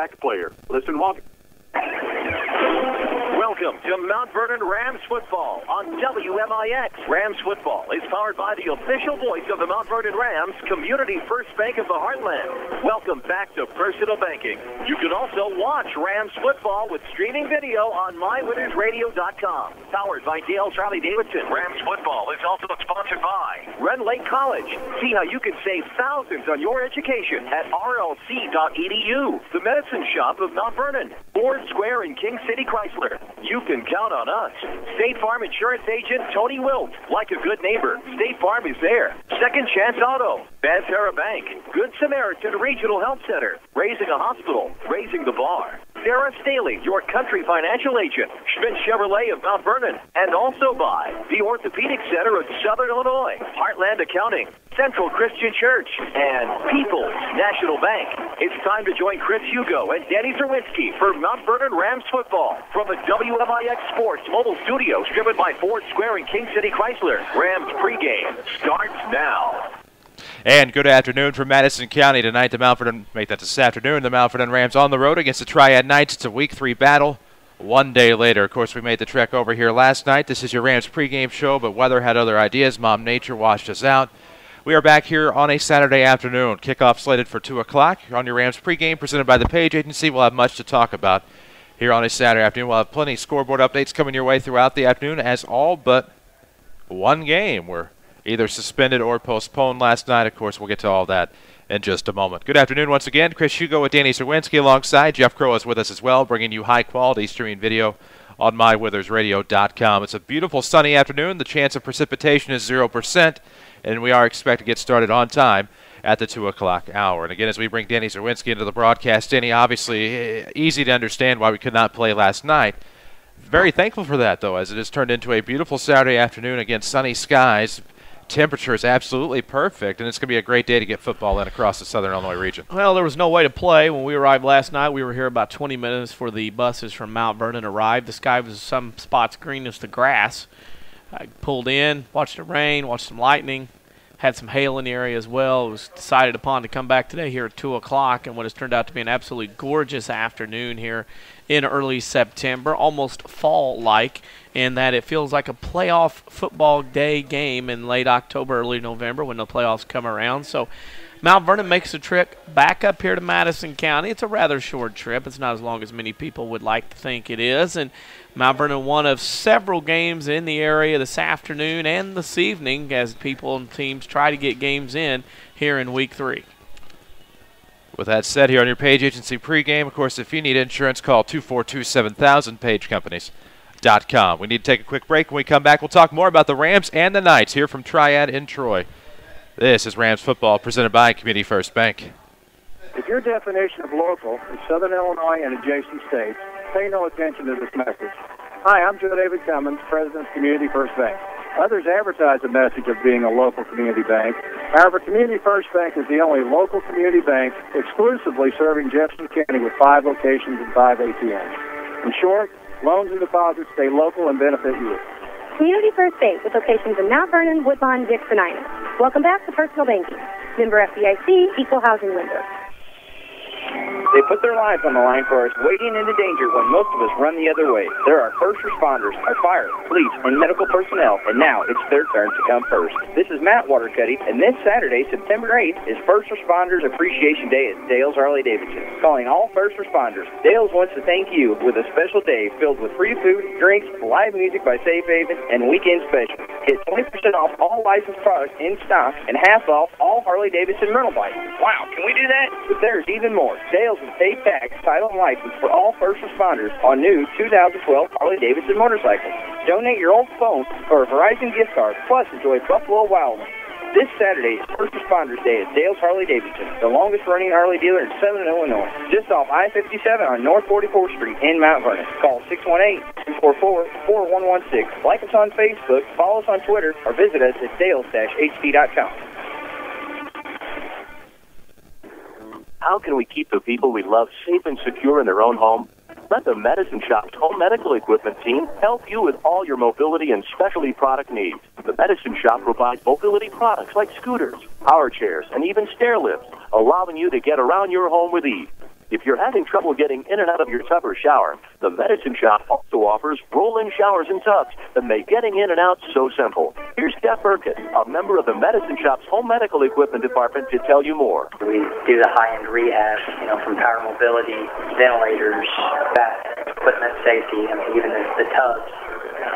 impact player. Listen, Walter. Welcome to Mount Vernon Rams football on WMIX. Rams football is powered by the official voice of the Mount Vernon Rams, Community First Bank of the Heartland. Welcome back to Personal Banking. You can also watch Rams football with streaming video on MyWinnersRadio.com. Powered by Dale Charlie Davidson. Rams football is also sponsored by Rend Lake College. See how you can save thousands on your education at rlc.edu. The Medicine Shop of Mount Vernon. Ford Square and King City Chrysler. You can count on us. State Farm Insurance Agent Tony Wilt. Like a good neighbor, State Farm is there. Second Chance Auto. Banterra Bank. Good Samaritan Regional Health Center. Raising a hospital. Raising the bar. Sarah Staley, your country financial agent. Schmidt Chevrolet of Mount Vernon. And also by the Orthopedic Center of Southern Illinois. Heartland Accounting. Central Christian Church. And People's National Bank. It's time to join Chris Hugo and Danny Zerwinski for Mount Vernon Rams football. From the WMIX Sports mobile studios driven by Ford Square and King City Chrysler. Rams pregame starts now. And good afternoon from Madison County tonight. The Mount Vernon, make that this afternoon, the Mount Vernon Rams on the road against the Triad Knights. It's a Week 3 battle. One day later, of course, we made the trek over here last night. This is your Rams pregame show, but weather had other ideas. Mom Nature washed us out. We are back here on a Saturday afternoon. Kickoff slated for 2 o'clock on your Rams pregame, presented by the Page Agency. We'll have much to talk about here on a Saturday afternoon. We'll have plenty of scoreboard updates coming your way throughout the afternoon, as all but one game were either suspended or postponed last night. Of course, we'll get to all that in just a moment. Good afternoon once again. Chris Hugo with Danny Zerwinski alongside. Jeff Crow is with us as well, bringing you high-quality streaming video on MyWithersRadio.com. It's a beautiful sunny afternoon. The chance of precipitation is 0%, and we are expected to get started on time at the 2 o'clock hour. And again, as we bring Danny Zerwinski into the broadcast, Danny, obviously easy to understand why we could not play last night. Very thankful for that, though, as it has turned into a beautiful Saturday afternoon. Again, sunny skies. Temperature is absolutely perfect, and it's going to be a great day to get football in across the Southern Illinois region. Well, there was no way to play. When we arrived last night, we were here about 20 minutes before the buses from Mount Vernon arrived. The sky was some spots green as the grass. I pulled in, watched it rain, watched some lightning, had some hail in the area as well. It was decided upon to come back today here at 2 o'clock, and what has turned out to be an absolutely gorgeous afternoon here in early September, almost fall-like, in that it feels like a playoff football day game in late October, early November when the playoffs come around. So Mount Vernon makes a trip back up here to Madison County. It's a rather short trip. It's not as long as many people would like to think it is. And Mount Vernon, one of several games in the area this afternoon and this evening as people and teams try to get games in here in Week 3. With that said, here on your Page Agency pregame, of course, if you need insurance, call 242-7000, pagecompanies.com. We need to take a quick break. When we come back, we'll talk more about the Rams and the Knights here from Triad in Troy. This is Rams football presented by Community First Bank. If your definition of local is Southern Illinois and adjacent states, pay no attention to this message. Hi, I'm Joe David Cummins, President of Community First Bank. Others advertise the message of being a local community bank. However, Community First Bank is the only local community bank exclusively serving Jefferson County with 5 locations and 5 ATMs. In short, loans and deposits stay local and benefit you. Community First Bank with locations in Mount Vernon, Woodlawn, Dixon, Ina. Welcome back to Personal Banking. Member FDIC, Equal Housing Lender. They put their lives on the line for us, wading into danger when most of us run the other way. There are first responders, our fire, police, and medical personnel, and now it's their turn to come first. This is Matt Watercutty, and this Saturday, September 8th, is First Responders Appreciation Day at Dale's Harley-Davidson. Calling all first responders, Dale's wants to thank you with a special day filled with free food, drinks, live music by Safe Haven, and weekend specials. Get 20% off all licensed products in stock and half off all Harley-Davidson rental bikes. Wow, can we do that? But there's even more. Dale's will pay tax, title, and license for all first responders on new 2012 Harley-Davidson motorcycles. Donate your old phone or a Verizon gift card, plus enjoy Buffalo Wild Wings. This Saturday is First Responders Day at Dale's Harley-Davidson, the longest-running Harley dealer in Southern Illinois, just off I-57 on North 44th Street in Mount Vernon. Call 618-244-4116. Like us on Facebook, follow us on Twitter, or visit us at dales-hd.com. How can we keep the people we love safe and secure in their own home? Let the Medicine Shop's home medical equipment team help you with all your mobility and specialty product needs. The Medicine Shop provides mobility products like scooters, power chairs, and even stair lifts, allowing you to get around your home with ease. If you're having trouble getting in and out of your tub or shower, the Medicine Shop also offers roll-in showers and tubs that make getting in and out so simple. Here's Jeff Burkett, a member of the Medicine Shop's home medical equipment department, to tell you more. We do the high-end rehab, from power mobility, ventilators, bath equipment, safety, even the tubs,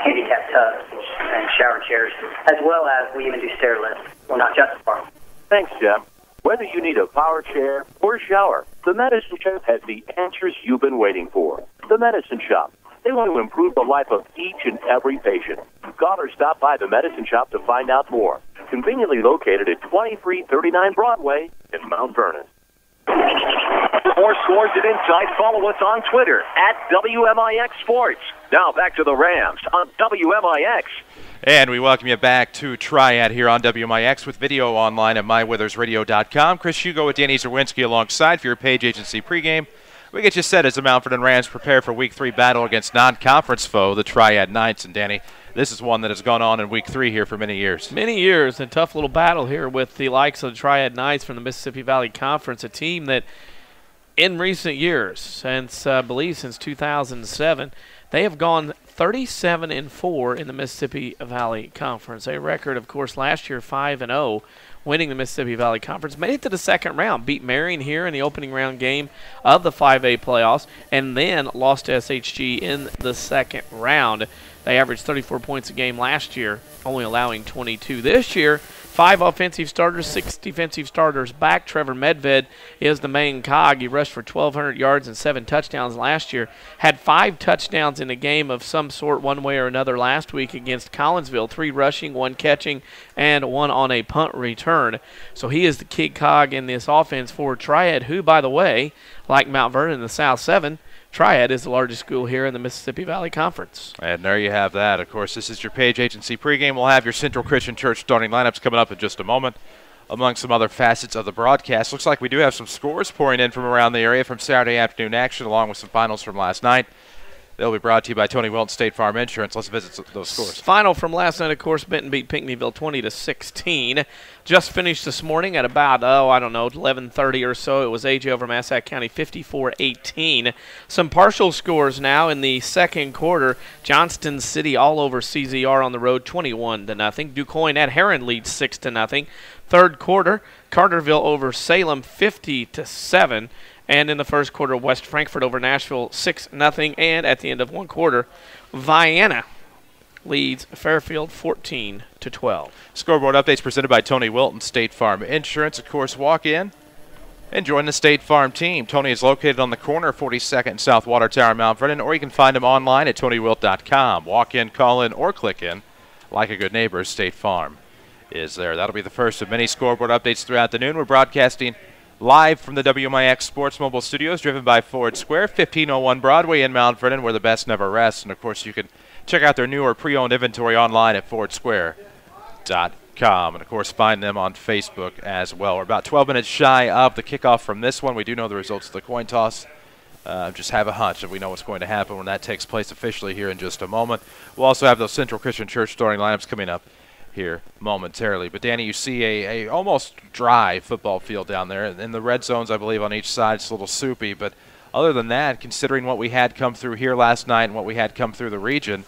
handicap tubs and shower chairs, as well as we even do stair lifts. Well, not just for. Thanks, Jeff. Whether you need a power chair or shower, the Medicine Shop has the answers you've been waiting for. The Medicine Shop. They want to improve the life of each and every patient. Call or stop by the Medicine Shop to find out more. Conveniently located at 2339 Broadway in Mount Vernon. For more scores and insights, follow us on Twitter at WMIX Sports. Now back to the Rams on WMIX. And we welcome you back to Triad here on WMIX with video online at mywithersradio.com. Chris Hugo with Danny Zerwinski alongside for your Page Agency pregame. We get you set as the Mount Vernon Rams prepare for Week 3 battle against non-conference foe, the Triad Knights. And Danny, this is one that has gone on in Week 3 here for many years. Many years, and tough little battle here with the likes of the Triad Knights from the Mississippi Valley Conference, a team that in recent years, since 2007, they have gone 37-4 in the Mississippi Valley Conference. A record, of course, last year 5-0, winning the Mississippi Valley Conference. Made it to the second round, beat Marion here in the opening round game of the 5A playoffs, and then lost to SHG in the second round. They averaged 34 points a game last year, only allowing 22 this year. 5 offensive starters, 6 defensive starters back. Trevor Medved is the main cog. He rushed for 1,200 yards and 7 touchdowns last year. Had 5 touchdowns in a game of some sort one way or another last week against Collinsville. 3 rushing, 1 catching, and 1 on a punt return. So he is the key cog in this offense for Triad, who, by the way, like Mount Vernon in the South 7, Triad is the largest school here in the Mississippi Valley Conference. And there you have that. Of course, this is your Page Agency pregame. We'll have your Central Christian Church starting lineups coming up in just a moment. Among some other facets of the broadcast, looks like we do have some scores pouring in from around the area from Saturday afternoon action, along with some finals from last night. They'll be brought to you by Tony Wilton State Farm Insurance. Let's visit those scores. Final from last night, of course, Benton beat Pinckneyville 20-16. Just finished this morning at about, 11:30 or so. It was AJ over Massac County 54-18. Some partial scores now in the second quarter. Johnston City all over CZR on the road 21-0. DuQuoin at Heron leads 6-0. Third quarter, Carterville over Salem 50-7. And in the first quarter, West Frankfort over Nashville 6-0. And at the end of one quarter, Vienna leads Fairfield 14-12. Scoreboard updates presented by Tony Wilton State Farm Insurance. Of course, walk in and join the State Farm team. Tony is located on the corner of 42nd and South Water Tower in Mount Vernon, or you can find him online at TonyWilt.com. Walk in, call in, or click in. Like a good neighbor, State Farm is there. That'll be the first of many scoreboard updates throughout the noon. We're broadcasting live from the WMIX Sports Mobile Studios, driven by Ford Square, 1501 Broadway in Mount Vernon, where the best never rests. And, of course, you can check out their newer pre-owned inventory online at fordsquare.com. And, of course, find them on Facebook as well. We're about 12 minutes shy of the kickoff from this one. We do know the results of the coin toss. Just have a hunch that we know what's going to happen when that takes place officially here in just a moment. We'll also have those Central Christian Church starting lineups coming up here momentarily. But Danny, you see a almost dry football field down there. In the red zones, I believe, on each side, it's a little soupy. But other than that, considering what we had come through here last night and what we had come through the region,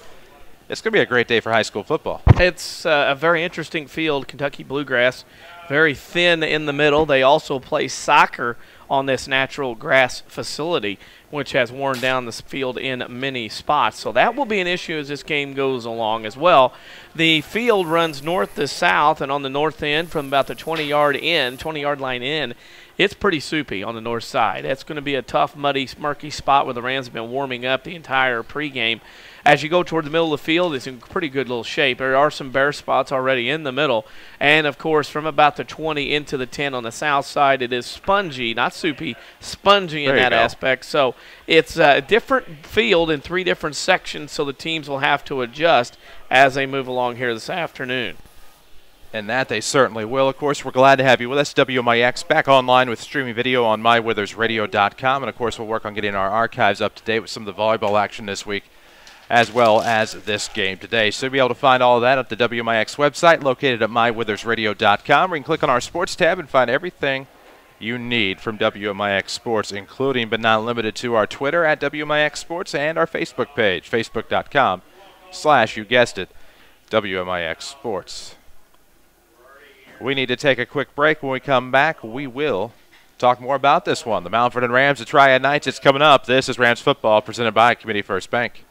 it's going to be a great day for high school football. It's a very interesting field, Kentucky Bluegrass, very thin in the middle. They also play soccer on this natural grass facility, which has worn down this field in many spots. So that will be an issue as this game goes along as well. The field runs north to south, and on the north end from about the 20-yard line in, it's pretty soupy on the north side. That's going to be a tough, muddy, murky spot where the Rams have been warming up the entire pregame. As you go toward the middle of the field, it's in pretty good little shape. There are some bare spots already in the middle. And, of course, from about the 20 into the 10 on the south side, it is spongy, not soupy, spongy in that aspect. So it's a different field in 3 different sections, so the teams will have to adjust as they move along here this afternoon. And that they certainly will. Of course, we're glad to have you with us. WMIX back online with streaming video on mywithersradio.com. And, of course, we'll work on getting our archives up to date with some of the volleyball action this week, as well as this game today. So you'll be able to find all of that at the WMIX website located at mywithersradio.com, where you can click on our sports tab and find everything you need from WMIX Sports, including but not limited to our Twitter at WMIX Sports and our Facebook page, facebook.com/, you guessed it, WMIX Sports. We need to take a quick break. When we come back, we will talk more about this one. The Mount Vernon Rams, the Triad Knights, it's coming up. This is Rams Football presented by Community First Bank.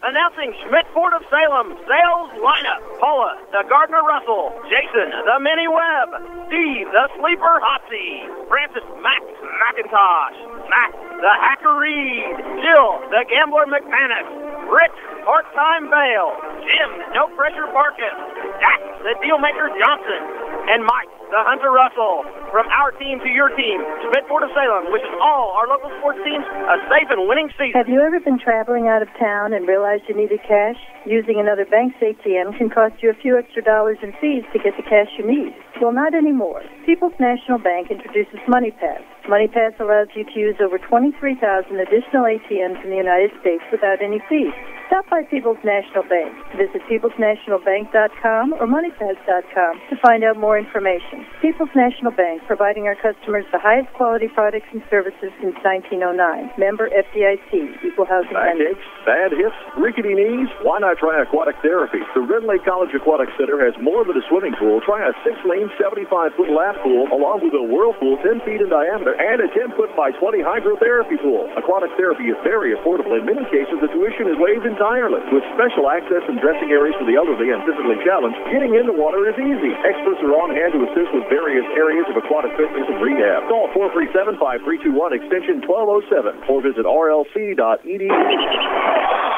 Announcing Schmidt Ford of Salem, sales lineup. Paula, the Gardner Russell. Jason, the Minnie Webb. Steve, the Sleeper Hotsy. Francis Max McIntosh. Matt, the Hacker Reed. Jill, the Gambler McManus. Rick, Part-Time Bale. Jim, No Pressure Barkus. Jack, the Dealmaker Johnson. And Mike, the Hunter Russell. From our team to your team, Schmidt Ford of Salem wishes all our local sports teams a safe and winning season. Have you ever been traveling out of town and realized you needed cash? Using another bank's ATM can cost you a few extra dollars in fees to get the cash you need. Well, not anymore. People's National Bank introduces MoneyPass. MoneyPass allows you to use over 23,000 additional ATMs in the United States without any fees. Stop by People's National Bank. Visit peoplesnationalbank.com or moneypass.com to find out more information. People's National Bank, providing our customers the highest quality products and services since 1909. Member FDIC, Equal Housing Lender. Bad hips, rickety knees? Why not try aquatic therapy? The Red Lake College Aquatic Center has more than a swimming pool. Try a 6-lane, 75-foot lap pool, along with a whirlpool 10 feet in diameter and a 10-foot by 20 hydrotherapy pool. Aquatic therapy is very affordable. In many cases, the tuition is waived entirely. With special access and dressing areas for the elderly and physically challenged, getting in the water is easy. Experts are on hand to assist with various areas of aquatic fitness and rehab. Call 437-5321 extension 1207 or visit rlc.edu.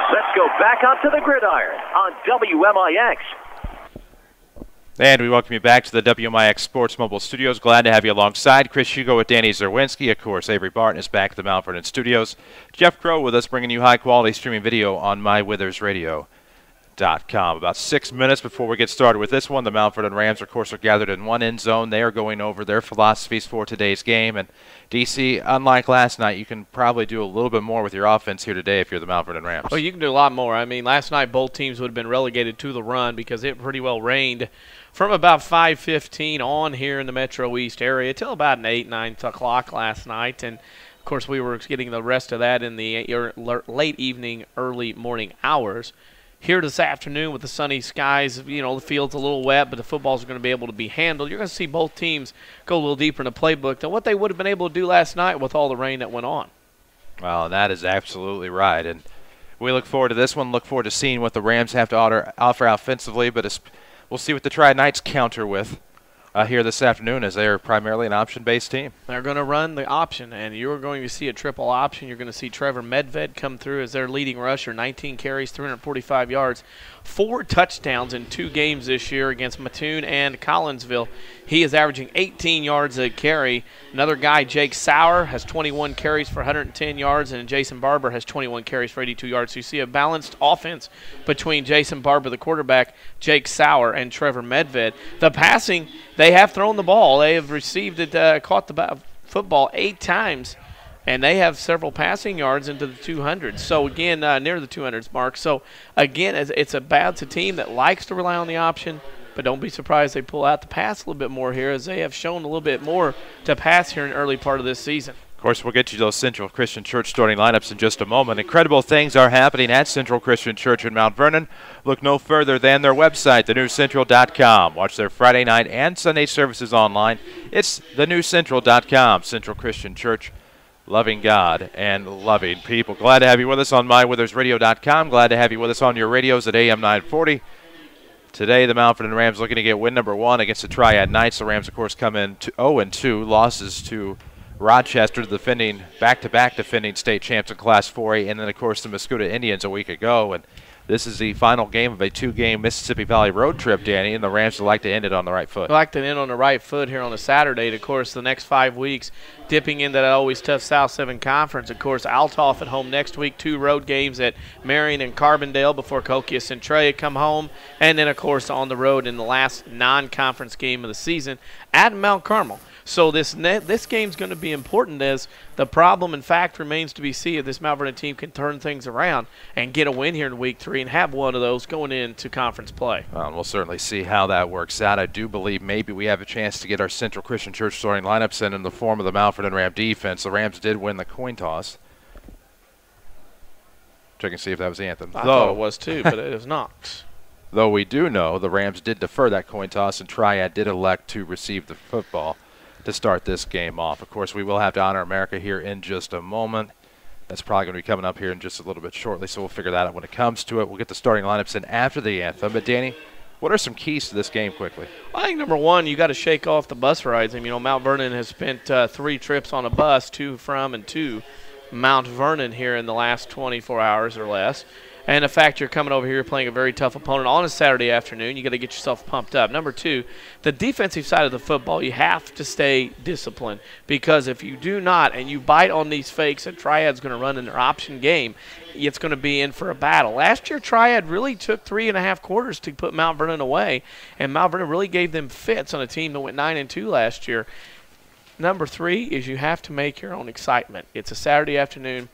Let's go back onto the gridiron on WMIX. And we welcome you back to the WMIX Sports Mobile Studios. Glad to have you alongside. Chris Hugo with Danny Zerwinski. Of course, Avery Barton is back at the Mount Vernon Studios. Jeff Crow with us, bringing you high-quality streaming video on MyWithersRadio.com. About 6 minutes before we get started with this one, the Mount Vernon Rams, of course, are gathered in one end zone. They are going over their philosophies for today's game. And, DC, unlike last night, you can probably do a little bit more with your offense here today if you're the Mount Vernon Rams. Well, you can do a lot more. I mean, last night both teams would have been relegated to the run because it pretty well rained from about 5:15 on here in the Metro East area till about 8, 9 o'clock last night. And, of course, we were getting the rest of that in the late evening, early morning hours. Here this afternoon with the sunny skies, you know, the field's a little wet, but the footballs are going to be able to be handled. You're going to see both teams go a little deeper in the playbook than what they would have been able to do last night with all the rain that went on. Well, and that is absolutely right. And we look forward to this one, look forward to seeing what the Rams have to offer offensively, but we'll see what the Triad Knights counter with here this afternoon, as they are primarily an option-based team. They're going to run the option, and you're going to see a triple option. You're going to see Trevor Medved come through as their leading rusher, 19 carries, 345 yards, 4 touchdowns in 2 games this year against Mattoon and Collinsville. He is averaging 18 yards a carry. Another guy, Jake Sauer, has 21 carries for 110 yards, and Jason Barber has 21 carries for 82 yards. So you see a balanced offense between Jason Barber, the quarterback, Jake Sauer, and Trevor Medved. The passing, they have thrown the ball. They have received it, caught the football 8 times, and they have several passing yards into the 200s. So, again, near the 200s mark. So, again, it's a team that likes to rely on the option, but don't be surprised they pull out the pass a little bit more here, as they have shown a little bit more to pass here in the early part of this season. Of course, we'll get you those Central Christian Church starting lineups in just a moment. Incredible things are happening at Central Christian Church in Mount Vernon. Look no further than their website, thenewcentral.com. Watch their Friday night and Sunday services online. It's thenewcentral.com. Central Christian Church, loving God and loving people. Glad to have you with us on mywithersradio.com. Glad to have you with us on your radios at AM 940. Today, the Mount Vernon Rams looking to get win number 1 against the Triad Knights. The Rams, of course, come in 0-2, losses to Rochester, defending back-to-back defending state champs in Class 4A, and then, of course, the Mascoutah Indians a week ago. And this is the final game of a 2-game Mississippi Valley road trip, Danny, and the Rams would like to end it on the right foot. I'd like to end on the right foot here on a Saturday. Of course, the next 5 weeks, dipping into that always tough South 7 Conference. Of course, Althoff at home next week, 2 road games at Marion and Carbondale before Coquia Centralia come home. And then, of course, on the road in the last non-conference game of the season at Mount Carmel. So this game's going to be important, as the problem, in fact, remains to be seen if this Mount Vernon team can turn things around and get a win here in week 3 and have one of those going into conference play. Well, we'll certainly see how that works out. I do believe maybe we have a chance to get our Central Christian Church starting lineups in the form of the Mount Vernon Ram defense. The Rams did win the coin toss. Check and see if that was Anthem. I thought it was too, but it is not. Though we do know the Rams did defer that coin toss, and Triad did elect to receive the football to start this game off. Of course, we will have to honor America here in just a moment. That's probably going to be coming up here in just a little bit shortly, so we'll figure that out when it comes to it. We'll get the starting lineups in after the anthem. But, Danny, what are some keys to this game quickly? I think, number one, you got to shake off the bus rides. I mean, Mount Vernon has spent 3 trips on a bus, 2 from and to Mount Vernon here in the last 24 hours or less. And the fact you're coming over here playing a very tough opponent on a Saturday afternoon, you got to get yourself pumped up. Number 2, the defensive side of the football, you have to stay disciplined, because if you do not and you bite on these fakes that Triad's going to run in their option game, it's going to be in for a battle. Last year, Triad really took 3.5 quarters to put Mount Vernon away, and Mount Vernon really gave them fits on a team that went 9-2 last year. Number 3 is you have to make your own excitement. It's a Saturday afternoon.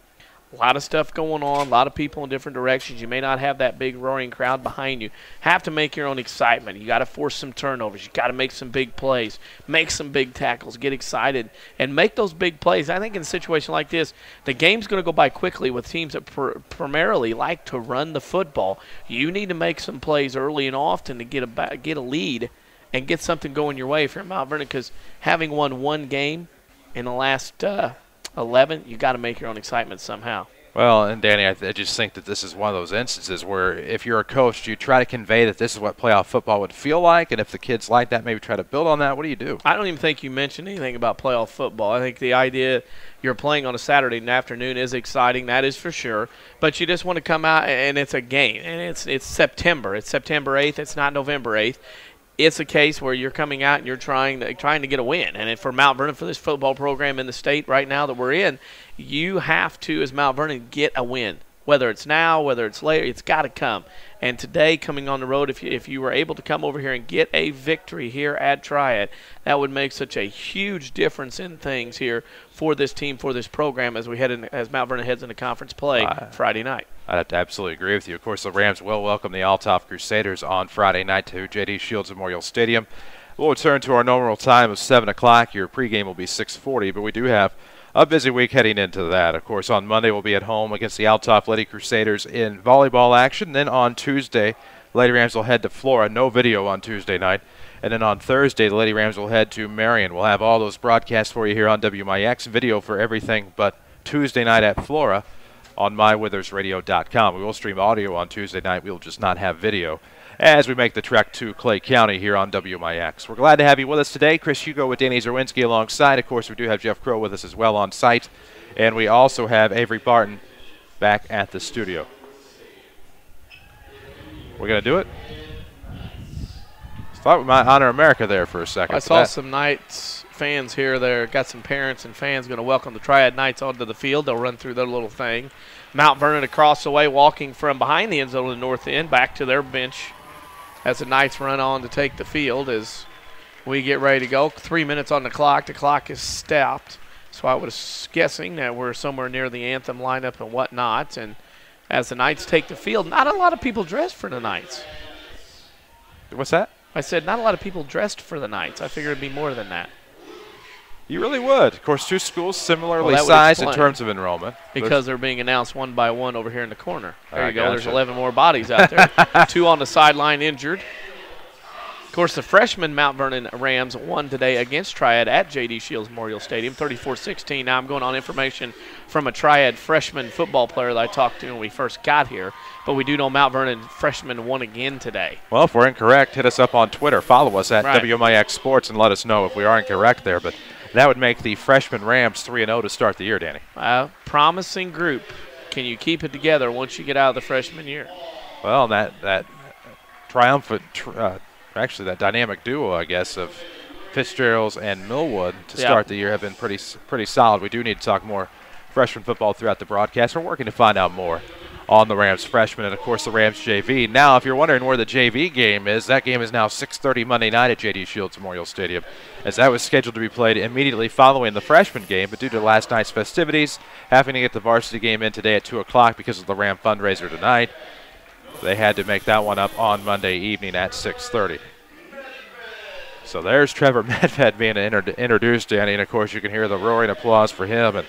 A lot of stuff going on, a lot of people in different directions. You may not have that big roaring crowd behind you. Have to make your own excitement. You got to force some turnovers. You got to make some big plays, make some big tackles, get excited, and make those big plays. I think in a situation like this, the game's going to go by quickly with teams that primarily like to run the football. You need to make some plays early and often to get a lead and get something going your way for Mount Vernon, because having won 1 game in the last 11, you got to make your own excitement somehow. Well, and Danny, I just think that this is one of those instances where if you're a coach, you try to convey that this is what playoff football would feel like, and if the kids like that, maybe try to build on that. What do you do? I don't even think you mentioned anything about playoff football. I think the idea you're playing on a Saturday afternoon is exciting, that is for sure, but you just want to come out and it's a game, and it's September. It's September 8th. It's not November 8th. It's a case where you're coming out and you're trying to get a win. And for Mount Vernon, for this football program in the state right now that we're in, you have to, as Mount Vernon, get a win. Whether it's now, whether it's later, it's got to come. And today, coming on the road, if you were able to come over here and get a victory here at Triad, that would make such a huge difference in things here for this team, for this program, as Mount Vernon heads into conference play Friday night. I'd have to absolutely agree with you. Of course, the Rams will welcome the Althoff Crusaders on Friday night to J.D. Shields Memorial Stadium. We'll return to our normal time of 7 o'clock. Your pregame will be 6:40, but we do have a busy week heading into that. Of course, on Monday we'll be at home against the Althoff Lady Crusaders in volleyball action. Then on Tuesday, the Lady Rams will head to Flora. No video on Tuesday night. And then on Thursday, the Lady Rams will head to Marion. We'll have all those broadcasts for you here on WMIX. Video for everything but Tuesday night at Flora on mywithersradio.com. We will stream audio on Tuesday night. We will just not have video as we make the trek to Clay County here on WMIX. We're glad to have you with us today. Chris Hugo with Danny Zerwinski alongside. Of course, we do have Jeff Crow with us as well on site. And we also have Avery Barton back at the studio. We're going to do it? Thought we might honor America there for a second. I saw some Knights fans here. There got some parents and fans going to welcome the Triad Knights onto the field. They'll run through their little thing. Mount Vernon across the way, walking from behind the end zone to the north end back to their bench as the Knights run on to take the field as we get ready to go. 3 minutes on the clock. The clock is stopped. So I was guessing that we're somewhere near the anthem lineup and whatnot. And as the Knights take the field, not a lot of people dressed for the Knights. What's that? I said not a lot of people dressed for the Knights. I figured it'd be more than that. You really would. Of course, 2 schools similarly sized in terms of enrollment. Because they're being announced one by one over here in the corner. There you go. There's 11 more bodies out there. 2 on the sideline injured. Of course, the freshman Mount Vernon Rams won today against Triad at J.D. Shields Memorial Stadium, 34-16. Now I'm going on information from a Triad freshman football player that I talked to when we first got here. But we do know Mount Vernon freshman won again today. Well, if we're incorrect, hit us up on Twitter. Follow us at WMIX Sports and let us know if we are incorrect there. But that would make the freshman Rams 3-0 to start the year, Danny. Promising group. Can you keep it together once you get out of the freshman year? Well, that triumphant actually, that dynamic duo, I guess, of Fitzgerald's and Millwood to start the year have been pretty solid. We do need to talk more freshman football throughout the broadcast. We're working to find out more on the Rams freshman and, of course, the Rams JV. Now, if you're wondering where the JV game is, that game is now 6:30 Monday night at J.D. Shields Memorial Stadium, as that was scheduled to be played immediately following the freshman game, but due to last night's festivities, having to get the varsity game in today at 2 o'clock because of the Ram fundraiser tonight, they had to make that one up on Monday evening at 6:30. So there's Trevor Medved being introduced, Danny, and, of course, you can hear the roaring applause for him. And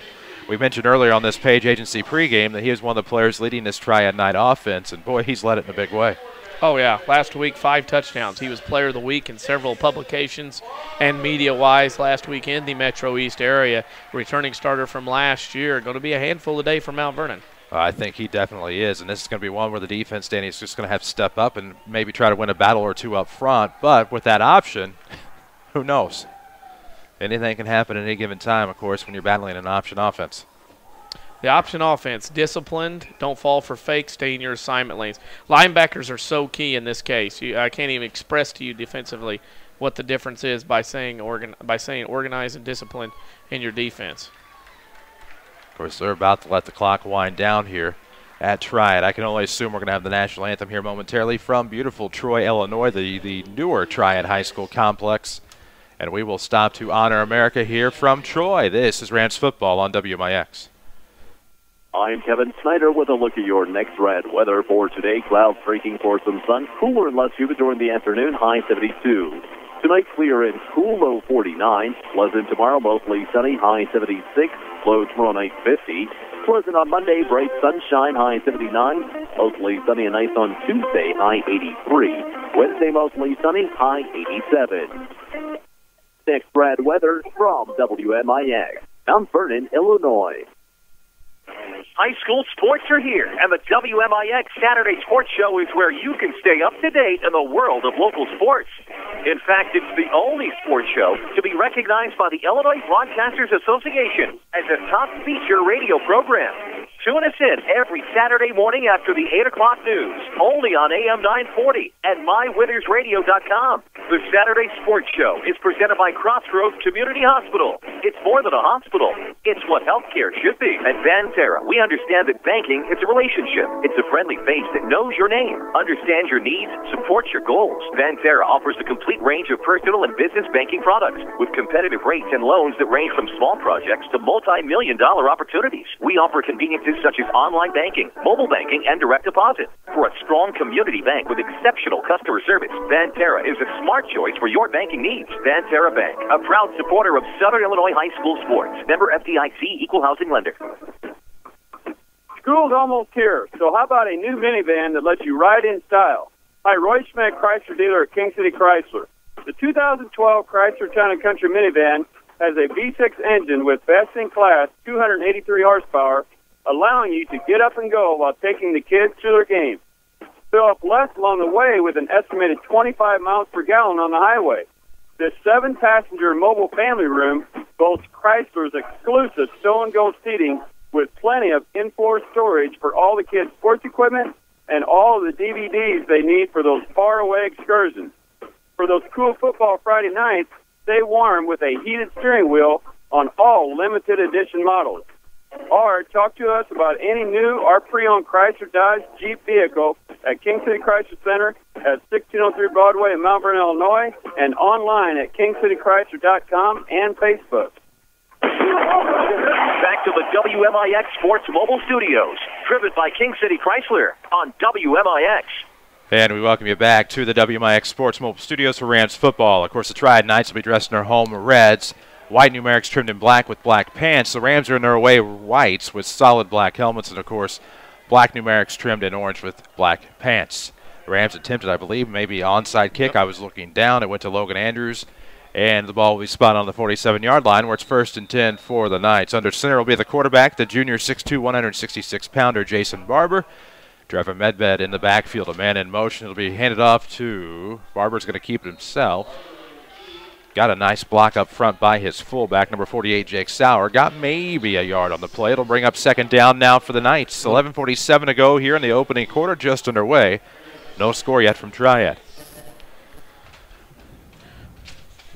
we mentioned earlier on this Page Agency pregame that he was one of the players leading this Triad Night offense, and, boy, he's led it in a big way. Oh, yeah. Last week, 5 touchdowns. He was player of the week in several publications and media-wise last week in the Metro East area. Returning starter from last year. Going to be a handful today for Mount Vernon. I think he definitely is, and this is going to be one where the defense, Danny, is just going to have to step up and maybe try to win a battle or two up front. But with that option, who knows? Anything can happen at any given time, of course, when you're battling an option offense. The option offense, disciplined, don't fall for fake, stay in your assignment lanes. Linebackers are so key in this case. I can't even express to you defensively what the difference is by saying organize and discipline in your defense. Of course, they're about to let the clock wind down here at Triad. I can only assume we're going to have the national anthem here momentarily from beautiful Troy, Illinois, the newer Triad High School complex. And we will stop to honor America here from Troy. This is Rams football on WMIX. I'm Kevin Snyder with a look at your next red weather for today. Clouds breaking for some sun. Cooler and less humid during the afternoon, high 72. Tonight, clear and cool, low 49. Pleasant tomorrow, mostly sunny, high 76. Low tomorrow night, 50. Pleasant on Monday, bright sunshine, high 79. Mostly sunny and nice on Tuesday, high 83. Wednesday, mostly sunny, high 87. Next red weather from WMIX, Mount Vernon, Illinois. High school sports are here, and the WMIX Saturday Sports Show is where you can stay up to date in the world of local sports. In fact, it's the only sports show to be recognized by the Illinois Broadcasters Association as a top feature radio program. Tune us in every Saturday morning after the 8 o'clock news, only on AM 940 and MyWintersRadio.com. The Saturday Sports Show is presented by Crossroads Community Hospital. It's more than a hospital. It's what healthcare should be. At Banterra, we understand that banking is a relationship. It's a friendly face that knows your name, understands your needs, supports your goals. Banterra offers a complete range of personal and business banking products with competitive rates and loans that range from small projects to multi-million-dollar opportunities. We offer conveniences such as online banking, mobile banking, and direct deposit. For a strong community bank with exceptional customer service, Banterra is a smart choice for your banking needs. Banterra Bank, a proud supporter of Southern Illinois high school sports. Member FDIC, Equal Housing Lender. School's almost here, so how about a new minivan that lets you ride in style? Hi, Roy Schmidt, Chrysler dealer at King City Chrysler. The 2012 Chrysler Town & Country minivan has a V6 engine with best-in-class 283 horsepower, allowing you to get up and go while taking the kids to their game. Fill up less along the way with an estimated 25 miles per gallon on the highway. This 7-passenger mobile family room boasts Chrysler's exclusive stow-and-go seating with plenty of in-floor storage for all the kids' sports equipment and all of the DVDs they need for those faraway excursions. For those cool football Friday nights, stay warm with a heated steering wheel on all limited edition models. Or talk to us about any new or pre-owned Chrysler Dodge Jeep vehicle at King City Chrysler Center at 1603 Broadway in Mount Vernon, Illinois, and online at kingcitychrysler.com and Facebook. Back to the WMIX Sports Mobile Studios, driven by King City Chrysler on WMIX. And we welcome you back to the WMIX Sports Mobile Studios for Rams football. Of course, the Triad Knights will be dressed in their home reds. White numerics trimmed in black with black pants. The Rams are in their away whites with solid black helmets, and, of course, black numerics trimmed in orange with black pants. The Rams attempted, I believe, maybe onside kick. I was looking down. It went to Logan Andrews, and the ball will be spun on the 47-yard line where it's 1st and 10 for the Knights. Under center will be the quarterback, the junior 6'2", 166-pounder Jason Barber. Trevor Medved in the backfield, a man in motion. It'll be handed off to Barber's going to keep it himself. Got a nice block up front by his fullback, number 48, Jake Sauer. Got maybe a yard on the play. It'll bring up 2nd down now for the Knights. 11:47 to go here in the opening quarter, just underway. No score yet from Triad.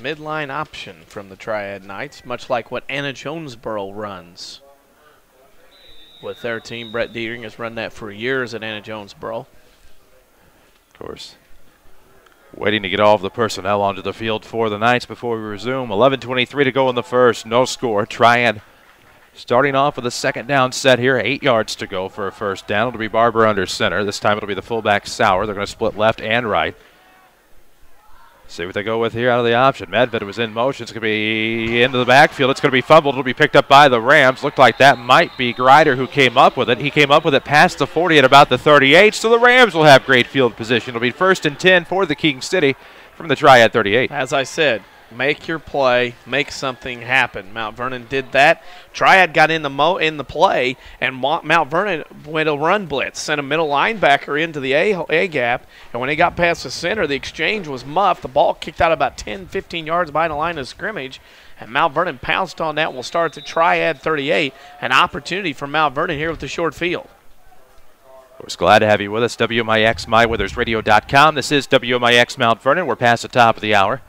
Midline option from the Triad Knights, much like what Anna Jonesboro runs. with their team. Brett Dietering has run that for years at Anna Jonesboro. Of course. Waiting to get all of the personnel onto the field for the Knights before we resume. 11:23 to go in the first. No score. Triad starting off with a second down set here. 8 yards to go for a first down. It'll be Barber under center. This time it'll be the fullback Sauer. They're going to split left and right. See what they go with here out of the option. Medved was in motion. It's going to be into the backfield. It's going to be fumbled. It'll be picked up by the Rams. Looked like that might be Grider who came up with it. He came up with it past the 40 at about the 38. So the Rams will have great field position. It'll be 1st and 10 for the King City from the Triad 38. As I said, make your play, make something happen. Mount Vernon did that. Triad got in the play, and Mount Vernon went a run blitz, sent a middle linebacker into the A gap, and when they got past the center, the exchange was muffed. The ball kicked out about 10, 15 yards behind the line of scrimmage, and Mount Vernon pounced on that and will start at the Triad 38. An opportunity for Mount Vernon here with the short field. We're glad to have you with us. WMIX, MyWithersRadio.com. This is WMIX Mount Vernon. We're past the top of the hour.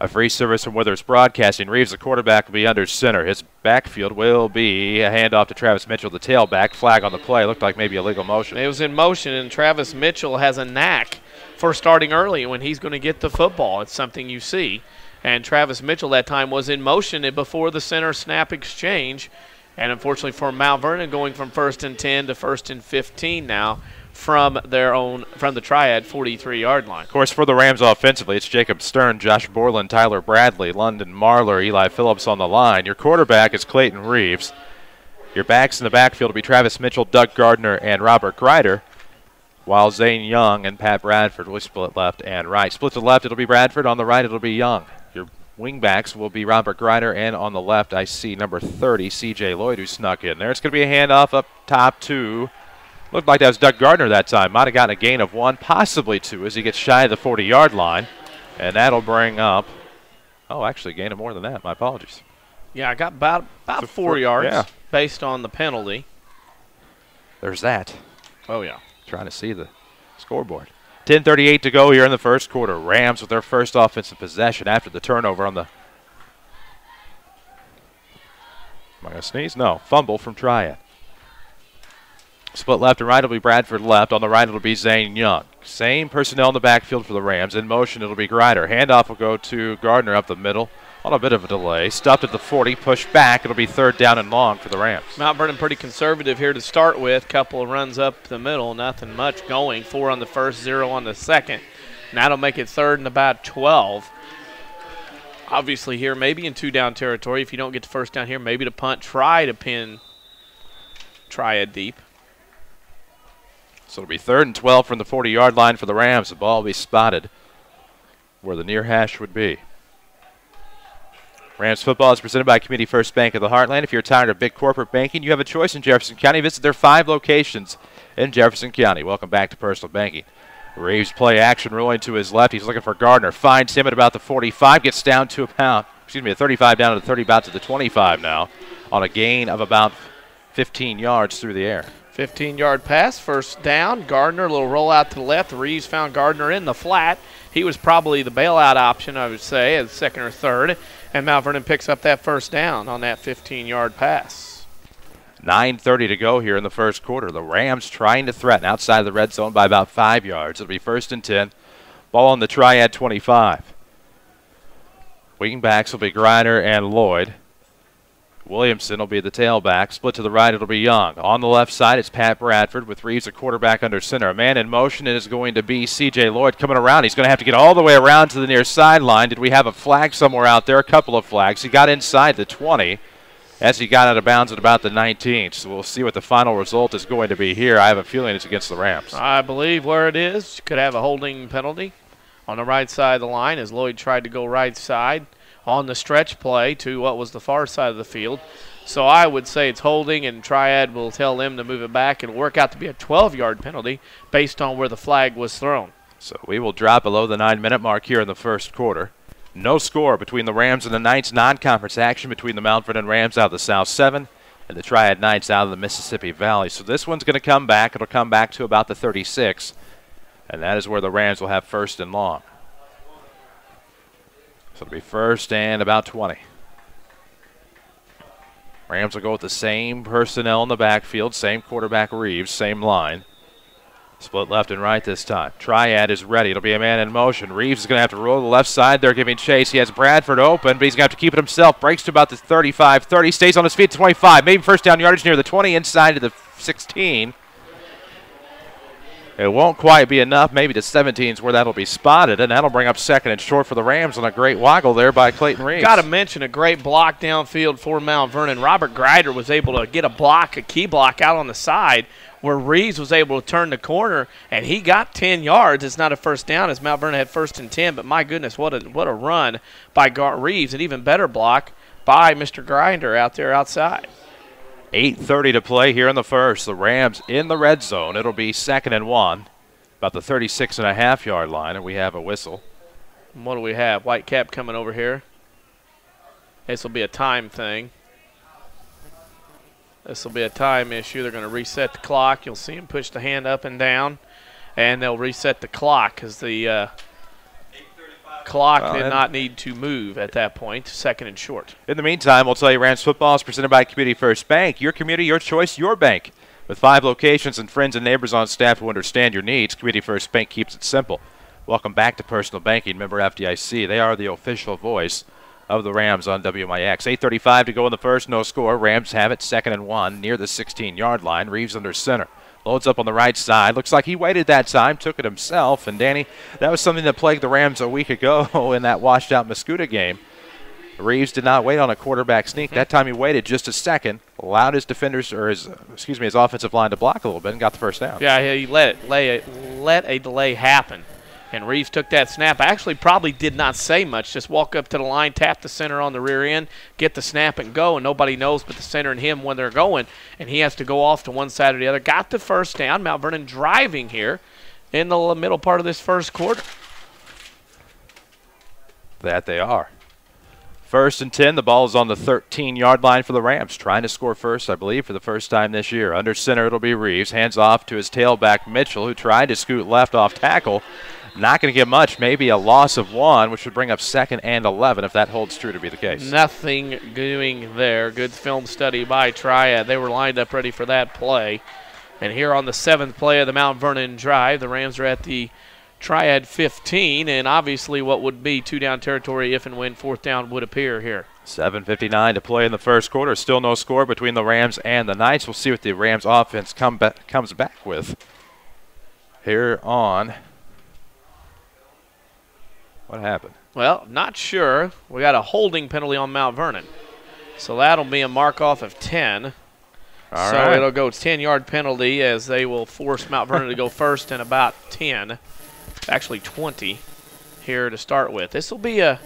A free service from Withers Broadcasting. Reeves, the quarterback, will be under center. His backfield will be a handoff to Travis Mitchell, the tailback. Flag on the play. Looked like maybe illegal motion. It was in motion, and Travis Mitchell has a knack for starting early when he's going to get the football. It's something you see. And Travis Mitchell that time was in motion before the center snap exchange. And unfortunately for Mount Vernon, going from 1st and 10 to 1st and 15 now from the Triad 43-yard line. Of course, for the Rams offensively, it's Jacob Stern, Josh Borland, Tyler Bradley, London Marler, Eli Phillips on the line. Your quarterback is Clayton Reeves. Your backs in the backfield will be Travis Mitchell, Doug Gardner, and Robert Grider, while Zane Young and Pat Bradford will split left and right. Split to the left, it'll be Bradford. On the right, it'll be Young. Your wingbacks will be Robert Grider, and on the left, I see number 30, C.J. Lloyd, who snuck in there. It's going to be a handoff up top to, looked like that was Doug Gardner that time. Might have gotten a gain of 1, possibly 2, as he gets shy of the 40-yard line. And that'll bring up, actually a gain of more than that. My apologies. Yeah, I got about 4 yards based on the penalty. There's that. Oh, yeah. Trying to see the scoreboard. 10:38 to go here in the first quarter. Rams with their first offensive possession after the turnover on the, am I going to sneeze? No, fumble from Triad. Split left and right will be Bradford left. On the right, it'll be Zane Young. Same personnel in the backfield for the Rams. In motion, it'll be Grider. Handoff will go to Gardner up the middle on a bit of a delay. Stuffed at the 40, pushed back. It'll be 3rd down and long for the Rams. Mount Vernon pretty conservative here to start with. Couple of runs up the middle, nothing much going. 4 on the first, 0 on the second. And that'll make it 3rd and about 12. Obviously here, maybe in 2-down territory. If you don't get the first down here, maybe to punt, try to pin Triad deep. So it'll be 3rd and 12 from the 40-yard line for the Rams. The ball will be spotted where the near hash would be. Rams football is presented by Community First Bank of the Heartland. If you're tired of big corporate banking, you have a choice in Jefferson County. Visit their 5 locations in Jefferson County. Welcome back to Personal Banking. Reeves play action rolling to his left. He's looking for Gardner. Finds him at about the 45. Gets down to a 35 down to the 30, about to the 25 now on a gain of about 15 yards through the air. 15-yard pass, first down. Gardner, a little roll out to the left. Reeves found Gardner in the flat. He was probably the bailout option, I would say, as 2nd or 3rd. And Mount Vernon picks up that first down on that 15-yard pass. 9:30 to go here in the first quarter. The Rams trying to threaten outside of the red zone by about 5 yards. It'll be 1st and 10. Ball on the Triad 25. Wingbacks will be Grider and Lloyd. Williamson will be the tailback. Split to the right, it'll be Young. On the left side, it's Pat Bradford with Reeves, a quarterback under center. A man in motion is going to be C.J. Lloyd coming around. He's going to have to get all the way around to the near sideline. Did we have a flag somewhere out there? A couple of flags. He got inside the 20 as he got out of bounds at about the 19. So we'll see what the final result is going to be here. I have a feeling it's against the Rams. I believe where it is, could have a holding penalty on the right side of the line as Lloyd tried to go right side on the stretch play to what was the far side of the field. So I would say it's holding, and Triad will tell them to move it back. It'll work out to be a 12-yard penalty based on where the flag was thrown. So we will drop below the 9-minute mark here in the first quarter. No score between the Rams and the Knights. Non-conference action between the Mount Vernon Rams out of the South 7 and the Triad Knights out of the Mississippi Valley. So this one's going to come back. It'll come back to about the 36, and that is where the Rams will have 1st and long. So it'll be 1st and about 20. Rams will go with the same personnel in the backfield, same quarterback Reeves, same line. Split left and right this time. Triad is ready. It'll be a man in motion. Reeves is going to have to roll to the left side. They're giving chase. He has Bradford open, but he's going to have to keep it himself. Breaks to about the 35, 30, stays on his feet to 25. Maybe first down yardage near the 20, inside to the 16. It won't quite be enough. Maybe the 17 is where that'll be spotted, and that'll bring up second and short for the Rams on a great waggle there by Clayton Reeves. Got to mention a great block downfield for Mount Vernon. Robert Grider was able to get a key block out on the side where Reeves was able to turn the corner, and he got 10 yards. It's not a first down as Mount Vernon had first and 10, but my goodness, what a run by Reeves. An even better block by Mr. Grider out there outside. 8:30 to play here in the first. The Rams in the red zone. It'll be 2nd and 1, about the 36.5-yard line, and we have a whistle. And what do we have? Whitecap coming over here. This will be a time thing. This will be a time issue. They're going to reset the clock. You'll see him push the hand up and down, and they'll reset the clock because the clock did not need to move at that point. 2nd and short. In the meantime, we'll tell you Rams football is presented by Community First Bank. Your community, your choice, your bank. With 5 locations and friends and neighbors on staff who understand your needs, Community First Bank keeps it simple. Welcome back to Personal Banking. Member FDIC. They are the official voice of the Rams on WMIX. 8:35 to go in the first, no score. Rams have it 2nd and 1 near the 16-yard line. Reeves under center. Loads up on the right side. Looks like he waited that time, took it himself. And, Danny, that was something that plagued the Rams a week ago in that washed-out Mascoutah game. Reeves did not wait on a quarterback sneak. That time he waited just a second, allowed his defenders, or his offensive line to block a little bit and got the first down. Yeah, he let a delay happen. And Reeves took that snap. Actually probably did not say much. Just walk up to the line, tap the center on the rear end, get the snap and go. And nobody knows but the center and him when they're going. And he has to go off to one side or the other. Got the first down. Mount Vernon driving here in the middle part of this first quarter. That they are. 1st and 10. The ball is on the 13-yard line for the Rams. Trying to score first, I believe, for the first time this year. Under center, it'll be Reeves. Hands off to his tailback, Mitchell, who tried to scoot left off tackle. Not going to get much, maybe a loss of 1, which would bring up 2nd and 11 if that holds true to be the case. Nothing doing there. Good film study by Triad. They were lined up ready for that play. And here on the 7th play of the Mount Vernon drive, the Rams are at the Triad 15, and obviously what would be 2-down territory if and when 4th down would appear here. 7:59 to play in the first quarter. Still no score between the Rams and the Knights. We'll see what the Rams offense comes back with here on. What happened? Well, not sure. We got a holding penalty on Mount Vernon. So that'll be a mark-off of 10. All so right. it'll go 10-yard penalty as they will force Mount Vernon to go first and about 10. Actually 20 here to start with. This will be a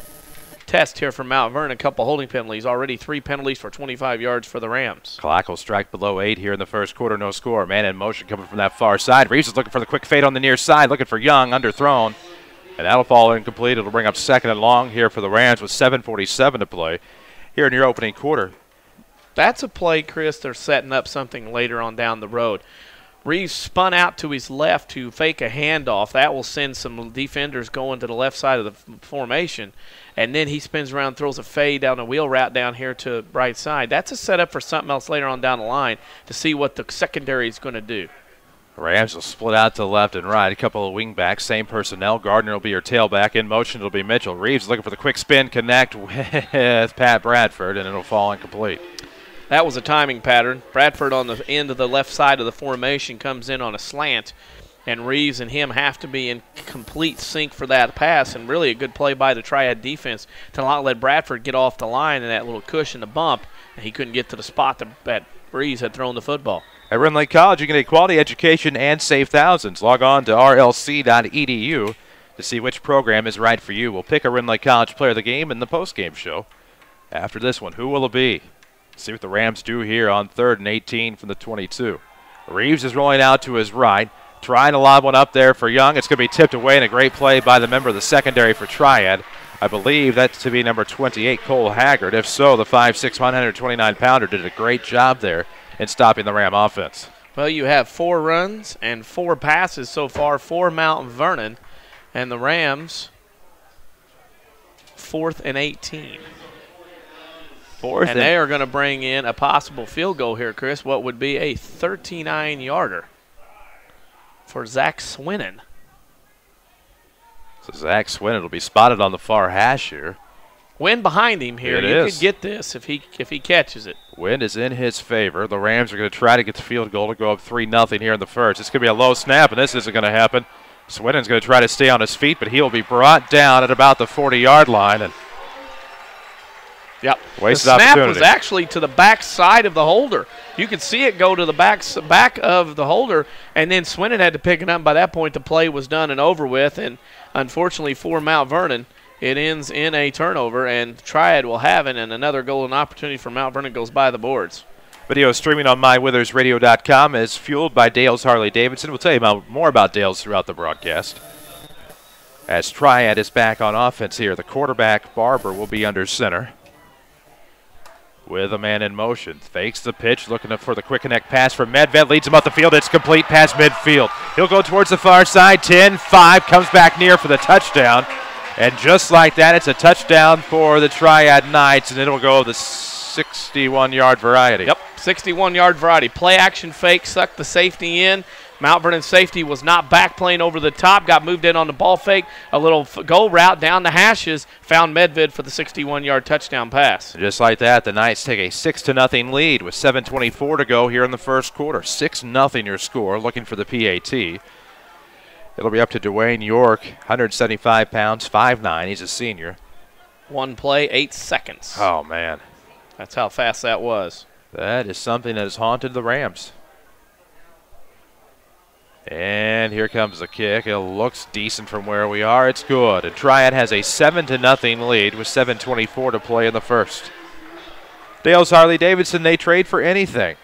test here for Mount Vernon. A couple holding penalties. Already 3 penalties for 25 yards for the Rams. Clock will strike below 8 here in the first quarter. No score. Man in motion coming from that far side. Reeves is looking for the quick fade on the near side. Looking for Young. Underthrown. And that'll fall incomplete. It'll bring up 2nd and long here for the Rams with 7:47 to play here in your opening quarter. That's a play, Chris. They're setting up something later on down the road. Reeves spun out to his left to fake a handoff. That will send some defenders going to the left side of the formation. And then he spins around, throws a fade down a wheel route down here to the right side. That's a setup for something else later on down the line to see what the secondary is going to do. Rams will split out to the left and right. A couple of wing backs, same personnel. Gardner will be your tailback. In motion, it'll be Mitchell. Reeves looking for the quick spin, connect with Pat Bradford, and it'll fall incomplete. That was a timing pattern. Bradford on the end of the left side of the formation comes in on a slant, and Reeves and him have to be in complete sync for that pass, and really a good play by the Triad defense to not let Bradford get off the line and that little cushion, the bump, and he couldn't get to the spot that Reeves had thrown the football. At Rend Lake College, you can get quality education and save thousands. Log on to rlc.edu to see which program is right for you. We'll pick a Rend Lake College player of the game in the postgame show. After this one, who will it be? See what the Rams do here on 3rd and 18 from the 22. Reeves is rolling out to his right, trying to lob one up there for Young. It's going to be tipped away, and a great play by the member of the secondary for Triad. I believe that's to be number 28, Cole Haggard. If so, the 5'6", 129-pounder did a great job there in stopping the Ram offense. Well, you have 4 runs and 4 passes so far for Mount Vernon, and the Rams 4th and 18. And they are going to bring in a possible field goal here, Chris. What would be a 39-yarder for Zach Swinnen. So Zach Swinnen will be spotted on the far hash here. Wind behind him here. You could get this if he catches it. Wind is in his favor. The Rams are going to try to get the field goal to go up 3-0 here in the first. It's going to be a low snap, and this isn't going to happen. Swinnen's going to try to stay on his feet, but he'll be brought down at about the 40-yard line. And yep. Wasted the snap opportunity. was actually to the back side of the holder. You could see it go to the back of the holder, and then Swinnen had to pick it up. By that point, the play was done and over with, and unfortunately for Mount Vernon, it ends in a turnover, and Triad will have it, and another golden opportunity for Mount Vernon goes by the boards. Video streaming on MyWithersRadio.com is fueled by Dale's Harley-Davidson. We'll tell you more about Dale's throughout the broadcast. As Triad is back on offense here, the quarterback, Barber, will be under center. With a man in motion. Fakes the pitch, looking for the quick connect pass from Medved. Leads him up the field. It's complete past midfield. He'll go towards the far side. 10-5. Comes back near for the touchdown. And just like that, it's a touchdown for the Triad Knights, and it'll go the 61-yard variety. Yep, 61-yard variety. Play action fake, sucked the safety in. Mount Vernon safety was not back playing over the top, got moved in on the ball fake, a little go route down the hashes, found Medved for the 61-yard touchdown pass. Just like that, the Knights take a 6-0 lead with 7:24 to go here in the first quarter. 6-0 your score, looking for the PAT. It'll be up to Dwayne York, 175 pounds, 5'9". He's a senior. One play, 8 seconds. Oh, man. That's how fast that was. That is something that has haunted the Rams. And here comes the kick. It looks decent from where we are. It's good. And Triad has a 7-0 lead with 7:24 to play in the first. Dale's Harley-Davidson, they trade for anything.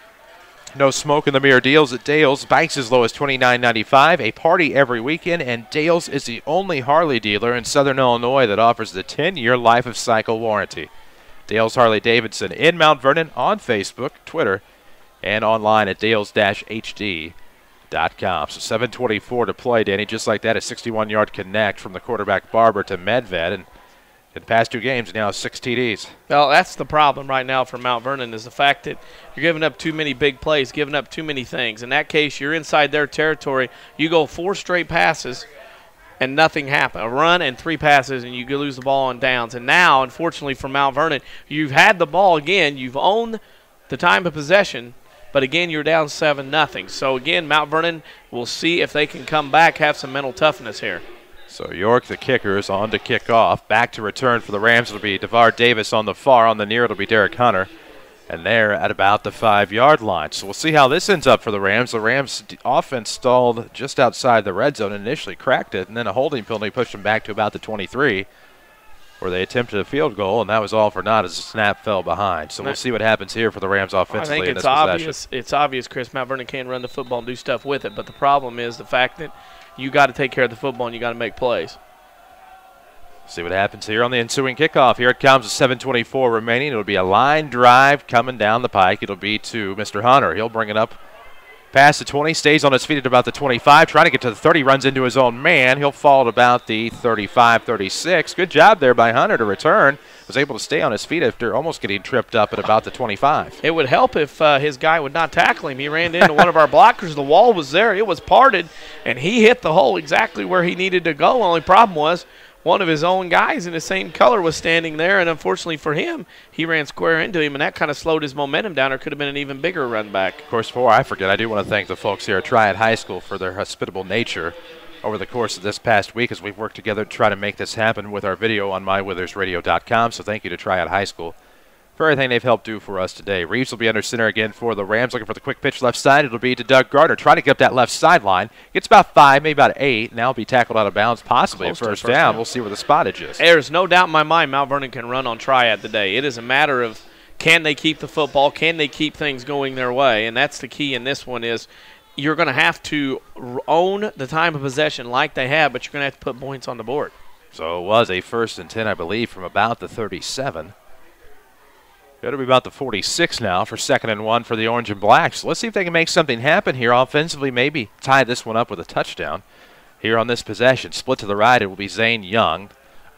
No smoke in the mirror deals at Dale's. Bikes as low as $29.95. A party every weekend. And Dale's is the only Harley dealer in Southern Illinois that offers the 10-year life of cycle warranty. Dale's Harley-Davidson in Mount Vernon on Facebook, Twitter, and online at dales-hd.com. So 7:24 to play, Danny. Just like that, a 61-yard connect from the quarterback Barber to Medved. And in the past 2 games, now 6 TDs. Well, that's the problem right now for Mount Vernon is the fact that you're giving up too many big plays, giving up too many things. In that case, you're inside their territory. You go 4 straight passes, and nothing happened. A run and 3 passes, and you lose the ball on downs. And now, unfortunately for Mount Vernon, you've had the ball again. You've owned the time of possession, but again, you're down 7-0. So again, Mount Vernon will see if they can come back, have some mental toughness here. So York, the kicker, is on to kick off. Back to return for the Rams. It'll be DeVar Davis on the far. On the near, it'll be Derek Hunter. And they're at about the 5-yard line. So we'll see how this ends up for the Rams. The Rams offense stalled just outside the red zone and initially cracked it, and then a holding penalty pushed them back to about the 23, where they attempted a field goal, and that was all for naught as the snap fell behind. So we'll see what happens here for the Rams offensively. I think in this possession. it's obvious, Chris. Mount Vernon can run the football and do stuff with it, but the problem is the fact that you got to take care of the football and you got to make plays. See what happens here on the ensuing kickoff. Here it comes with 7:24 remaining. It'll be a line drive coming down the pike. It'll be to Mr. Hunter. He'll bring it up past the 20, stays on his feet at about the 25, trying to get to the 30, runs into his own man. He'll fall at about the 35, 36. Good job there by Hunter to return. Was able to stay on his feet after almost getting tripped up at about the 25. It would help if his guy would not tackle him. He ran into one of our blockers. The wall was there. It was parted, and he hit the hole exactly where he needed to go. Only problem was one of his own guys in the same color was standing there, and unfortunately for him, he ran square into him, and that kind of slowed his momentum down, or could have been an even bigger run back. Of course, before I forget, I do want to thank the folks here at Triad High School for their hospitable nature over the course of this past week as we've worked together to try to make this happen with our video on MyWithersRadio.com. So thank you to Triad High School for everything they've helped do for us today. Reeves will be under center again for the Rams, looking for the quick pitch left side. It'll be to Doug Gardner, trying to get up that left sideline. Gets about 5, maybe about 8. Now be tackled out of bounds, possibly a first down. We'll see where the spottage is. There's no doubt in my mind Mount Vernon can run on Triad today. It is a matter of can they keep the football, can they keep things going their way, and that's the key in this one is you're going to have to own the time of possession like they have, but you're going to have to put points on the board. So it was a 1st and 10, I believe, from about the 37. It'll be about the 46 now for 2nd and 1 for the Orange and Blacks. Let's see if they can make something happen here offensively, maybe tie this one up with a touchdown here on this possession. Split to the right, it will be Zane Young.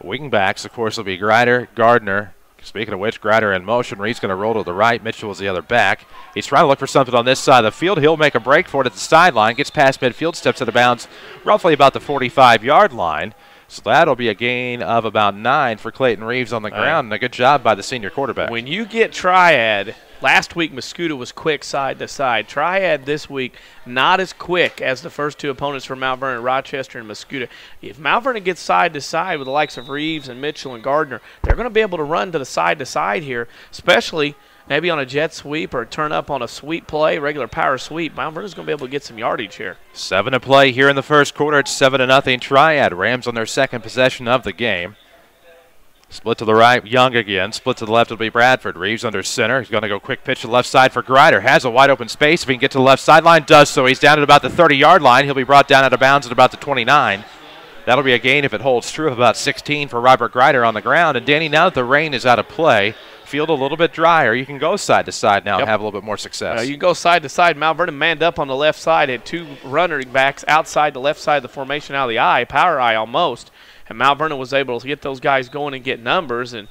Wing backs, of course, will be Grider, Gardner, Speaking of which, Grider in motion. Reed's going to roll to the right. Mitchell is the other back. He's trying to look for something on this side of the field. He'll make a break for it at the sideline. Gets past midfield, steps out of bounds roughly about the 45-yard line. So that'll be a gain of about 9 for Clayton Reeves on the ground, and a good job by the senior quarterback. When you get Triad, last week Mascoutah was quick side to side. Triad this week not as quick as the first two opponents for Mount Vernon, Rochester and Mascoutah. If Mount Vernon gets side to side with the likes of Reeves and Mitchell and Gardner, they're going to be able to run to the side here, especially maybe on a jet sweep or turn up on a sweep play, regular power sweep. Mount Vernon's going to be able to get some yardage here. 7 to play here in the first quarter. It's 7-0 Triad. Rams on their second possession of the game. Split to the right, Young again. Split to the left, it'll be Bradford. Reeves under center. He's going to go quick pitch to the left side for Grider. Has a wide open space. If he can get to the left sideline, does so. He's down at about the 30-yard line. He'll be brought down out of bounds at about the 29. That'll be a gain, if it holds true, of about 16 for Robert Grider on the ground. And, Danny, now that the rain is out of play, field a little bit drier, you can go side to side now and have a little bit more success. You can go side to side. Mount Vernon manned up on the left side, had 2 running backs outside the left side of the formation out of the eye, power eye almost. And Mount Vernon was able to get those guys going and get numbers. And,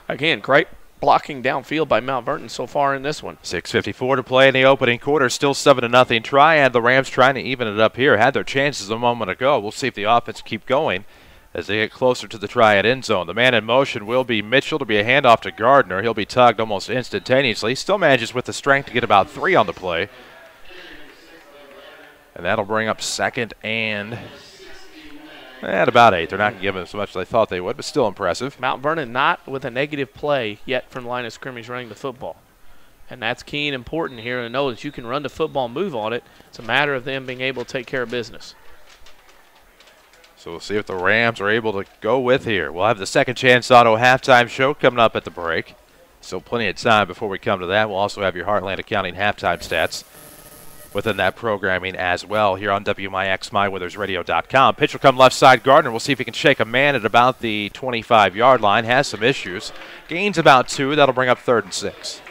again, great blocking downfield by Mount Vernon so far in this one. 6:54 to play in the opening quarter. Still 7-0 Triad. The Rams trying to even it up here. Had their chances a moment ago. We'll see if the offense keep going as they get closer to the Triad end zone. The man in motion will be Mitchell. To be a handoff to Gardner. He'll be tugged almost instantaneously. Still manages with the strength to get about 3 on the play. And that'll bring up second and at about 8. They're not giving as much as they thought they would, but still impressive. Mount Vernon not with a negative play yet from the line of scrimmage running the football. And that's key and important here to know that you can run the football and move on it. It's a matter of them being able to take care of business. So we'll see if the Rams are able to go with here. We'll have the Second Chance Auto halftime show coming up at the break. So plenty of time before we come to that. We'll also have your Heartland Accounting halftime stats within that programming as well here on WMIX, MyWithersRadio.com. Pitch will come left side. Gardner. We'll see if he can shake a man at about the 25-yard line. Has some issues. Gains about 2. That'll bring up 3rd and 6.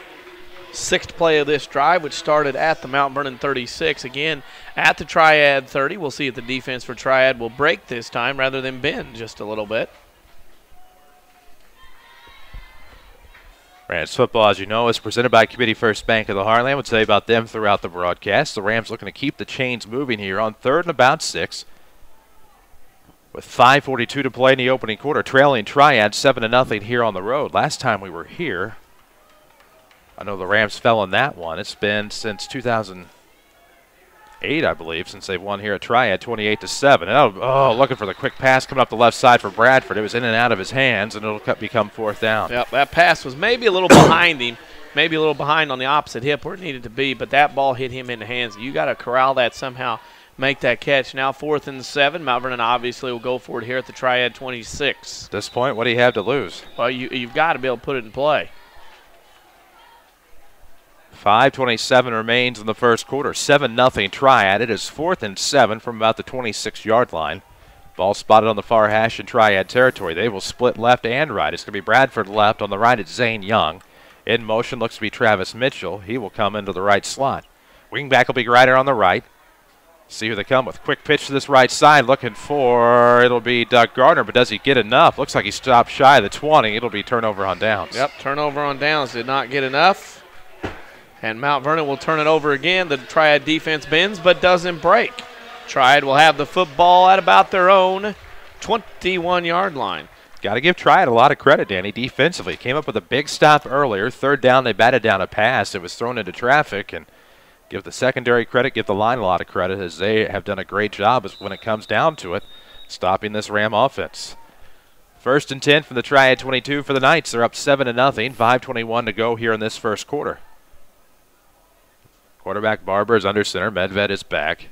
6th play of this drive, which started at the Mount Vernon 36. Again, at the Triad 30. We'll see if the defense for Triad will break this time rather than bend just a little bit. Rams football, as you know, is presented by Community First Bank of the Heartland. We'll tell you about them throughout the broadcast. The Rams looking to keep the chains moving here on 3rd and about 6. With 5:42 to play in the opening quarter, trailing Triad 7-0 here on the road. Last time we were here, I know the Rams fell in that one. It's been since 2008, I believe, since they've won here at Triad, 28-7. Oh, looking for the quick pass coming up the left side for Bradford. It was in and out of his hands, and it'll become 4th down. Yep, that pass was maybe a little behind him, maybe a little behind on the opposite hip where it needed to be, but that ball hit him in the hands. You got to corral that somehow, make that catch. Now 4th and 7. Mount Vernon obviously will go for it here at the Triad 26. At this point, what do you have to lose? Well, you've got to be able to put it in play. 5:27 remains in the first quarter. 7-0 Triad. It is 4th and 7 from about the 26-yard line. Ball spotted on the far hash in Triad territory. They will split left and right. It's going to be Bradford left. On the right, it's Zane Young. In motion looks to be Travis Mitchell. He will come into the right slot. Wingback will be Grider on the right. See who they come with. Quick pitch to this right side. Looking for, it'll be Doug Gardner, but does he get enough? Looks like he stopped shy of the 20. It'll be turnover on downs. Yep, turnover on downs. Did not get enough. And Mount Vernon will turn it over again. The Triad defense bends but doesn't break. Triad will have the football at about their own 21-yard line. Got to give Triad a lot of credit, Danny, defensively. Came up with a big stop earlier. 3rd down, they batted down a pass. It was thrown into traffic. And give the secondary credit, give the line a lot of credit, as they have done a great job when it comes down to it, stopping this Ram offense. 1st and 10 from the Triad 22 for the Knights. They're up 7-0. 5:21 to go here in this first quarter. Quarterback Barber is under center. Medved is back.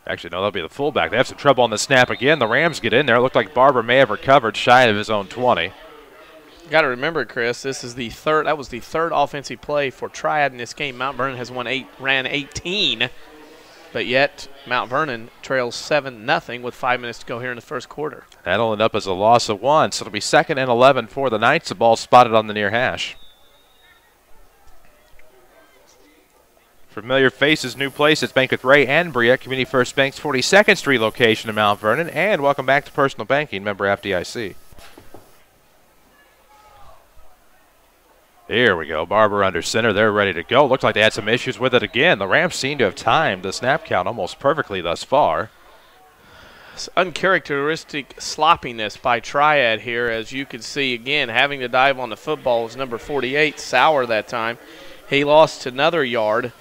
Actually, no, that'll be the fullback. They have some trouble on the snap again. The Rams get in there. It looked like Barber may have recovered shy of his own 20. Got to remember, Chris, this is the third. That was the 3rd offensive play for Triad in this game. Mount Vernon has ran 18, but yet Mount Vernon trails 7-0 with 5 minutes to go here in the first quarter. That'll end up as a loss of 1, so it'll be 2nd and 11 for the Knights. The ball spotted on the near hash. Familiar faces, new place. It's Bank with Ray and Bria, Community First Bank's 42nd Street location in Mount Vernon. And welcome back to Personal Banking, member FDIC. Here we go. Barber under center. They're ready to go. Looks like they had some issues with it again. The Rams seem to have timed the snap count almost perfectly thus far. It's uncharacteristic sloppiness by Triad here, as you can see again. Having to dive on the football was number 48, Sauer, that time. He lost another yard,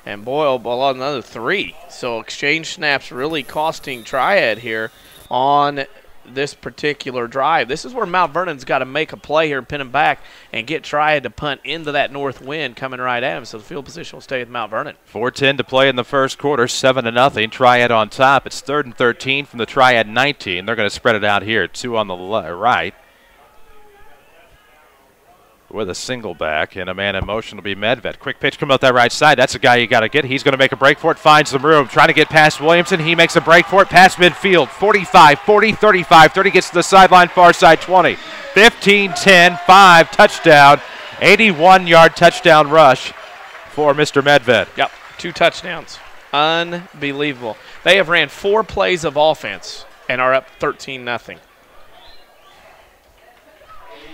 and Boyle lost another 3. So exchange snaps really costing Triad here on this particular drive. This is where Mount Vernon's got to make a play here and pin him back and get Triad to punt into that north wind coming right at him. So the field position will stay with Mount Vernon. 4:10 to play in the first quarter, 7-0. Triad on top. It's 3rd and 13 from the Triad 19. They're going to spread it out here. 2 on the right. With a single back and a man in motion will be Medved. Quick pitch coming out that right side. That's a guy you got to get. He's going to make a break for it. Finds some room. Trying to get past Williamson. He makes a break for it. Past midfield. 45, 40, 35, 30. Gets to the sideline, far side 20. 15, 10, 5. Touchdown. 81-yard touchdown rush for Mr. Medved. Yep, 2 touchdowns. Unbelievable. They have ran 4 plays of offense and are up 13-0.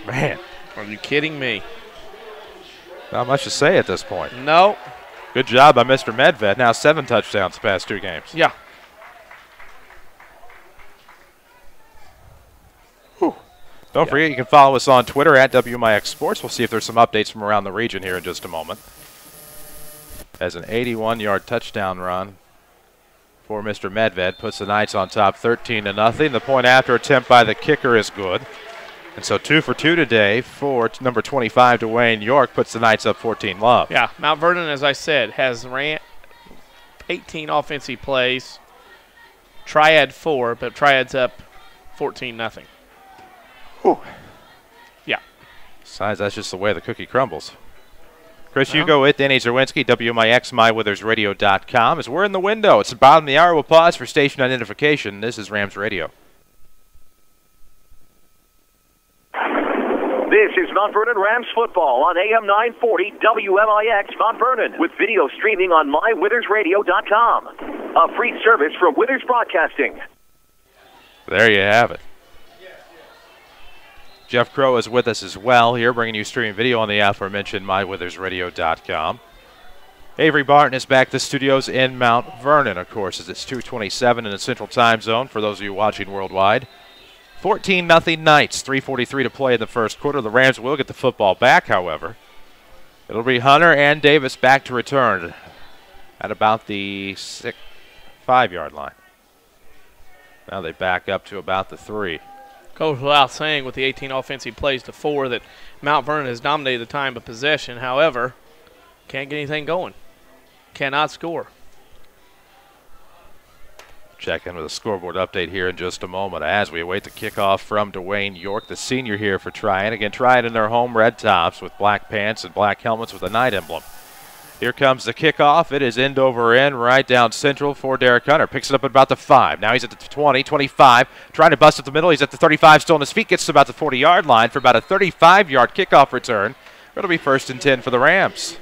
Man. Are you kidding me? Not much to say at this point. No. Good job by Mr. Medved. Now 7 touchdowns the past 2 games. Yeah. Don't forget, you can follow us on Twitter at WMIX Sports. We'll see if there's some updates from around the region here in just a moment. As an 81-yard touchdown run for Mr. Medved puts the Knights on top 13-0. The point after attempt by the kicker is good. And so 2 for 2 today for number 25, Dwayne York, puts the Knights up 14-0. Yeah, Mount Vernon, as I said, has ran 18 offensive plays. Triad 4, but Triad's up 14-0. Yeah. Besides, that's just the way the cookie crumbles. Chris Hugo with Danny Zerwinski, WMIX, MyWithersRadio.com. As we're in the window, it's the bottom of the hour. We'll pause for station identification. This is Rams Radio. This is Mount Vernon Rams football on AM 940 WMIX Mount Vernon with video streaming on MyWithersRadio.com. A free service from Withers Broadcasting. There you have it. Jeff Crow is with us as well here, bringing you streaming video on the aforementioned MyWithersRadio.com. Avery Barton is back to the studios in Mount Vernon, of course, as it's 2:27 in the Central Time Zone for those of you watching worldwide. 14-0 Knights, 3:43 to play in the first quarter. The Rams will get the football back, however. It'll be Hunter and Davis back to return at about the 5-yard line. Now they back up to about the 3. Goes without saying with the 18 offensive plays to 4 that Mount Vernon has dominated the time of possession. However, can't get anything going. Cannot score. Check in with a scoreboard update here in just a moment as we await the kickoff from Dwayne York, the senior here for Triad. Again, Triad in their home red tops with black pants and black helmets with a Knight emblem. Here comes the kickoff. It is end over end right down central for Derek Hunter. Picks it up at about the 5. Now he's at the 20, 25. Trying to bust up the middle. He's at the 35, still on his feet. Gets to about the 40-yard line for about a 35-yard kickoff return. It'll be 1st and 10 for the Rams.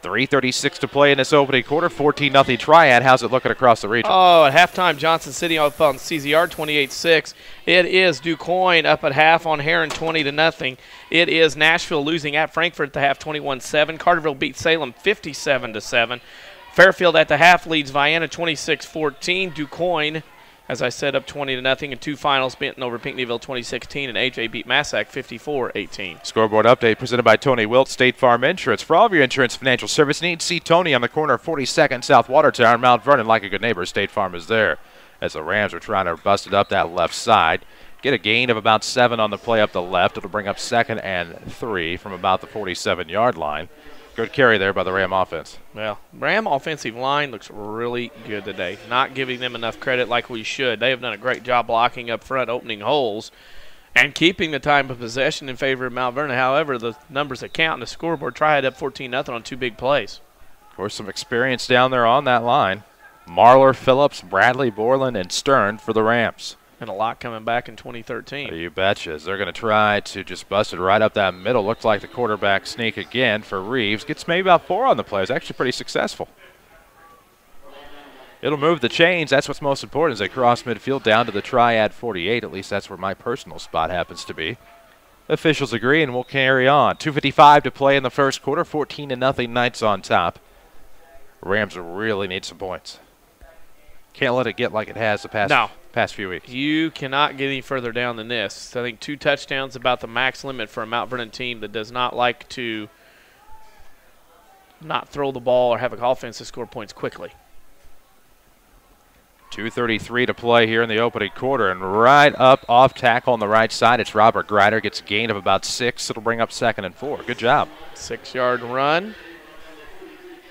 3:36 to play in this opening quarter. 14-0 Triad. How's it looking across the region? Oh, at halftime, Johnson City up on CZR 28-6. It is DuQuoin up at half on Heron 20-0. It is Nashville losing at Frankfort at the half 21-7. Carterville beat Salem 57-7. Fairfield at the half leads Vienna 26-14. DuQuoin, as I said, up 20-0 in 2 finals, Benton over Pinckneyville 2016, and AJ beat Massac 54-18. Scoreboard update presented by Tony Wilt, State Farm Insurance. For all of your insurance financial service needs, see Tony on the corner of 42nd South Watertown, Mount Vernon. Like a good neighbor, State Farm is there. As the Rams are trying to bust it up that left side. Get a gain of about 7 on the play up the left. It'll bring up 2nd and 3 from about the 47-yard line. Good carry there by the Ram offense. Well, Ram offensive line looks really good today. Not giving them enough credit like we should. They have done a great job blocking up front, opening holes, and keeping the time of possession in favor of Mount Vernon. However, the numbers that count in the scoreboard, Triad up 14-0 on 2 big plays. Of course, some experience down there on that line. Marler, Phillips, Bradley, Borland, and Stern for the Rams. And a lot coming back in 2013. You betcha. They're going to try to just bust it right up that middle. Looks like the quarterback sneak again for Reeves. Gets maybe about 4 on the play. It's actually pretty successful. It'll move the chains. That's what's most important as they cross midfield down to the Triad 48. At least that's where my personal spot happens to be. Officials agree, and we'll carry on. 2:55 to play in the first quarter. 14-0 Knights on top. Rams really need some points. Can't let it get like it has the past few weeks. You cannot get any further down than this. I think 2 touchdowns about the max limit for a Mount Vernon team that does not like to not throw the ball or have an offense to score points quickly. 2:33 to play here in the opening quarter, and right up off tackle on the right side, it's Robert Grider. Gets a gain of about 6. It'll bring up 2nd and 4. Good job. 6-yard run.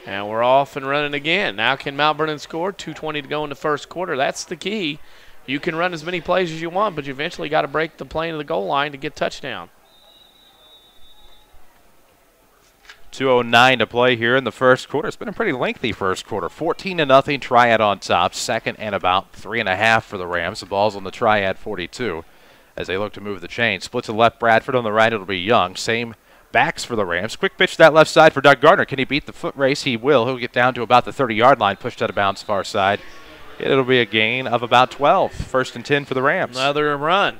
And we're off and running again. Now can Mount Vernon score? 2:20 to go in the first quarter. That's the key. You can run as many plays as you want, but you eventually got to break the plane of the goal line to get touchdown. 2:09 to play here in the first quarter. It's been a pretty lengthy first quarter. 14-0 Triad on top. 2nd and about 3.5 for the Rams. The ball's on the Triad 42 as they look to move the chain. Split to left, Bradford. On the right, it'll be Young. Same backs for the Rams. Quick pitch to that left side for Doug Gardner. Can he beat the foot race? He will. He'll get down to about the 30-yard line, pushed out of bounds far side. It'll be a gain of about 12. 1st and 10 for the Rams. Another run.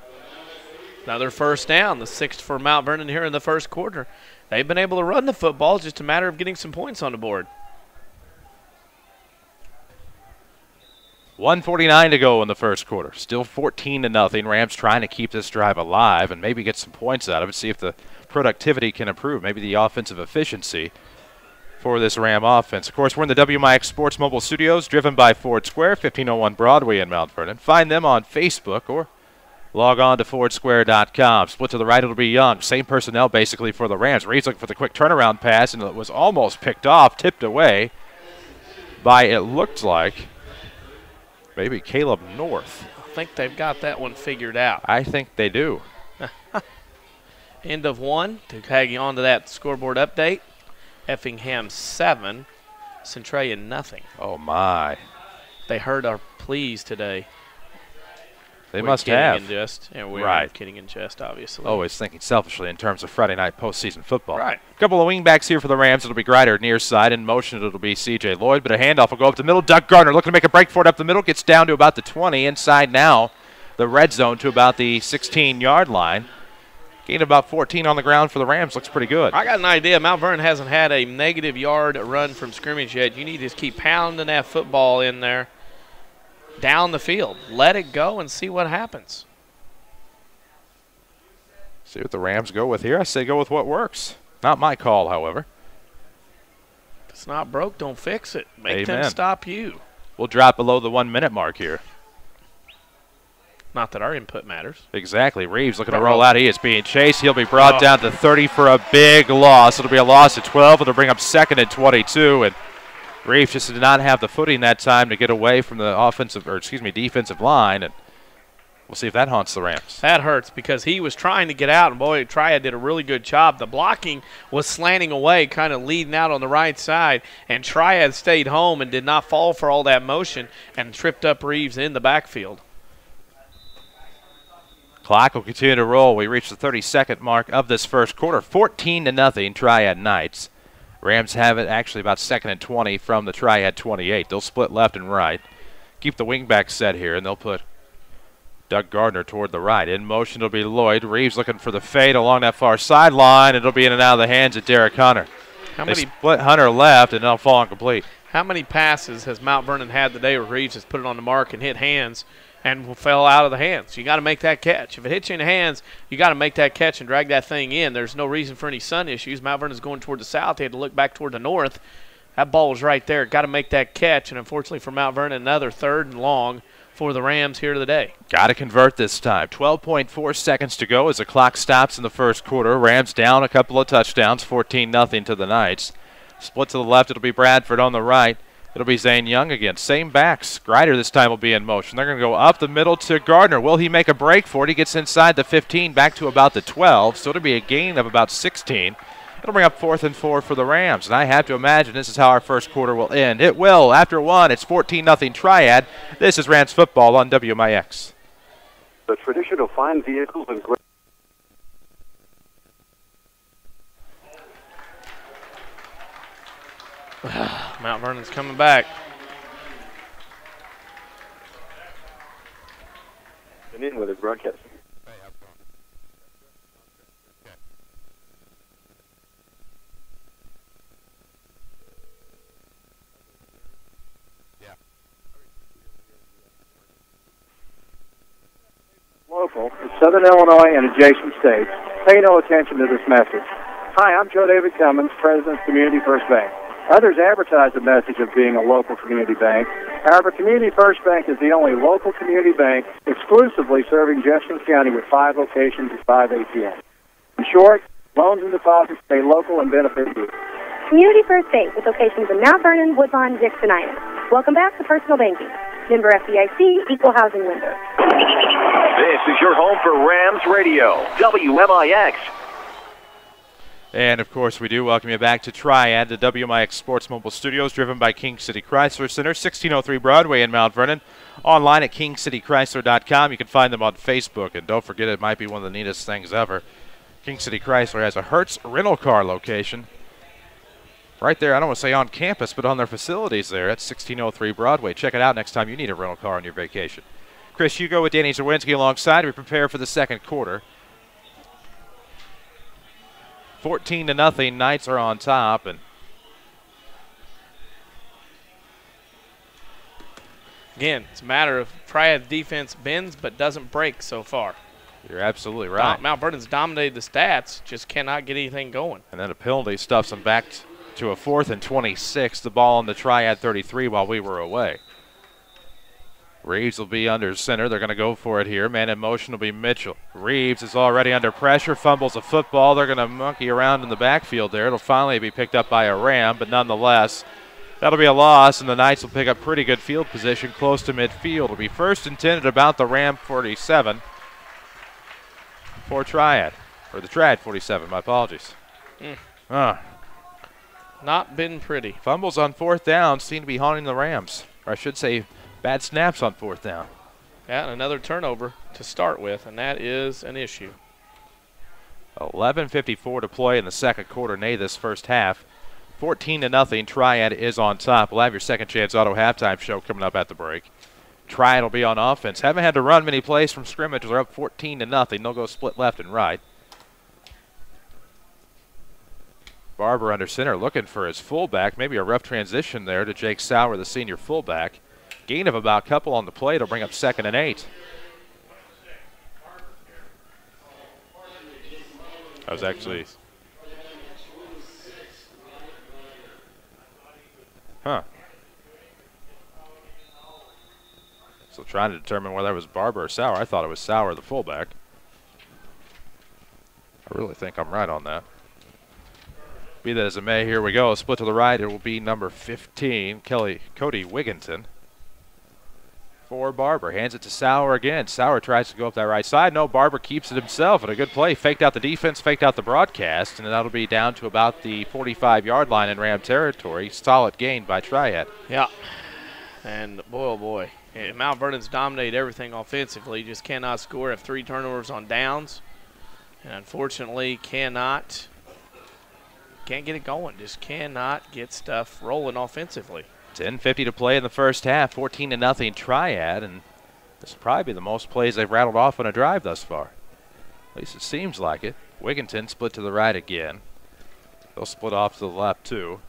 Another first down. The 6th for Mount Vernon here in the first quarter. They've been able to run the football. It's just a matter of getting some points on the board. 1:49 to go in the first quarter. Still 14-0. Rams trying to keep this drive alive and maybe get some points out of it. See if the productivity can improve. Maybe the offensive efficiency for this Ram offense. Of course, we're in the WMIX Sports Mobile Studios, driven by Ford Square, 1501 Broadway in Mount Vernon. Find them on Facebook or log on to FordSquare.com. Split to the right, it'll be Young. Same personnel basically for the Rams. Reed's looking for the quick turnaround pass, and it was almost picked off, tipped away by, it looked like, maybe Caleb North. I think they've got that one figured out. I think they do. End of 1 to tag you on to that scoreboard update. Effingham 7, Centralia nothing. Oh, my. They heard our pleas today. They must have. In jest. Yeah, we right. are kidding in jest, obviously. Always thinking selfishly in terms of Friday night postseason football. Right. A couple of wingbacks here for the Rams. It'll be Grider near side. In motion, it'll be C.J. Lloyd. But a handoff will go up the middle. Doug Gardner looking to make a break for it up the middle. Gets down to about the 20. Inside now, the red zone to about the 16-yard line. Gain about 14 on the ground for the Rams. Looks pretty good. I got an idea. Mount Vernon hasn't had a negative yard run from scrimmage yet. You need to just keep pounding that football in there down the field. Let it go and see what happens. See what the Rams go with here. I say go with what works. Not my call, however. If it's not broke, don't fix it. Make Amen. them stop you. We'll drop below the 1-minute mark here. Not that our input matters. Exactly. Reeves looking to roll out. He is being chased. He'll be brought down to 30 for a big loss. It'll be a loss at 12. It'll bring up 2nd and 22. And Reeves just did not have the footing that time to get away from the defensive line. And we'll see if that haunts the Rams. That hurts because he was trying to get out, and boy, Triad did a really good job. The blocking was slanting away, kind of leading out on the right side, and Triad stayed home and did not fall for all that motion and tripped up Reeves in the backfield. Clock will continue to roll. We reach the 32nd mark of this first quarter. 14-0 Triad Knights. Rams have it actually about 2nd and 20 from the Triad 28. They'll split left and right. Keep the wingback set here, and they'll put Doug Gardner toward the right. In motion, it'll be Lloyd. Reeves looking for the fade along that far sideline. It'll be in and out of the hands of Derek Hunter. They split Hunter left, and it'll fall incomplete. How many passes has Mount Vernon had today where Reeves has put it on the mark and hit hands and fell out of the hands? You got to make that catch. If it hits you in the hands, you got to make that catch and drag that thing in. There's no reason for any sun issues. Mount Vernon's going toward the south. He had to look back toward the north. That ball was right there. Got to make that catch, and unfortunately for Mount Vernon, another 3rd and long for the Rams here today. Got to convert this time. 12.4 seconds to go as the clock stops in the first quarter. Rams down a couple of touchdowns, 14-0 to the Knights. Split to the left, it'll be Bradford. On the right, it'll be Zane Young again. Same backs. Grider this time will be in motion. They're going to go up the middle to Gardner. Will he make a break for it? He gets inside the 15, back to about the 12, so it'll be a gain of about 16. It'll bring up 4th and 4 for the Rams, and I have to imagine this is how our first quarter will end. It will. After 1, it's 14-0 Triad. This is Rams football on WMIX. The traditional fine vehicles and great. Mount Vernon's coming back. And in with his broadcast. local in Southern Illinois and adjacent states, pay no attention to this message. Hi, I'm Joe David Cummins, President of Community First Bank. Others advertise the message of being a local community bank. However, Community First Bank is the only local community bank exclusively serving Jefferson County with 5 locations and 5 ATMs. In short, loans and deposits stay local and benefit you. Community First Bank with locations in Mount Vernon, Woodlawn, Dixon, Ina. Welcome back to Personal Banking. Member FDIC, Equal Housing Lender. This is your home for Rams Radio, WMIX. And, of course, we do welcome you back to Triad, the WMIX Sports Mobile Studios, driven by King City Chrysler Center, 1603 Broadway in Mount Vernon. Online at kingcitychrysler.com. You can find them on Facebook. And don't forget, it might be one of the neatest things ever. King City Chrysler has a Hertz rental car location right there, I don't want to say on campus, but on their facilities there at 1603 Broadway. Check it out next time you need a rental car on your vacation. Chris, you go with Danny Zawinski alongside. We prepare for the second quarter. 14-0, Knights are on top. And again, it's a matter of Triad defense bends but doesn't break so far. You're absolutely right. Mount Vernon's dominated the stats, just cannot get anything going. And then a penalty stuffs them back to a 4th and 26. The ball on the Triad 33 while we were away. Reeves will be under center. They're going to go for it here. Man in motion will be Mitchell. Reeves is already under pressure, fumbles a football. They're going to monkey around in the backfield there. It'll finally be picked up by a Ram, but nonetheless, that'll be a loss, and the Knights will pick up pretty good field position close to midfield. It'll be 1st and 10 at about the Ram 47 for Triad. Or the Triad 47, my apologies. Not been pretty. Fumbles on 4th down seem to be haunting the Rams. Or I should say bad snaps on 4th down. Yeah, and another turnover to start with, and that is an issue. 11:54 to play in the second quarter, nay this first half. 14-0, Triad is on top. We'll have your Second Chance Auto halftime show coming up at the break. Triad will be on offense. Haven't had to run many plays from scrimmage. They're up 14-0. They'll go split left and right. Barber under center looking for his fullback. Maybe a rough transition there to Jake Sauer, the senior fullback. Gain of about a couple on the play. It'll bring up 2nd and 8. That was actually... So trying to determine whether it was Barber or Sauer. I thought it was Sauer, the fullback. I really think I'm right on that. Be that as it may, here we go. Split to the right. It will be number 15, Cody Wigginton. For Barber. Hands it to Sauer again. Sauer tries to go up that right side. No, Barber keeps it himself. And a good play. Faked out the defense, faked out the broadcast. And that'll be down to about the 45-yard line in Ram territory. Solid gain by Triad. Yeah. And boy, oh boy. Mount Vernon's dominated everything offensively. Just cannot score. Have 3 turnovers on downs. And unfortunately can't get it going. Just cannot get stuff rolling offensively. 10:50 to play in the first half. 14-0 Triad. And this will probably be the most plays they've rattled off on a drive thus far. At least it seems like it. Wigginton split to the right again. They'll split off to the left too.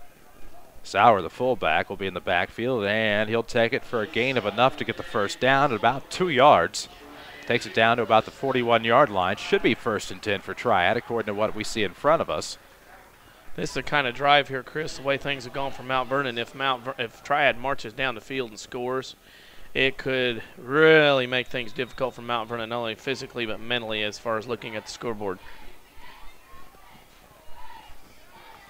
Sauer, the fullback, will be in the backfield, and he'll take it for a gain of enough to get the first down at about 2 yards. Takes it down to about the 41-yard line. Should be 1st and 10 for Triad, according to what we see in front of us. This is the kind of drive here, Chris, the way things have gone for Mount Vernon. If Triad marches down the field and scores, it could really make things difficult for Mount Vernon, not only physically but mentally as far as looking at the scoreboard.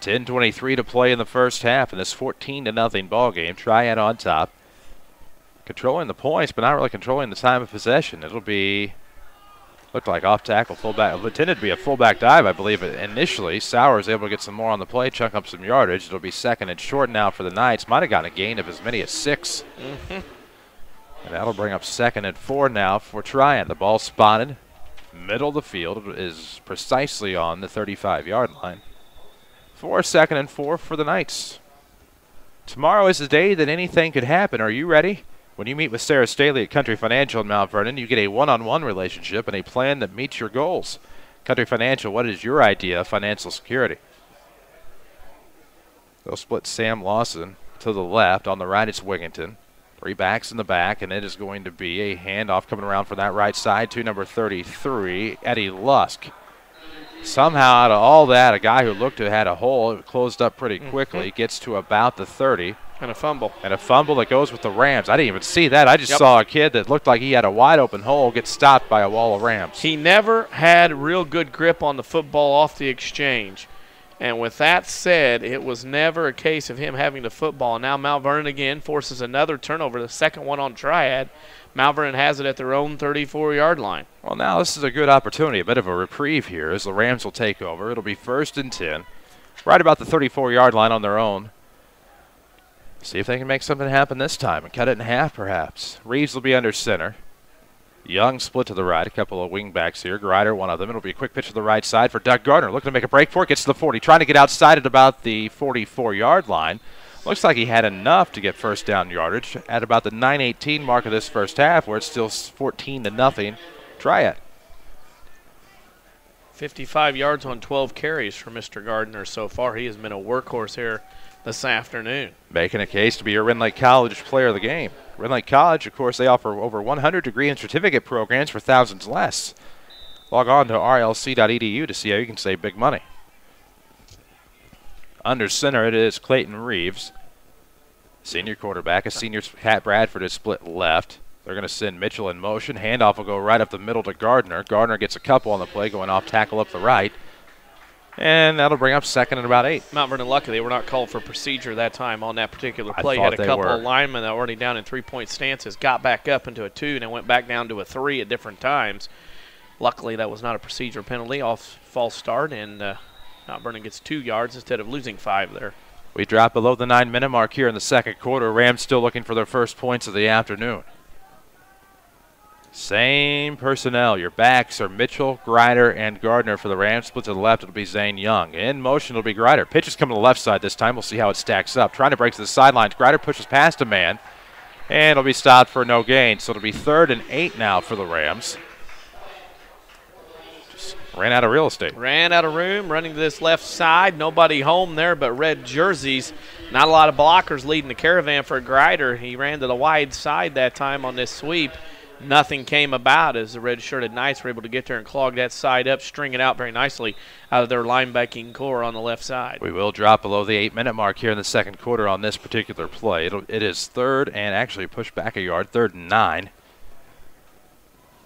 10:23 to play in the first half in this 14-0 ball game. Triad on top. Controlling the points, but not really controlling the time of possession. It'll be, looked like off tackle fullback. It intended to be a fullback dive, I believe, initially. Sauer is able to get some more on the play, chunk up some yardage. It'll be 2nd and short now for the Knights. Might have gotten a gain of as many as 6. And that'll bring up 2nd and 4 now for Triad. The ball spotted. Middle of the field is precisely on the 35-yard line. For 2nd and 4 for the Knights. Tomorrow is the day that anything could happen. Are you ready? When you meet with Sarah Staley at Country Financial in Mount Vernon, you get a one-on-one relationship and a plan that meets your goals. Country Financial, what is your idea of financial security? They'll split Sam Lawson to the left. On the right, it's Wigginton. Three backs in the back, and it is going to be a handoff coming around from that right side to number 33, Eddie Lusk. Somehow out of all that, a guy who looked to have had a hole, it closed up pretty quickly, gets to about the 30. And a fumble. And a fumble that goes with the Rams. I didn't even see that. I just saw a kid that looked like he had a wide open hole get stopped by a wall of Rams. He never had real good grip on the football off the exchange. And with that said, it was never a case of him having the football. And now Mount Vernon again forces another turnover, the second one on Triad. Mount Vernon has it at their own 34-yard line. Well, now this is a good opportunity, a bit of a reprieve here as the Rams will take over. It'll be 1st and 10, right about the 34-yard line on their own. See if they can make something happen this time and cut it in half, perhaps. Reeves will be under center. Young split to the right, a couple of wing backs here. Grider, one of them. It'll be a quick pitch to the right side for Doug Gardner. Looking to make a break for it. Gets to the 40. Trying to get outside at about the 44-yard line. Looks like he had enough to get first down yardage at about the 9:18 mark of this first half, where it's still 14-0. Triad. 55 yards on 12 carries for Mr. Gardner so far. He has been a workhorse here this afternoon. Making a case to be a Rend Lake College player of the game. Rend Lake College, of course, they offer over 100 degree and certificate programs for thousands less. Log on to rlc.edu to see how you can save big money. Under center, it is Clayton Reeves, senior quarterback. A senior Pat Bradford is split left. They're going to send Mitchell in motion. Handoff will go right up the middle to Gardner. Gardner gets a couple on the play, going off tackle up the right. And that'll bring up 2nd and about 8. Mount Vernon lucky they were not called for procedure that time on that particular play. I thought had a they couple were. of linemen that were already down in 3-point stances, got back up into a 2, and then went back down to a 3 at different times. Luckily, that was not a procedure penalty off false start, and Mount Vernon gets 2 yards instead of losing 5 there. We drop below the 9-minute mark here in the second quarter. Rams still looking for their first points of the afternoon. Same personnel. Your backs are Mitchell, Grider, and Gardner for the Rams. Split to the left, it'll be Zane Young. In motion, it'll be Grider. Pitch is coming to the left side this time. We'll see how it stacks up. Trying to break to the sidelines. Grider pushes past a man, and it'll be stopped for no gain. So it'll be 3rd and 8 now for the Rams. Just ran out of real estate. Ran out of room, running to this left side. Nobody home there but red jerseys. Not a lot of blockers leading the caravan for Grider. He ran to the wide side that time on this sweep. Nothing came about as the red-shirted Knights were able to get there and clog that side up, string it out very nicely out of their linebacking core on the left side. We will drop below the 8-minute mark here in the second quarter on this particular play. It is 3rd and actually pushed back a yard, 3rd and 9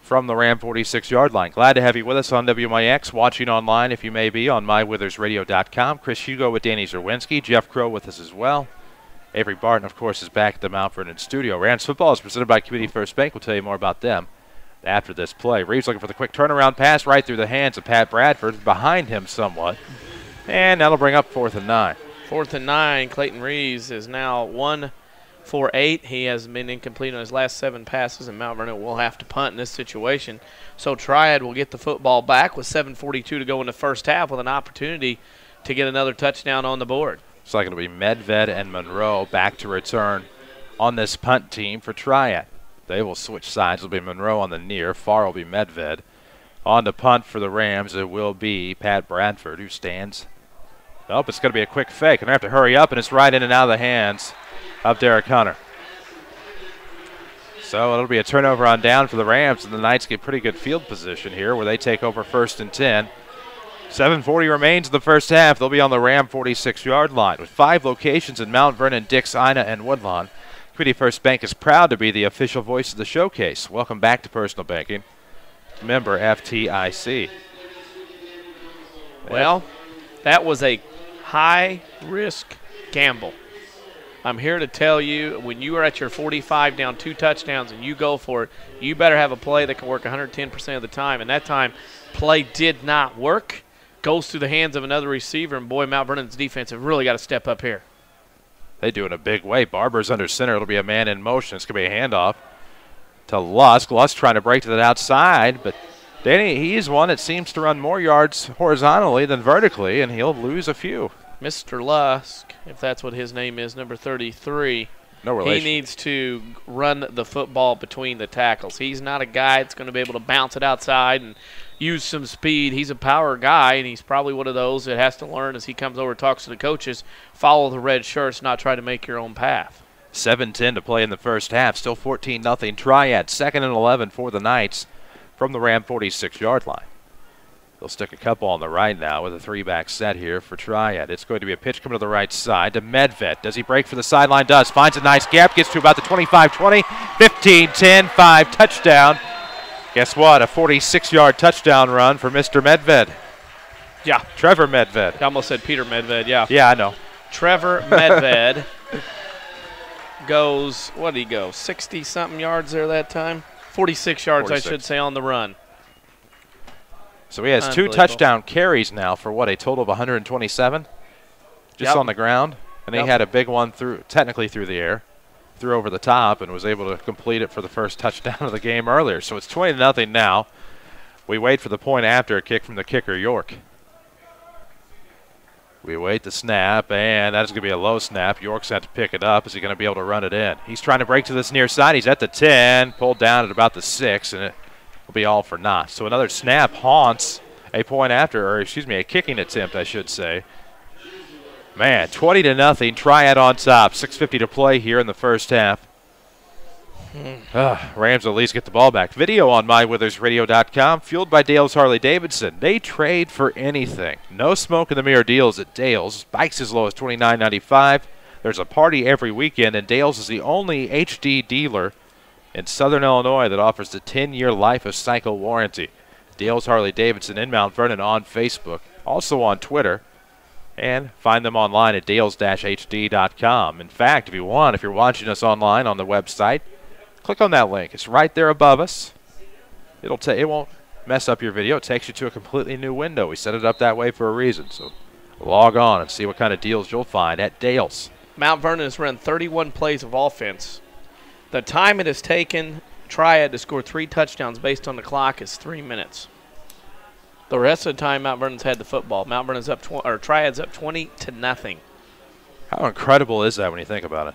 from the Ram 46-yard line. Glad to have you with us on WMIX, watching online if you may be on mywithersradio.com. Chris Hugo with Danny Zerwinski, Jeff Crow with us as well. Avery Barton, of course, is back at the Mount Vernon studio. Rams football is presented by Community First Bank. We'll tell you more about them after this play. Reeves looking for the quick turnaround pass right through the hands of Pat Bradford, behind him somewhat. And that'll bring up 4th and 9. 4th and 9. Clayton Reeves is now 1 for 8. He has been incomplete on his last 7 passes, and Mount Vernon will have to punt in this situation. So Triad will get the football back with 7:42 to go in the first half with an opportunity to get another touchdown on the board. Looks like it'll be Medved and Monroe back to return on this punt team for Triad. They will switch sides. It'll be Monroe on the near. Far will be Medved. On the punt for the Rams, it will be Pat Bradford, who stands. Oh, it's going to be a quick fake. They're going to have to hurry up, and it's right in and out of the hands of Derek Hunter. So it'll be a turnover on down for the Rams, and the Knights get pretty good field position here where they take over 1st and 10. 7:40 remains in the first half. They'll be on the Ram 46-yard line. With 5 locations in Mount Vernon, Dix, Ina, and Woodlawn, Community First Bank is proud to be the official voice of the showcase. Welcome back to Personal Banking. Member FTIC. Well, that was a high-risk gamble. I'm here to tell you, when you are at your 45 down 2 touchdowns and you go for it, you better have a play that can work 110% of the time. And that time, play did not work. Goes through the hands of another receiver, and boy, Mount Vernon's defense have really got to step up here. They do in a big way. Barber's under center. It'll be a man in motion. It's going to be a handoff to Lusk. Lusk trying to break to the outside, but Danny, he's one that seems to run more yards horizontally than vertically, and he'll lose a few. Mr. Lusk, if that's what his name is, number 33. No relation. He needs to run the football between the tackles. He's not a guy that's going to be able to bounce it outside and use some speed. He's a power guy, and he's probably one of those that has to learn as he comes over and talks to the coaches, follow the red shirts, not try to make your own path. 7:10 to play in the first half. Still 14-0 Triad. 2nd and 11 for the Knights from the Ram 46-yard line. They'll stick a couple on the right now with a 3-back set here for Triad. It's going to be a pitch coming to the right side to Medved. Does he break for the sideline? Does. Finds a nice gap. Gets to about the 25-20. 15-10, 5 touchdown. Guess what? A 46-yard touchdown run for Mr. Medved. Yeah. Trevor Medved. I almost said Peter Medved, yeah. Yeah, I know. Trevor Medved goes, what did he go, 60-something yards there that time? 46 yards, 46. I should say, on the run. So he has 2 touchdown carries now for what, a total of 127? Just on the ground. And he had a big one technically through the air, threw over the top, and was able to complete it for the first touchdown of the game earlier. So it's 20-0 now. We wait for the point after a kick from the kicker, York. We wait the snap, and that's going to be a low snap. York's had to pick it up. Is he going to be able to run it in? He's trying to break to this near side. He's at the 10, pulled down at about the 6, and it will be all for naught. So another snap haunts a point after, or excuse me, a kicking attempt, I should say. Man, 20-0, Triad on top. 6:50 to play here in the first half. Rams at least get the ball back. Video on mywithersradio.com, fueled by Dale's Harley-Davidson. They trade for anything. No smoke in the mirror deals at Dale's. Bikes as low as $29.95. There's a party every weekend, and Dale's is the only HD dealer in Southern Illinois that offers the 10-year life of cycle warranty. Dale's Harley-Davidson in Mount Vernon on Facebook, also on Twitter, and find them online at dales-hd.com. In fact, if you're watching us online on the website, click on that link. It's right there above us. It won't mess up your video. It takes you to a completely new window. We set it up that way for a reason. So log on and see what kind of deals you'll find at Dale's. Mount Vernon has run 31 plays of offense. The time it has taken Triad to score 3 touchdowns based on the clock is 3 minutes. The rest of the time Mount Vernon's had the football. Mount Vernon's up Triad's up 20-0. How incredible is that when you think about it?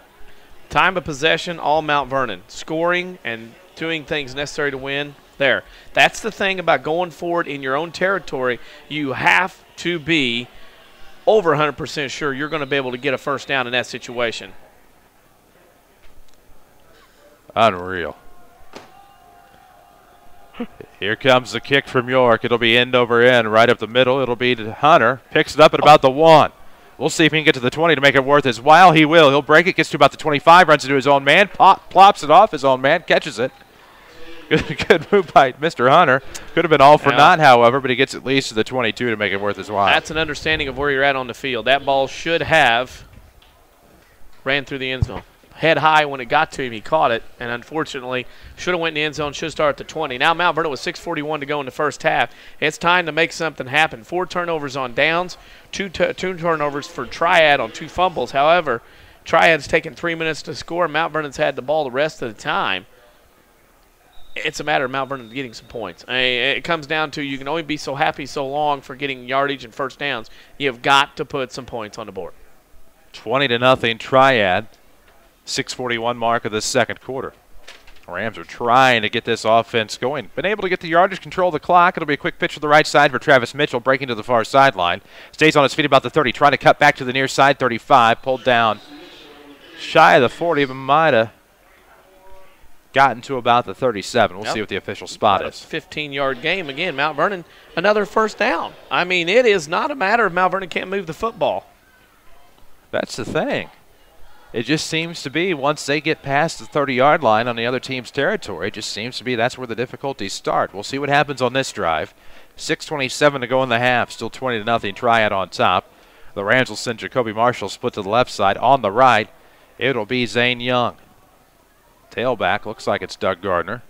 Time of possession, all Mount Vernon. Scoring and doing things necessary to win, there. That's the thing about going forward in your own territory. You have to be over 100% sure you're going to be able to get a first down in that situation. Unreal. Here comes the kick from York. It'll be end over end, right up the middle. It'll be to Hunter. Picks it up at about the 1. We'll see if he can get to the 20 to make it worth his while. He will. He'll break it, gets to about the 25, runs into his own man, plops it off his own man, catches it. Good move by Mr. Hunter. Could have been all for naught, however, but he gets at least to the 22 to make it worth his while. That's an understanding of where you're at on the field. That ball should have ran through the end zone. Head high when it got to him, he caught it, and unfortunately should have went in the end zone, should start at the 20. Now Mount Vernon with 6:41 to go in the first half. It's time to make something happen. 4 turnovers on downs, 2 turnovers for Triad on 2 fumbles. However, Triad's taken 3 minutes to score. Mount Vernon's had the ball the rest of the time. It's a matter of Mount Vernon getting some points. I mean, it comes down to you can only be so happy so long for getting yardage and first downs. You've got to put some points on the board. 20-0 Triad. 6:41 mark of the second quarter. Rams are trying to get this offense going. Been able to get the yardage, control the clock. It'll be a quick pitch to the right side for Travis Mitchell, breaking to the far sideline. Stays on his feet about the 30, trying to cut back to the near side, 35, pulled down shy of the 40, but might have gotten to about the 37. We'll see what the official spot is. 15-yard game. Again, Mount Vernon, another first down. I mean, it is not a matter of Mount Vernon can't move the football. That's the thing. It just seems to be once they get past the 30-yard line on the other team's territory, it just seems to be that's where the difficulties start. We'll see what happens on this drive. 6:27 to go in the half. Still 20-0. Triad on top. The Rams will send Jacoby Marshall split to the left side. On the right, it'll be Zane Young. Tailback looks like it's Doug Gardner.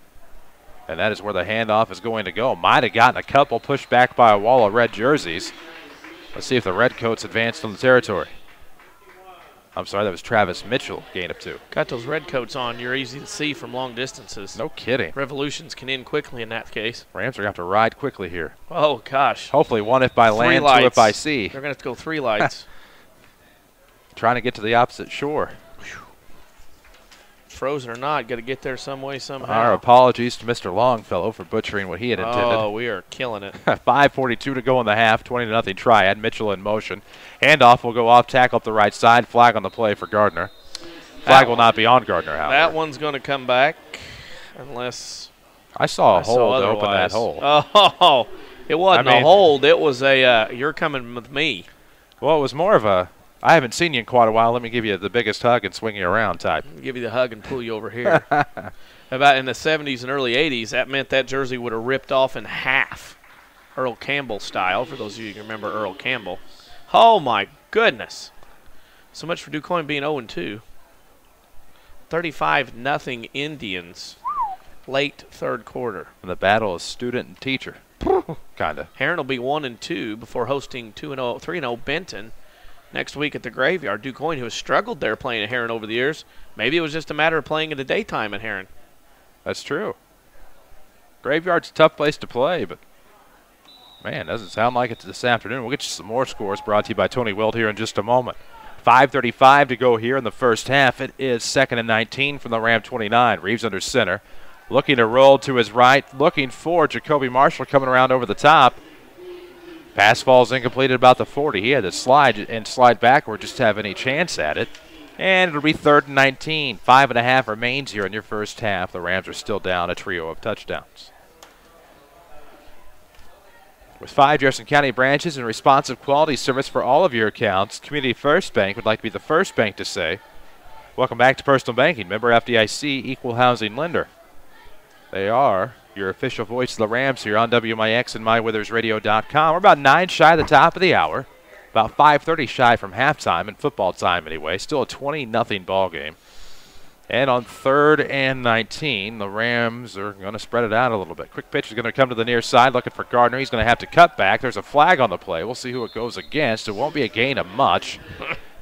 And that is where the handoff is going to go. Might have gotten a couple pushed back by a wall of red jerseys. Let's see if the Redcoats advanced on the territory. I'm sorry, that was Travis Mitchell, gain of 2. Got those red coats on. You're easy to see from long distances. No kidding. Revolutions can end quickly in that case. Rams are going to have to ride quickly here. Oh, gosh. Hopefully 1 if by land, 2 if by sea. They're going to have to go 3 lights. Trying to get to the opposite shore. Frozen or not, got to get there some way, somehow. Our apologies to Mr. Longfellow for butchering what he had intended. Oh, we are killing it. 5:42 to go in the half, 20-0 Triad. Mitchell in motion. Handoff will go off tackle up the right side. Flag on the play for Gardner. Flag will not be on Gardner, however. That one's going to come back unless I saw a hold to open that hole. Oh, it wasn't a hold. It was a you're coming with me. Well, it was more of a I haven't seen you in quite a while. Let me give you the biggest hug and swing you around type. Give you the hug and pull you over here. About in the 70s and early 80s, that meant that jersey would have ripped off in half, Earl Campbell style, for those of you who remember Earl Campbell. Oh, my goodness. So much for DuQuoin being 0-2. 35-0 Indians, late third quarter. And the battle is student and teacher, kind of. Herrin will be 1-2 before hosting 3-0 Benton next week at the Graveyard. DuQuoin, who has struggled there playing at Herrin over the years, maybe it was just a matter of playing in the daytime at Herrin. That's true. Graveyard's a tough place to play, but, man, doesn't sound like it this afternoon. We'll get you some more scores brought to you by Tony Wilt here in just a moment. 5:35 to go here in the first half. It is 2nd and 19 from the Ram 29. Reeves under center. Looking to roll to his right. Looking for Jacoby Marshall coming around over the top. Pass falls incomplete at about the 40. He had to slide backward just to have any chance at it. And it'll be 3rd and 19. 5.5 remains here in your first half. The Rams are still down a trio of touchdowns. With 5 Jefferson County branches and responsive quality service for all of your accounts, Community First Bank would like to be the first bank to say, welcome back to Personal Banking. Member FDIC, equal housing lender. They are your official voice of the Rams here on WMIX and MyWithersRadio.com. We're about 9 shy of the top of the hour. About 5:30 shy from halftime, and football time anyway. Still a 20-0 ball game. And on 3rd and 19, the Rams are going to spread it out a little bit. Quick pitch is going to come to the near side, looking for Gardner. He's going to have to cut back. There's a flag on the play. We'll see who it goes against. It won't be a gain of much.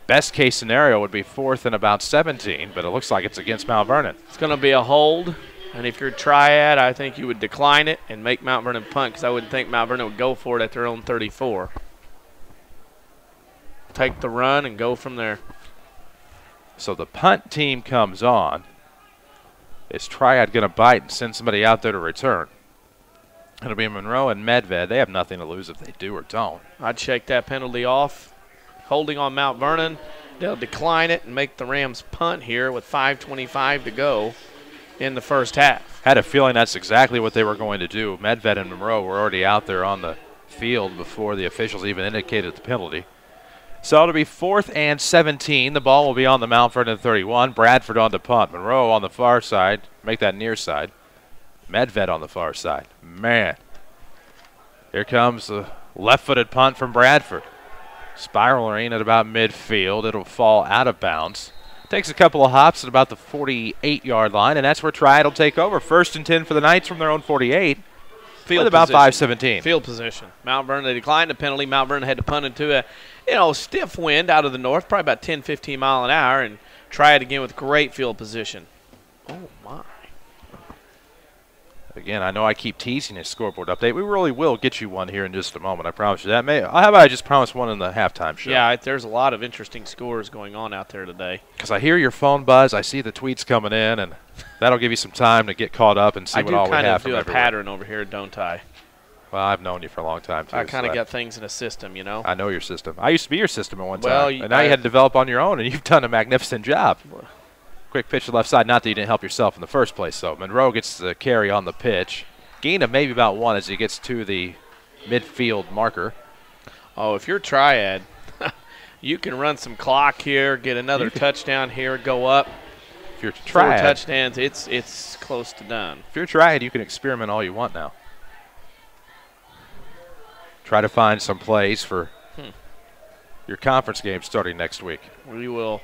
Best case scenario would be 4th and about 17, but it looks like it's against Mount Vernon. It's going to be a hold. And if you're Triad, I think you would decline it and make Mount Vernon punt, because I wouldn't think Mount Vernon would go for it at their own 34. Take the run and go from there. So the punt team comes on. Is Triad going to bite and send somebody out there to return? It'll be Monroe and Medved. They have nothing to lose if they do or don't. I'd shake that penalty off. Holding on Mount Vernon. They'll decline it and make the Rams punt here with 5:25 to go in the first half. Had a feeling that's exactly what they were going to do. Medved and Monroe were already out there on the field before the officials even indicated the penalty. So it'll be 4th and 17. The ball will be on the Mount Vernon 31. Bradford on the punt. Monroe on the far side. Make that near side. Medved on the far side. Man. Here comes the left-footed punt from Bradford. Spiraling at about midfield. It'll fall out of bounds. Takes a couple of hops at about the 48-yard line, and that's where Triad will take over. 1st and 10 for the Knights from their own 48. With about 5:17. Field position. Mount Vernon, they declined the penalty. Mount Vernon had to punt into a stiff wind out of the north, probably about 10, 15 mile an hour, and try it again with great field position. Oh, my. Again, I know I keep teasing his scoreboard update. We really will get you one here in just a moment. I promise you that. How about I just promise one in the halftime show? Yeah, there's a lot of interesting scores going on out there today. Because I hear your phone buzz. I see the tweets coming in, and that'll give you some time to get caught up and see what all we have from I do kind of do a everywhere. pattern over here, don't I? Well, I've known you for a long time, too. I kind of got things in a system, you know. I know your system. I used to be your system at one time. Well, and now you had to develop on your own, and you've done a magnificent job. Quick pitch to the left side. Not that you didn't help yourself in the first place, though. Monroe gets the carry on the pitch. Gain of maybe about 1 as he gets to the midfield marker. Oh, if you're Triad, you can run some clock here, get another touchdown here, go up. If you're Triad, 4 touchdowns, it's close to done. If you're Triad, you can experiment all you want now. Try to find some plays for your conference game starting next week. We will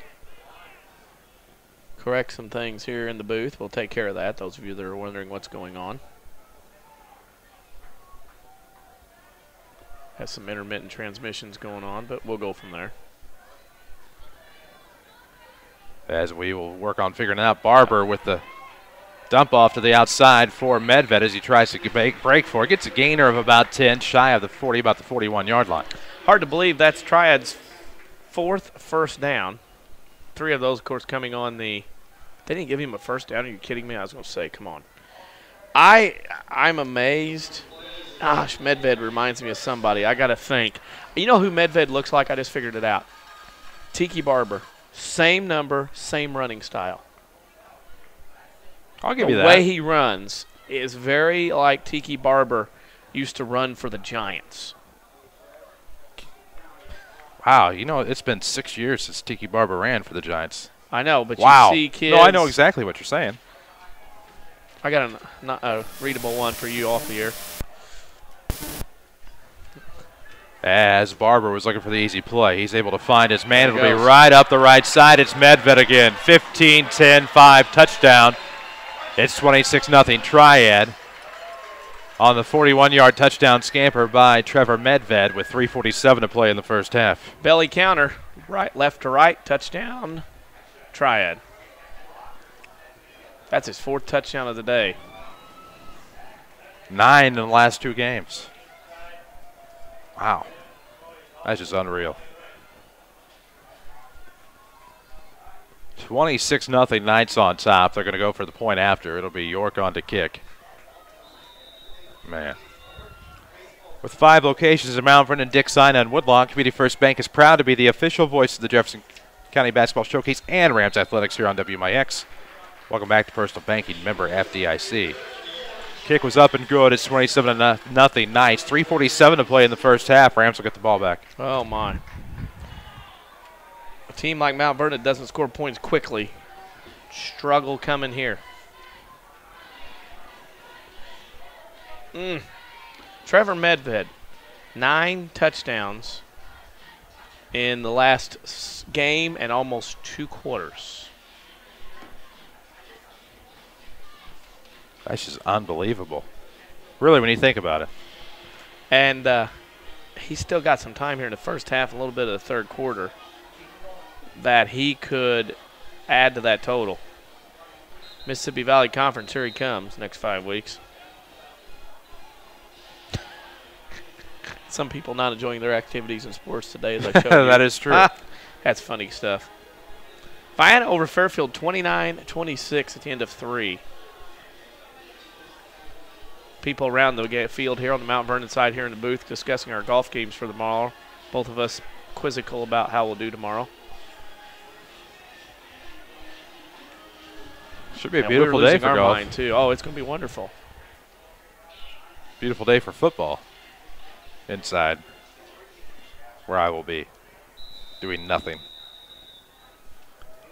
correct some things here in the booth. We'll take care of that, those of you that are wondering what's going on. Has some intermittent transmissions going on, but we'll go from there. As we will work on figuring out Barber with the dump off to the outside for Medved as he tries to break for it. Gets a gainer of about 10, shy of the 40, about the 41-yard line. Hard to believe that's Triad's 4th first down. 3 of those, of course, coming on the – they didn't give him a first down. Are you kidding me? I was going to say, come on. I'm amazed. Gosh, Medved reminds me of somebody. I got to think. You know who Medved looks like? I just figured it out. Tiki Barber. Same number, same running style. I'll give you that. The way he runs is very like Tiki Barber used to run for the Giants. Wow, you know, it's been 6 years since Tiki Barber ran for the Giants. I know, but wow. you see kids. No, I know exactly what you're saying. I got a readable one for you off the air. As Barber was looking for the easy play, he's able to find his man. It'll be right up the right side. It's Medved again. 15-10-5 touchdown. It's 26-0 Triad on the 41-yard touchdown scamper by Trevor Medved with 3:47 to play in the first half. Belly counter, right, left to right, touchdown, Triad. That's his 4th touchdown of the day. 9 in the last 2 games. Wow. That's just unreal. 26-0 Knights on top. They're going to go for the point after. It'll be York on to kick. Man. With 5 locations in Mount Vernon, Dick Sina, and Woodlawn, Community First Bank is proud to be the official voice of the Jefferson County Basketball Showcase and Rams Athletics here on WMIX. Welcome back to Personal Banking, member FDIC. Kick was up and good. It's 27-0 Knights. 3:47 to play in the first half. Rams will get the ball back. Oh, my. A team like Mount Vernon doesn't score points quickly. Struggle coming here. Trevor Medved, 9 touchdowns in the last game and almost 2 quarters. That's just unbelievable. Really, when you think about it. And he's still got some time here in the first half, a little bit of the third quarter, that he could add to that total. Mississippi Valley Conference, here he comes next 5 weeks. Some people not enjoying their activities in sports today, as I showed you. That is true. That's funny stuff. Viana over Fairfield, 29-26 at the end of 3. People around the field here on the Mount Vernon side here in the booth discussing our golf games for tomorrow. Both of us quizzical about how we'll do tomorrow. Should be a beautiful day for golf. Mind too. Oh, it's going to be wonderful. Beautiful day for football. Inside, where I will be, doing nothing.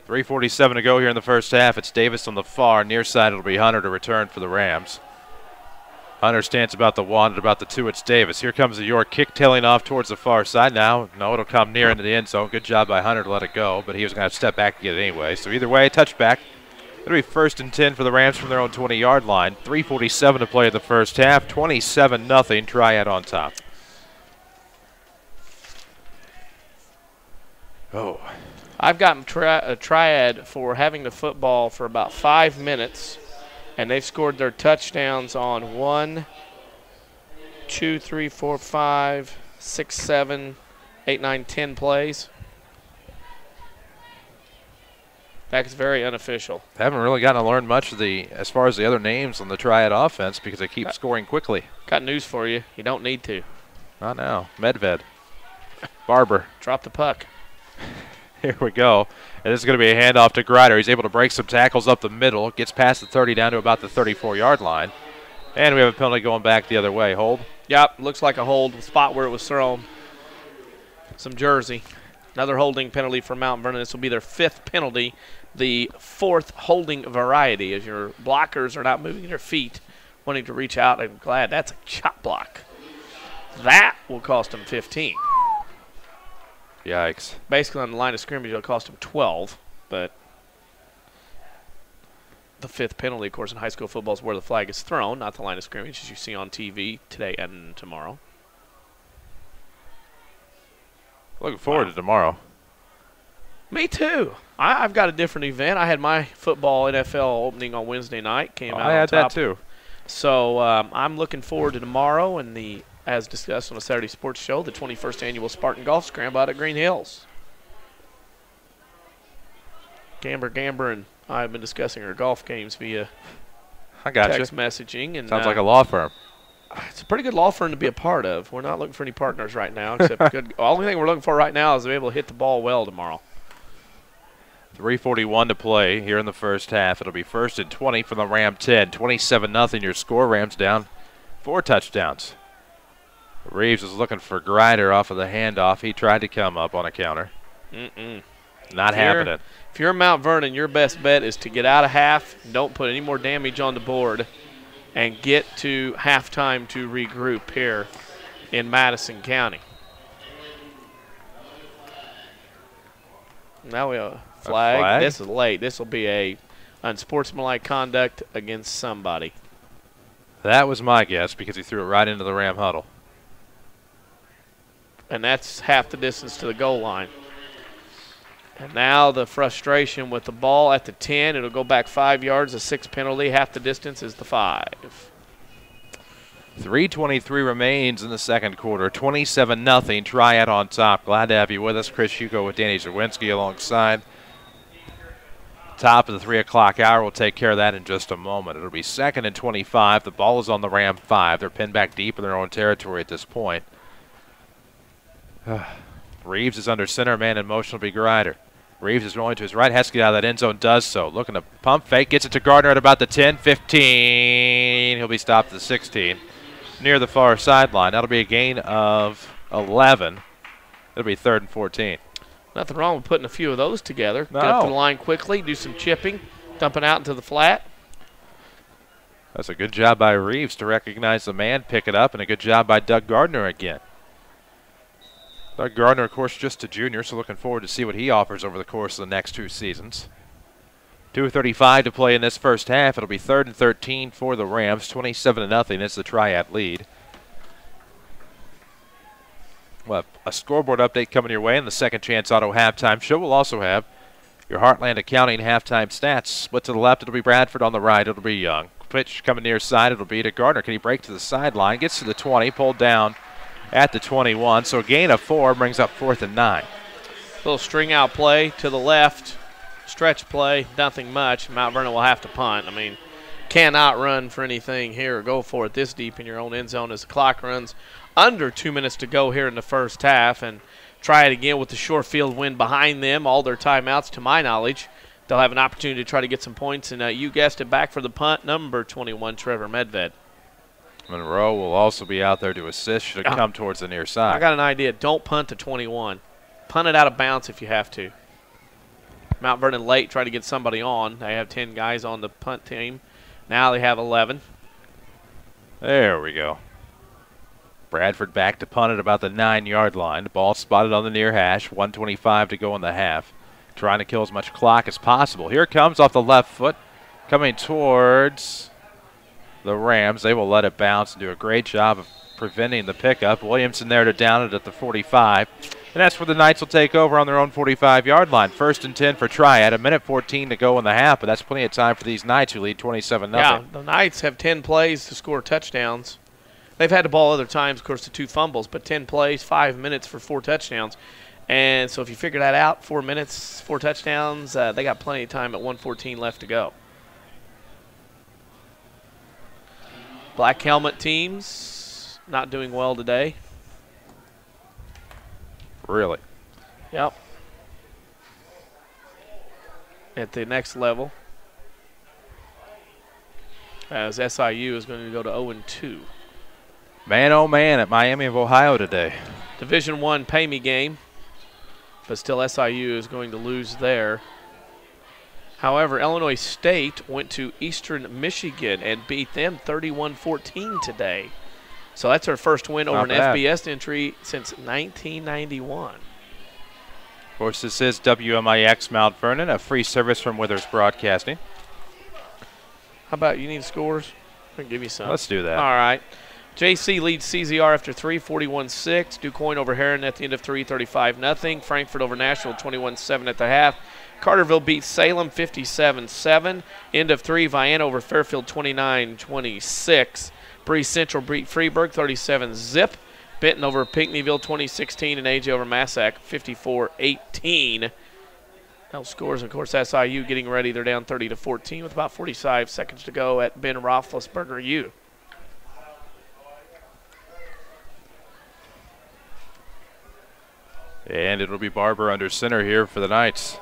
3:47 to go here in the first half. It's Davis on the far near side. It'll be Hunter to return for the Rams. Hunter stands about the 1 and about the 2. It's Davis. Here comes the York kick tailing off towards the far side now. No, it'll come near into the end zone. Good job by Hunter to let it go, but he was going to have to step back and get it anyway. So either way, touchback. It'll be 1st and 10 for the Rams from their own 20-yard line. 3:47 to play in the first half. 27-0 Triad on top. Oh. I've gotten a Triad for having the football for about 5 minutes, and they've scored their touchdowns on 1, 2, 3, 4, 5, 6, 7, 8, 9, 10 plays. That's very unofficial. Haven't really gotten to learn much of as far as the other names on the Triad offense because they keep scoring quickly. Got news for you. You don't need to. Not now. Medved. Barber. Drop the puck. Here we go. And this is going to be a handoff to Grider. He's able to break some tackles up the middle. Gets past the 30 down to about the 34-yard line. And we have a penalty going back the other way. Hold. Yep, looks like a hold. The spot where it was thrown. Some jersey. Another holding penalty for Mount Vernon. This will be their 5th penalty. The 4th holding variety as your blockers are not moving their feet, wanting to reach out. I'm glad that's a chop block. That will cost them 15. Yikes. Basically on the line of scrimmage, it'll cost them 12, but the 5th penalty, of course, in high school football is where the flag is thrown, not the line of scrimmage, as you see on TV today and tomorrow. Looking forward to tomorrow. Me too. I've got a different event. I had my football NFL opening on Wednesday night. Came out I had on top. that too. So I'm looking forward to tomorrow and the, as discussed on the Saturday Sports Show, the 21st annual Spartan Golf Scramble out at Green Hills. Gamber and I have been discussing our golf games via text messaging. And sounds like a law firm. It's a pretty good law firm to be a part of. We're not looking for any partners right now, except good. The only thing we're looking for right now is to be able to hit the ball well tomorrow. 3:41 to play here in the first half. It'll be 1st and 20 from the Ram 10. 27-0 your score. Rams down 4 touchdowns. Reeves is looking for Grider off of the handoff. He tried to come up on a counter. Not happening. If you're Mount Vernon, your best bet is to get out of half, don't put any more damage on the board, and get to halftime to regroup here in Madison County. Now we have a flag. This is late. This will be a unsportsmanlike conduct against somebody. That was my guess because he threw it right into the Ram huddle. And that's half the distance to the goal line. And now the frustration with the ball at the 10. It'll go back 5 yards, a 6 penalty. Half the distance is the 5. 3:23 remains in the second quarter. 27-0. Triad on top. Glad to have you with us. Chris Hugo with Danny Zawinski alongside. Top of the 3 o'clock hour. We'll take care of that in just a moment. It'll be 2nd and 25. The ball is on the Ram 5. They're pinned back deep in their own territory at this point. Reeves is under center. Man in motion will be Grider. Reeves is rolling to his right. Has to get out of that end zone. Does so. Looking to pump fake. Gets it to Gardner at about the 10, 15. He'll be stopped at the 16. Near the far sideline. That'll be a gain of 11. It'll be 3rd and 14. Nothing wrong with putting a few of those together. No. Get up to the line quickly, do some chipping, dumping out into the flat. That's a good job by Reeves to recognize the man, pick it up, and a good job by Doug Gardner again. Doug Gardner, of course, just a junior, so looking forward to see what he offers over the course of the next 2 seasons. 2:35 to play in this first half. It'll be 3rd and 13 for the Rams. 27-0 is the Triad lead. We'll have a scoreboard update coming your way in the Second Chance Auto halftime show. We'll also have your Heartland Accounting halftime stats. Split to the left, it'll be Bradford. On the right, it'll be Young. Pitch coming near side, it'll be to Gardner. Can he break to the sideline? Gets to the 20, pulled down at the 21. So a gain of 4 brings up 4th and 9. Little string out play to the left. Stretch play, nothing much. Mount Vernon will have to punt. I mean, cannot run for anything here or go for it this deep in your own end zone as the clock runs under 2 minutes to go here in the first half. And try it again with the short field wind behind them. All their timeouts, to my knowledge. They'll have an opportunity to try to get some points. And you guessed it, back for the punt, number 21, Trevor Medved. Monroe will also be out there to assist. Should it come towards the near side. I got an idea. Don't punt to 21. Punt it out of bounds if you have to. Mount Vernon late, try to get somebody on. They have 10 guys on the punt team. Now they have 11. There we go. Bradford back to punt at about the 9-yard line. The ball spotted on the near hash. 1:25 to go in the half. Trying to kill as much clock as possible. Here it comes off the left foot. Coming towards the Rams. They will let it bounce and do a great job of preventing the pickup. Williamson there to down it at the 45. And that's where the Knights will take over on their own 45-yard line. 1st and 10 for Triad. 1:14 to go in the half, but that's plenty of time for these Knights who lead 27-0. Yeah, the Knights have 10 plays to score touchdowns. They've had the ball other times, of course, to 2 fumbles, but 10 plays, 5 minutes for 4 touchdowns. And so if you figure that out, 4 minutes, 4 touchdowns, they got plenty of time at 1:14 left to go. Black helmet teams not doing well today. Really? Yep. At the next level, as SIU is going to go to 0-2. Man, oh man, at Miami of Ohio today. Division I pay-me game, but still SIU is going to lose there. However, Illinois State went to Eastern Michigan and beat them 31-14 today. So that's our first win over an FBS entry since 1991. Of course, this is WMIX Mount Vernon, a free service from Withers Broadcasting. How about you need scores? I can give you some. Let's do that. All right. JC leads CZR after 3, 41-6. DuQuoin over Heron at the end of 3, 35-0. Frankfurt over Nashville, 21-7 at the half. Carterville beats Salem, 57-7. End of 3, Vianna over Fairfield, 29-26. Breeze Central beat Freeburg, 37-zip. Benton over Pinckneyville, 2016, and AJ over Massac, 54-18. Now scores, of course, SIU getting ready. They're down 30-14 with about 45 seconds to go at Ben Roethlisberger U. And it'll be Barber under center here for the Knights.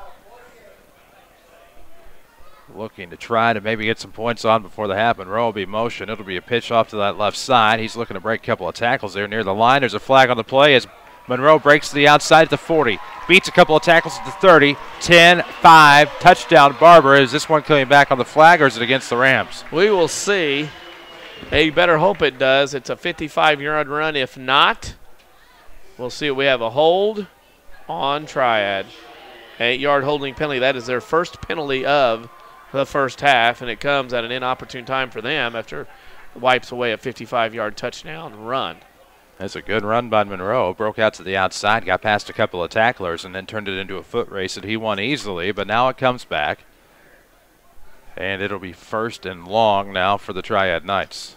looking to try to maybe get some points on before the half. Monroe will be in motion. It'll be a pitch off to that left side. He's looking to break a couple of tackles there near the line. There's a flag on the play as Monroe breaks to the outside at the 40. Beats a couple of tackles at the 30. 10-5. Touchdown Barber. Is this one coming back on the flag or is it against the Rams? We will see. Hey, you better hope it does. It's a 55-yard run. If not, we'll see. We have a hold on Triad. 8-yard holding penalty. That is their first penalty of the first half, and it comes at an inopportune time for them after it wipes away a 55-yard touchdown run. That's a good run by Monroe. Broke out to the outside, got past a couple of tacklers, and then turned it into a foot race that he won easily. But now it comes back, and it'll be 1st and long now for the Triad Knights.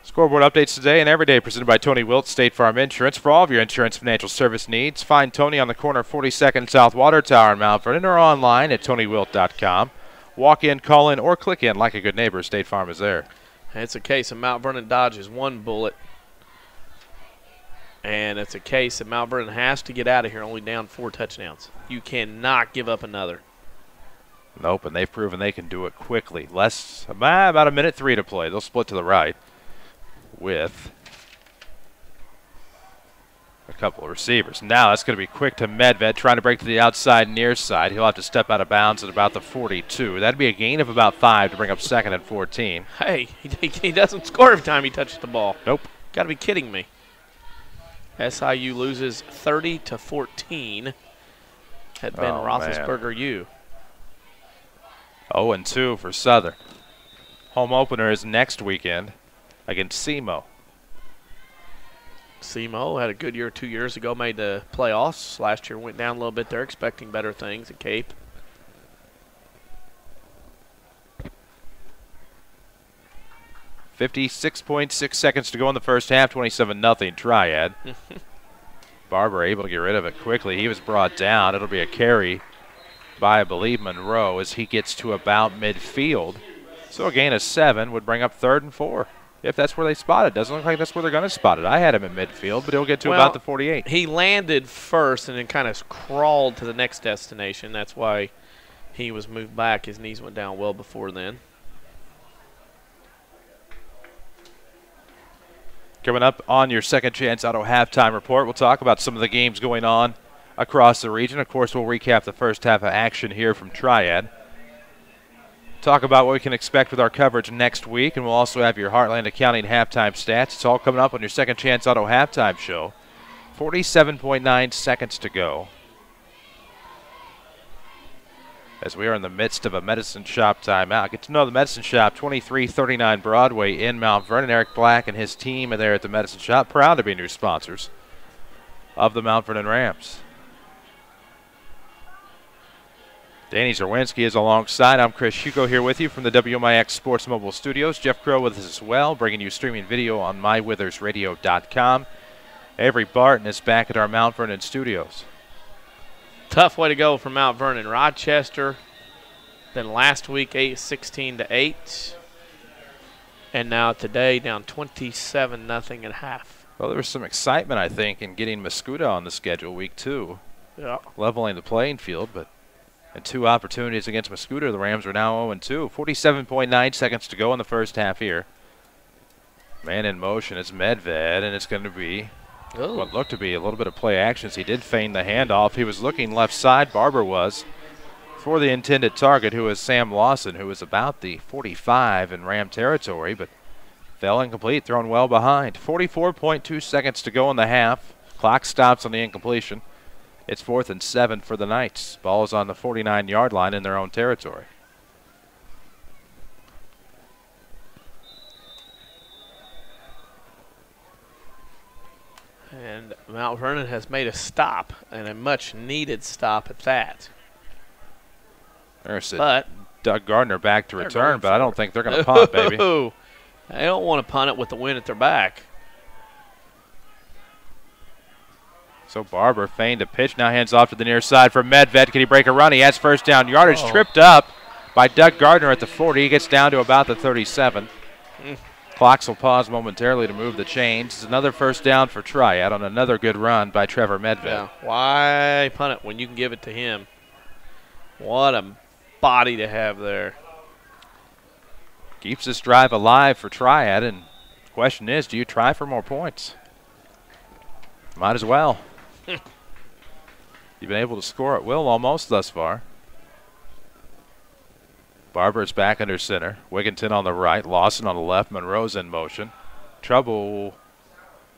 Scoreboard updates today and every day presented by Tony Wilt, State Farm Insurance. For all of your insurance financial service needs, find Tony on the corner of 42nd South Water Tower in Mount Vernon or online at TonyWilt.com. Walk in, call in, or click in. Like a good neighbor, State Farm is there. It's a case of Mount Vernon dodges one bullet. And it's a case that Mount Vernon has to get out of here only down 4 touchdowns. You cannot give up another. Nope, and they've proven they can do it quickly. About a minute 3 to play. They'll split to the right with a couple of receivers. Now that's going to be quick to Medved, trying to break to the outside near side. He'll have to step out of bounds at about the 42. That'd be a gain of about 5 to bring up 2nd and 14. Hey, he doesn't score every time he touches the ball. Nope. Got to be kidding me. SIU loses 30-14 at Ben Roethlisberger U. 0-2 for Southern. Home opener is next weekend against SEMO. SEMO had a good year 2 years ago, made the playoffs. Last year went down a little bit there, expecting better things at Cape. .6 seconds to go in the first half, 27-0 Triad. Barber able to get rid of it quickly. He was brought down. It'll be a carry by, I believe, Monroe as he gets to about midfield. So a gain of 7 would bring up 3rd and 4. If that's where they spot it. Doesn't look like that's where they're going to spot it. I had him in midfield, but he'll get to about the 48. He landed first and then kind of crawled to the next destination. That's why he was moved back. His knees went down well before then. Coming up on your Second Chance Auto Halftime Report, we'll talk about some of the games going on across the region. Of course, we'll recap the first half of action here from Triad. Talk about what we can expect with our coverage next week, and we'll also have your Heartland Accounting halftime stats. It's all coming up on your Second Chance Auto halftime show. 47.9 seconds to go as we are in the midst of a Medicine Shop timeout. Get to know the Medicine Shop, 2339 Broadway in Mount Vernon. Eric Black and his team are there at the Medicine Shop, proud to be new sponsors of the Mount Vernon Rams. Danny Zerwinski is alongside. I'm Chris Hugo here with you from the WMIX Sports Mobile Studios. Jeff Crow with us as well, bringing you streaming video on mywithersradio.com. Avery Barton is back at our Mount Vernon studios. Tough way to go for Mount Vernon. Rochester, then last week 16-8, and now today down 27-0 at half. Well, there was some excitement, I think, in getting Mascoutah on the schedule week 2. Yeah. Leveling the playing field, but and 2 opportunities against Mascoutah. The Rams are now 0-2. 47.9 seconds to go in the first half here. Man in motion is Medved, and it's going to be what looked to be a little bit of play actions. He did feign the handoff. He was looking left side, Barber was, for the intended target, who is Sam Lawson, who is about the 45 in Ram territory, but fell incomplete, thrown well behind. 44.2 seconds to go in the half. Clock stops on the incompletion. It's 4th and 7 for the Knights. Ball is on the 49-yard line in their own territory. And Mount Vernon has made a stop, and a much-needed stop at that. There's Doug Gardner back to return, but I don't think they're going to punt, baby. They don't want to punt it with the wind at their back. So Barber feigned a pitch, now hands off to the near side for Medved. Can he break a run? He has first down yardage, tripped up by Doug Gardner at the 40. He gets down to about the 37. Clocks will pause momentarily to move the chains. It's another first down for Triad on another good run by Trevor Medved. Yeah. Why punt it when you can give it to him? What a body to have there. Keeps this drive alive for Triad, and the question is, do you try for more points? Might as well. You've been able to score at will almost thus far. Barber is back under center. Wigginton on the right. Lawson on the left. Monroe's in motion. Trouble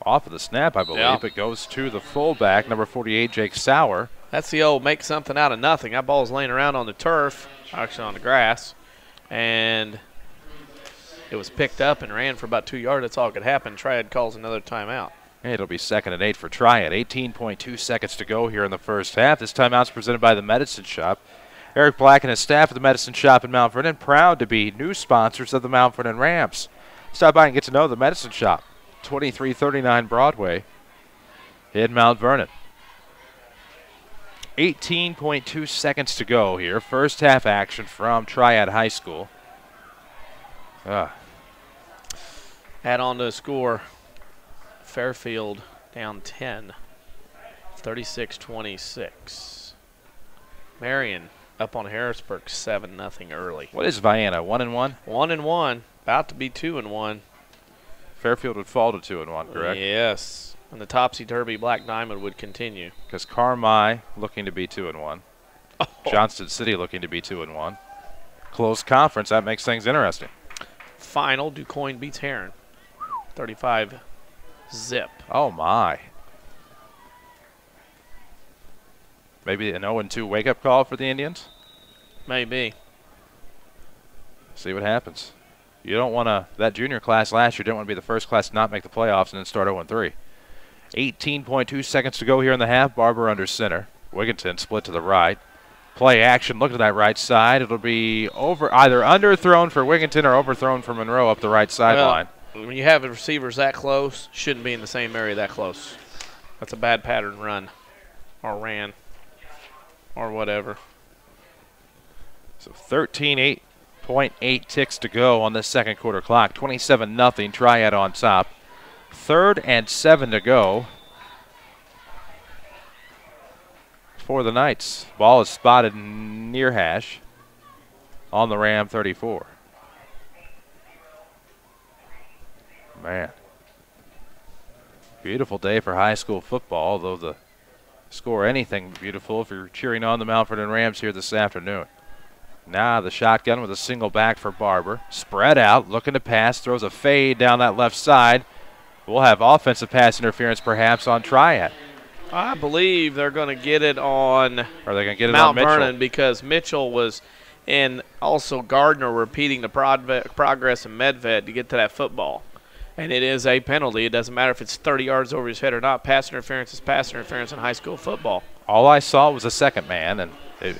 off of the snap, I believe. Yeah. It goes to the fullback, number 48, Jake Sauer. That's the old make something out of nothing. That ball's laying around on the turf, actually on the grass, and it was picked up and ran for about 2 yards. That's all that could happen. Triad calls another timeout. It'll be 2nd and 8 for Triad. 18.2 seconds to go here in the first half. This timeout's presented by the Medicine Shop. Eric Black and his staff at the Medicine Shop in Mount Vernon, proud to be new sponsors of the Mount Vernon Rams. Stop by and get to know the Medicine Shop, 2339 Broadway in Mount Vernon. 18.2 seconds to go here. First half action from Triad High School. Add on to the score. Fairfield down 10, 36-26. Marion up on Harrisburg 7-0 early. What is Vienna, 1-1? 1-1, about to be 2-1. Fairfield would fall to 2-1, correct? Yes, and the topsy-turvy Black Diamond would continue. Because Carmi looking to be 2-1. Oh. Johnston City looking to be 2-1. Close conference, that makes things interesting. Final, DuQuoin beats Heron, 35-zip. Oh, my. Maybe an 0-2 wake-up call for the Indians? Maybe. See what happens. You don't want to, that junior class last year didn't want to be the first class to not make the playoffs and then start 0-3. 18.2 seconds to go here in the half. Barber under center. Wigginton split to the right. Play action, look to that right side. It'll be over, either underthrown for Wigginton or overthrown for Monroe up the right sideline. Well, when you have receivers that close, shouldn't be in the same area that close. That's a bad pattern run or ran or whatever. So 13.8 ticks to go on this second quarter clock. 27-0, Triad on top. 3rd and 7 to go for the Knights. Ball is spotted near hash on the Ram 34. Man. Beautiful day for high school football, although the score anything beautiful if you're cheering on the Mount Vernon Rams here this afternoon. Now the shotgun with a single back for Barber. Spread out, looking to pass, throws a fade down that left side. We'll have offensive pass interference perhaps on Triad. I believe they're going to get it on Are they going to get it Mount on Mitchell? Vernon because Mitchell was, and also Gardner were repeating the progress in Medved to get to that football. And it is a penalty. It doesn't matter if it's 30 yards over his head or not. Pass interference is pass interference in high school football. All I saw was a second man, and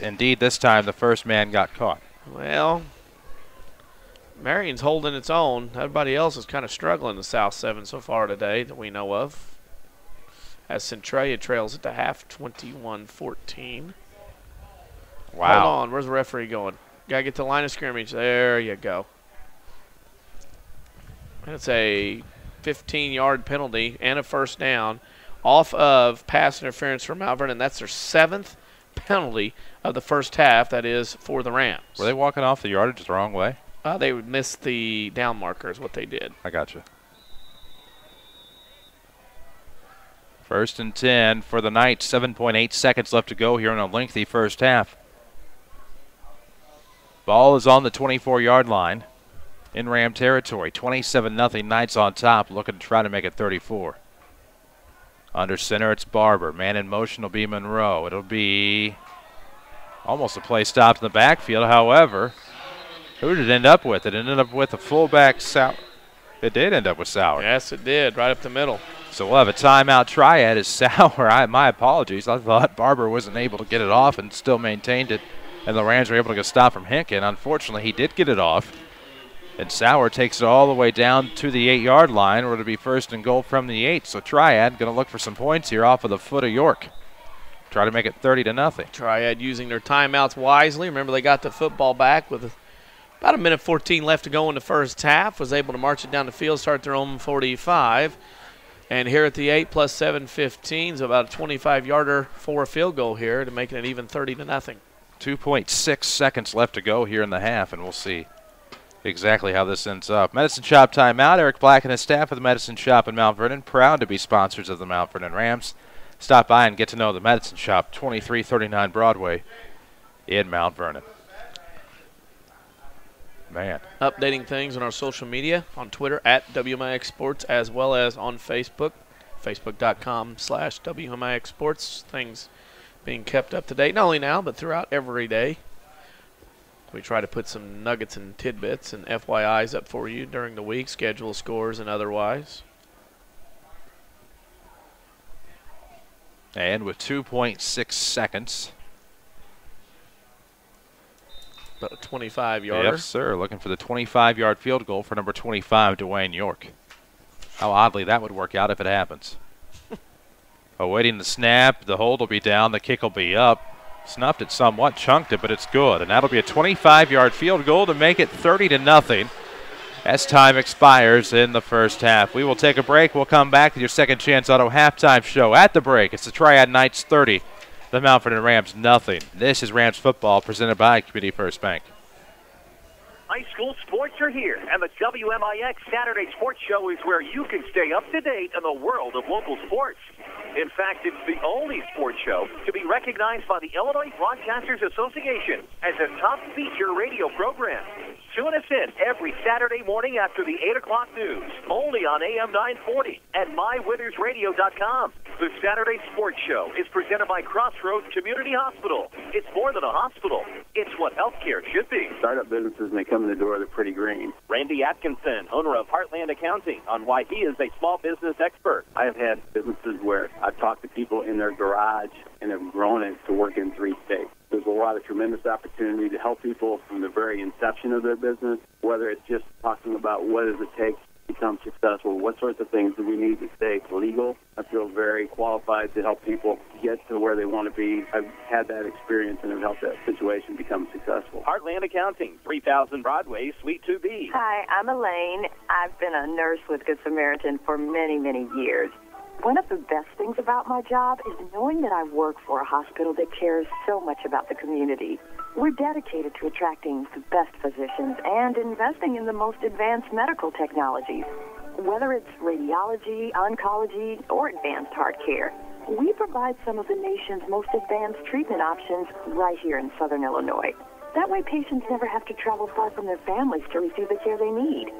indeed this time the first man got caught. Well, Marion's holding its own. Everybody else is kind of struggling the South 7 so far today that we know of. As Centralia trails at the half, 21-14. Wow. Hold on. Where's the referee going? Got to get to the line of scrimmage. There you go. And it's a 15-yard penalty and a first down off of pass interference from Mount Vernon. That's their 7th penalty of the first half, that is, for the Rams. Were they walking off the yardage the wrong way? They would miss the down marker is what they did. I got you. 1st and 10 for the Knights. 7.8 seconds left to go here in a lengthy first half. Ball is on the 24-yard line in Ram territory. 27-0 Knights on top, looking to try to make it 34. Under center, it's Barber. Man in motion will be Monroe. It'll be almost a play stopped in the backfield. However, who did it end up with? It ended up with a fullback, Sauer. It did end up with Sauer. Yes, it did, right up the middle. So we'll have a timeout. Triad is Sauer. My apologies. I thought Barber wasn't able to get it off and still maintained it, and the Rams were able to get a stop from Hinken. Unfortunately, he did get it off, and Sauer takes it all the way down to the 8-yard line, where it'll be 1st and goal from the 8. So Triad going to look for some points here off of the foot of York. Try to make it 30-0. Triad using their timeouts wisely. Remember, they got the football back with about a minute 14 left to go in the first half. Was able to march it down the field, start their own 45. And here at the 8 plus 7, 15, so about a 25-yarder for a field goal here to make it an even 30-0. 2.6 seconds left to go here in the half, and we'll see exactly how this ends up. Medicine Shop timeout. Eric Black and his staff of the Medicine Shop in Mount Vernon, proud to be sponsors of the Mount Vernon Rams. Stop by and get to know the Medicine Shop, 2339 Broadway in Mount Vernon. Man. Updating things on our social media, on Twitter at WMIX Sports, as well as on Facebook, facebook.com/WMIX Sports. Things being kept up to date, not only now, but throughout every day. We try to put some nuggets and tidbits and FYIs up for you during the week, schedule scores and otherwise. And with 2.6 seconds. About a 25-yarder. Yes, sir. Looking for the 25-yard field goal for number 25, Dwayne York. How oddly that would work out if it happens. Awaiting the snap. The hold will be down. The kick will be up. Snuffed it somewhat, chunked it, but it's good. And that'll be a 25-yard field goal to make it 30-0 as time expires in the first half. We will take a break. We'll come back with your Second Chance Auto halftime show. At the break, it's the Triad Knights 30. The Mount Vernon Rams, nothing. This is Rams football presented by Community First Bank. High school sports are here, and the WMIX Saturday Sports Show is where you can stay up to date in the world of local sports. In fact, it's the only sports show to be recognized by the Illinois Broadcasters Association as a top feature radio program. Tune us in every Saturday morning after the 8 o'clock news, only on AM 940 and MyWithersRadio.com. The Saturday Sports Show is presented by Crossroads Community Hospital. It's more than a hospital. It's what healthcare should be. Startup businesses, when they come in the door, they're pretty green. Randy Atkinson, owner of Heartland Accounting, on why he is a small business expert. I have had businesses where I've talked to people in their garage and have grown it to work in 3 states. There's a lot of tremendous opportunity to help people from the very inception of their business, whether it's just talking about what does it take to become successful, what sorts of things do we need to stay legal. I feel very qualified to help people get to where they want to be. I've had that experience and have helped that situation become successful. Heartland Accounting, 3000 Broadway, Suite 2B. Hi, I'm Elaine. I've been a nurse with Good Samaritan for many, many years. One of the best things about my job is knowing that I work for a hospital that cares so much about the community. We're dedicated to attracting the best physicians and investing in the most advanced medical technologies. Whether it's radiology, oncology, or advanced heart care, we provide some of the nation's most advanced treatment options right here in Southern Illinois. That way patients never have to travel far from their families to receive the care they need.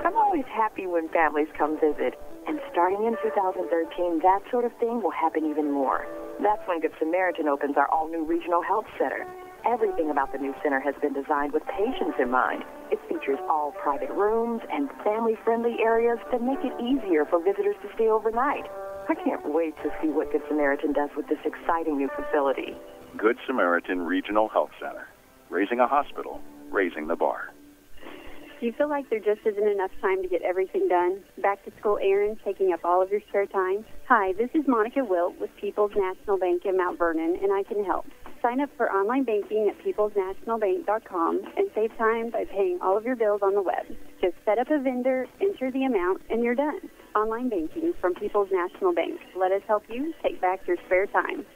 I'm always happy when families come visit. And starting in 2013, that sort of thing will happen even more. That's when Good Samaritan opens our all-new regional health center. Everything about the new center has been designed with patients in mind. It features all private rooms and family-friendly areas that make it easier for visitors to stay overnight. I can't wait to see what Good Samaritan does with this exciting new facility. Good Samaritan Regional Health Center. Raising a hospital, raising the bar. Do you feel like there just isn't enough time to get everything done? Back-to-school errands taking up all of your spare time? Hi, this is Monica Wilt with People's National Bank in Mount Vernon, and I can help. Sign up for online banking at peoplesnationalbank.com and save time by paying all of your bills on the web. Just set up a vendor, enter the amount, and you're done. Online banking from People's National Bank. Let us help you take back your spare time.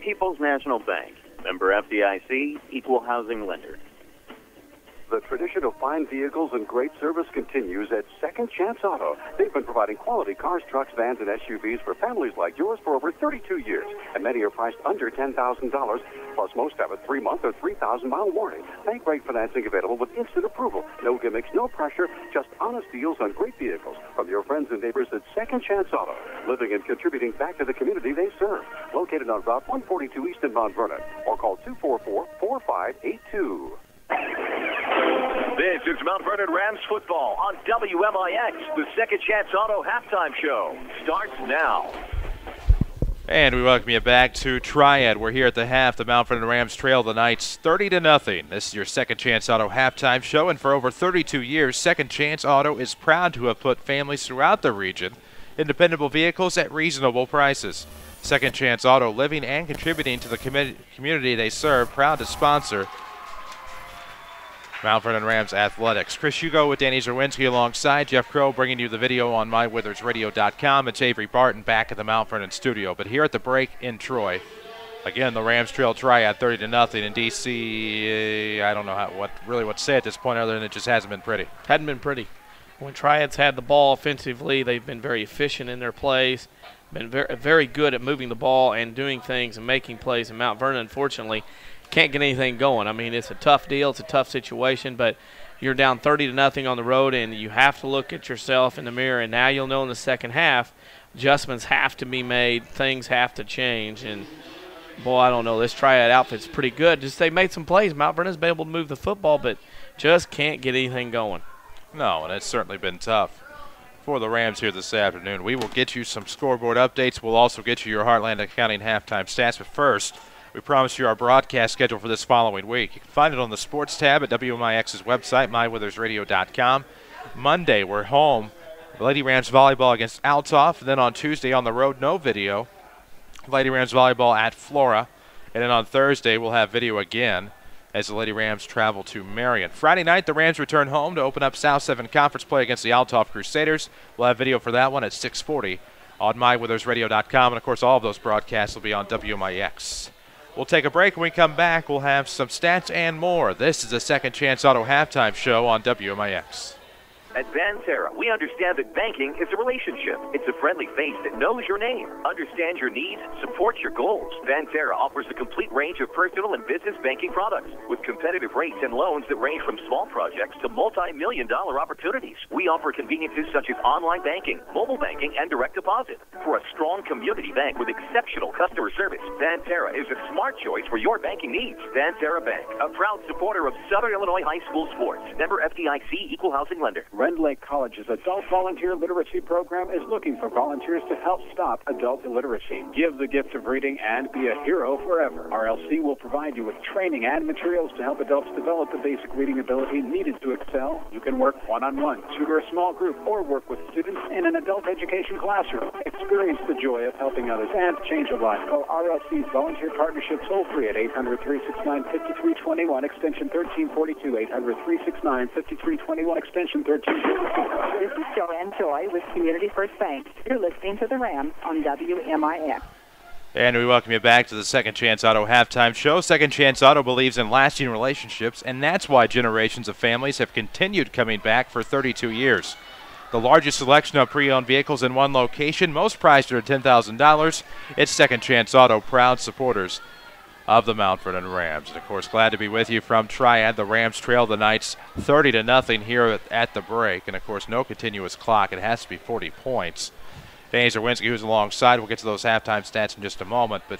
People's National Bank, member FDIC, equal housing lender. The tradition of fine vehicles and great service continues at Second Chance Auto. They've been providing quality cars, trucks, vans, and SUVs for families like yours for over 32 years. And many are priced under $10,000, plus most have a 3-month or 3,000-mile warranty. Bank rate financing available with instant approval. No gimmicks, no pressure, just honest deals on great vehicles from your friends and neighbors at Second Chance Auto. Living and contributing back to the community they serve. Located on Route 142 East in Mount Vernon. Or call 244-4582. This is Mount Vernon Rams football on WMIX. The Second Chance Auto halftime show starts now. And we welcome you back to Triad. We're here at the half. The Mount Vernon Rams trail the Knights 30-0. This is your Second Chance Auto halftime show, and for over 32 years, Second Chance Auto is proud to have put families throughout the region in dependable vehicles at reasonable prices. Second Chance Auto, living and contributing to the community they serve, proud to sponsor Mount Vernon Rams Athletics. Chris Hugo with Danny Zerwinski alongside Jeff Crow, bringing you the video on MyWithersRadio.com. It's Avery Barton back at the Mount Vernon studio. But here at the break in Troy, Again, the Rams trail Triad 30-0 in D.C. I don't know what to say at this point other than it just hasn't been pretty. Hadn't been pretty. When Triad's had the ball offensively, they've been very efficient in their plays, been very, very good at moving the ball and doing things and making plays. And Mount Vernon, unfortunately, can't get anything going. I mean, it's a tough deal. It's a tough situation, but you're down 30-0 on the road, and you have to look at yourself in the mirror. And now you'll know in the second half, adjustments have to be made, things have to change. And, boy, I don't know. This Triad outfit's pretty good. Just they made some plays. Mount Vernon's been able to move the football, but just can't get anything going. No, and it's certainly been tough for the Rams here this afternoon. We will get you some scoreboard updates. We'll also get you your Heartland Accounting halftime stats. But first, we promise you our broadcast schedule for this following week. You can find it on the sports tab at WMIX's website, mywithersradio.com. Monday, we're home. Lady Rams volleyball against Althoff. And then on Tuesday on the road, no video. Lady Rams volleyball at Flora. And then on Thursday, we'll have video again as the Lady Rams travel to Marion. Friday night, the Rams return home to open up South 7 Conference play against the Althoff Crusaders. We'll have video for that one at 6:40 on mywithersradio.com. And, of course, all of those broadcasts will be on WMIX. We'll take a break. When we come back, we'll have some stats and more. This is the Second Chance Auto Halftime Show on WMIX. At Banterra, we understand that banking is a relationship. It's a friendly face that knows your name, understands your needs, supports your goals. Banterra offers a complete range of personal and business banking products with competitive rates and loans that range from small projects to multi-million-dollar opportunities. We offer conveniences such as online banking, mobile banking, and direct deposit. For a strong community bank with exceptional customer service, Banterra is a smart choice for your banking needs. Banterra Bank, a proud supporter of Southern Illinois high school sports. Member FDIC, Equal Housing Lender. Rend Lake College's Adult Volunteer Literacy Program is looking for volunteers to help stop adult illiteracy. Give the gift of reading and be a hero forever. RLC will provide you with training and materials to help adults develop the basic reading ability needed to excel. You can work one-on-one, tutor a small group, or work with students in an adult education classroom. Experience the joy of helping others and change a life. Call RLC's Volunteer Partnership toll-free at 800-369-5321, extension 1342, 800-369-5321, extension 1342. This is Joanne Joy with Community First Bank. You're listening to the Rams on WMIX. And we welcome you back to the Second Chance Auto Halftime Show. Second Chance Auto believes in lasting relationships, and that's why generations of families have continued coming back for 32 years. The largest selection of pre-owned vehicles in one location, most priced under $10,000. It's Second Chance Auto, proud supporters of the Mount Vernon Rams. And, of course, glad to be with you from Triad. The Rams trail the Knights 30-0 here at the break. And, of course, no continuous clock. It has to be 40 points. Danny Zerwinski, who's alongside, we'll get to those halftime stats in just a moment. But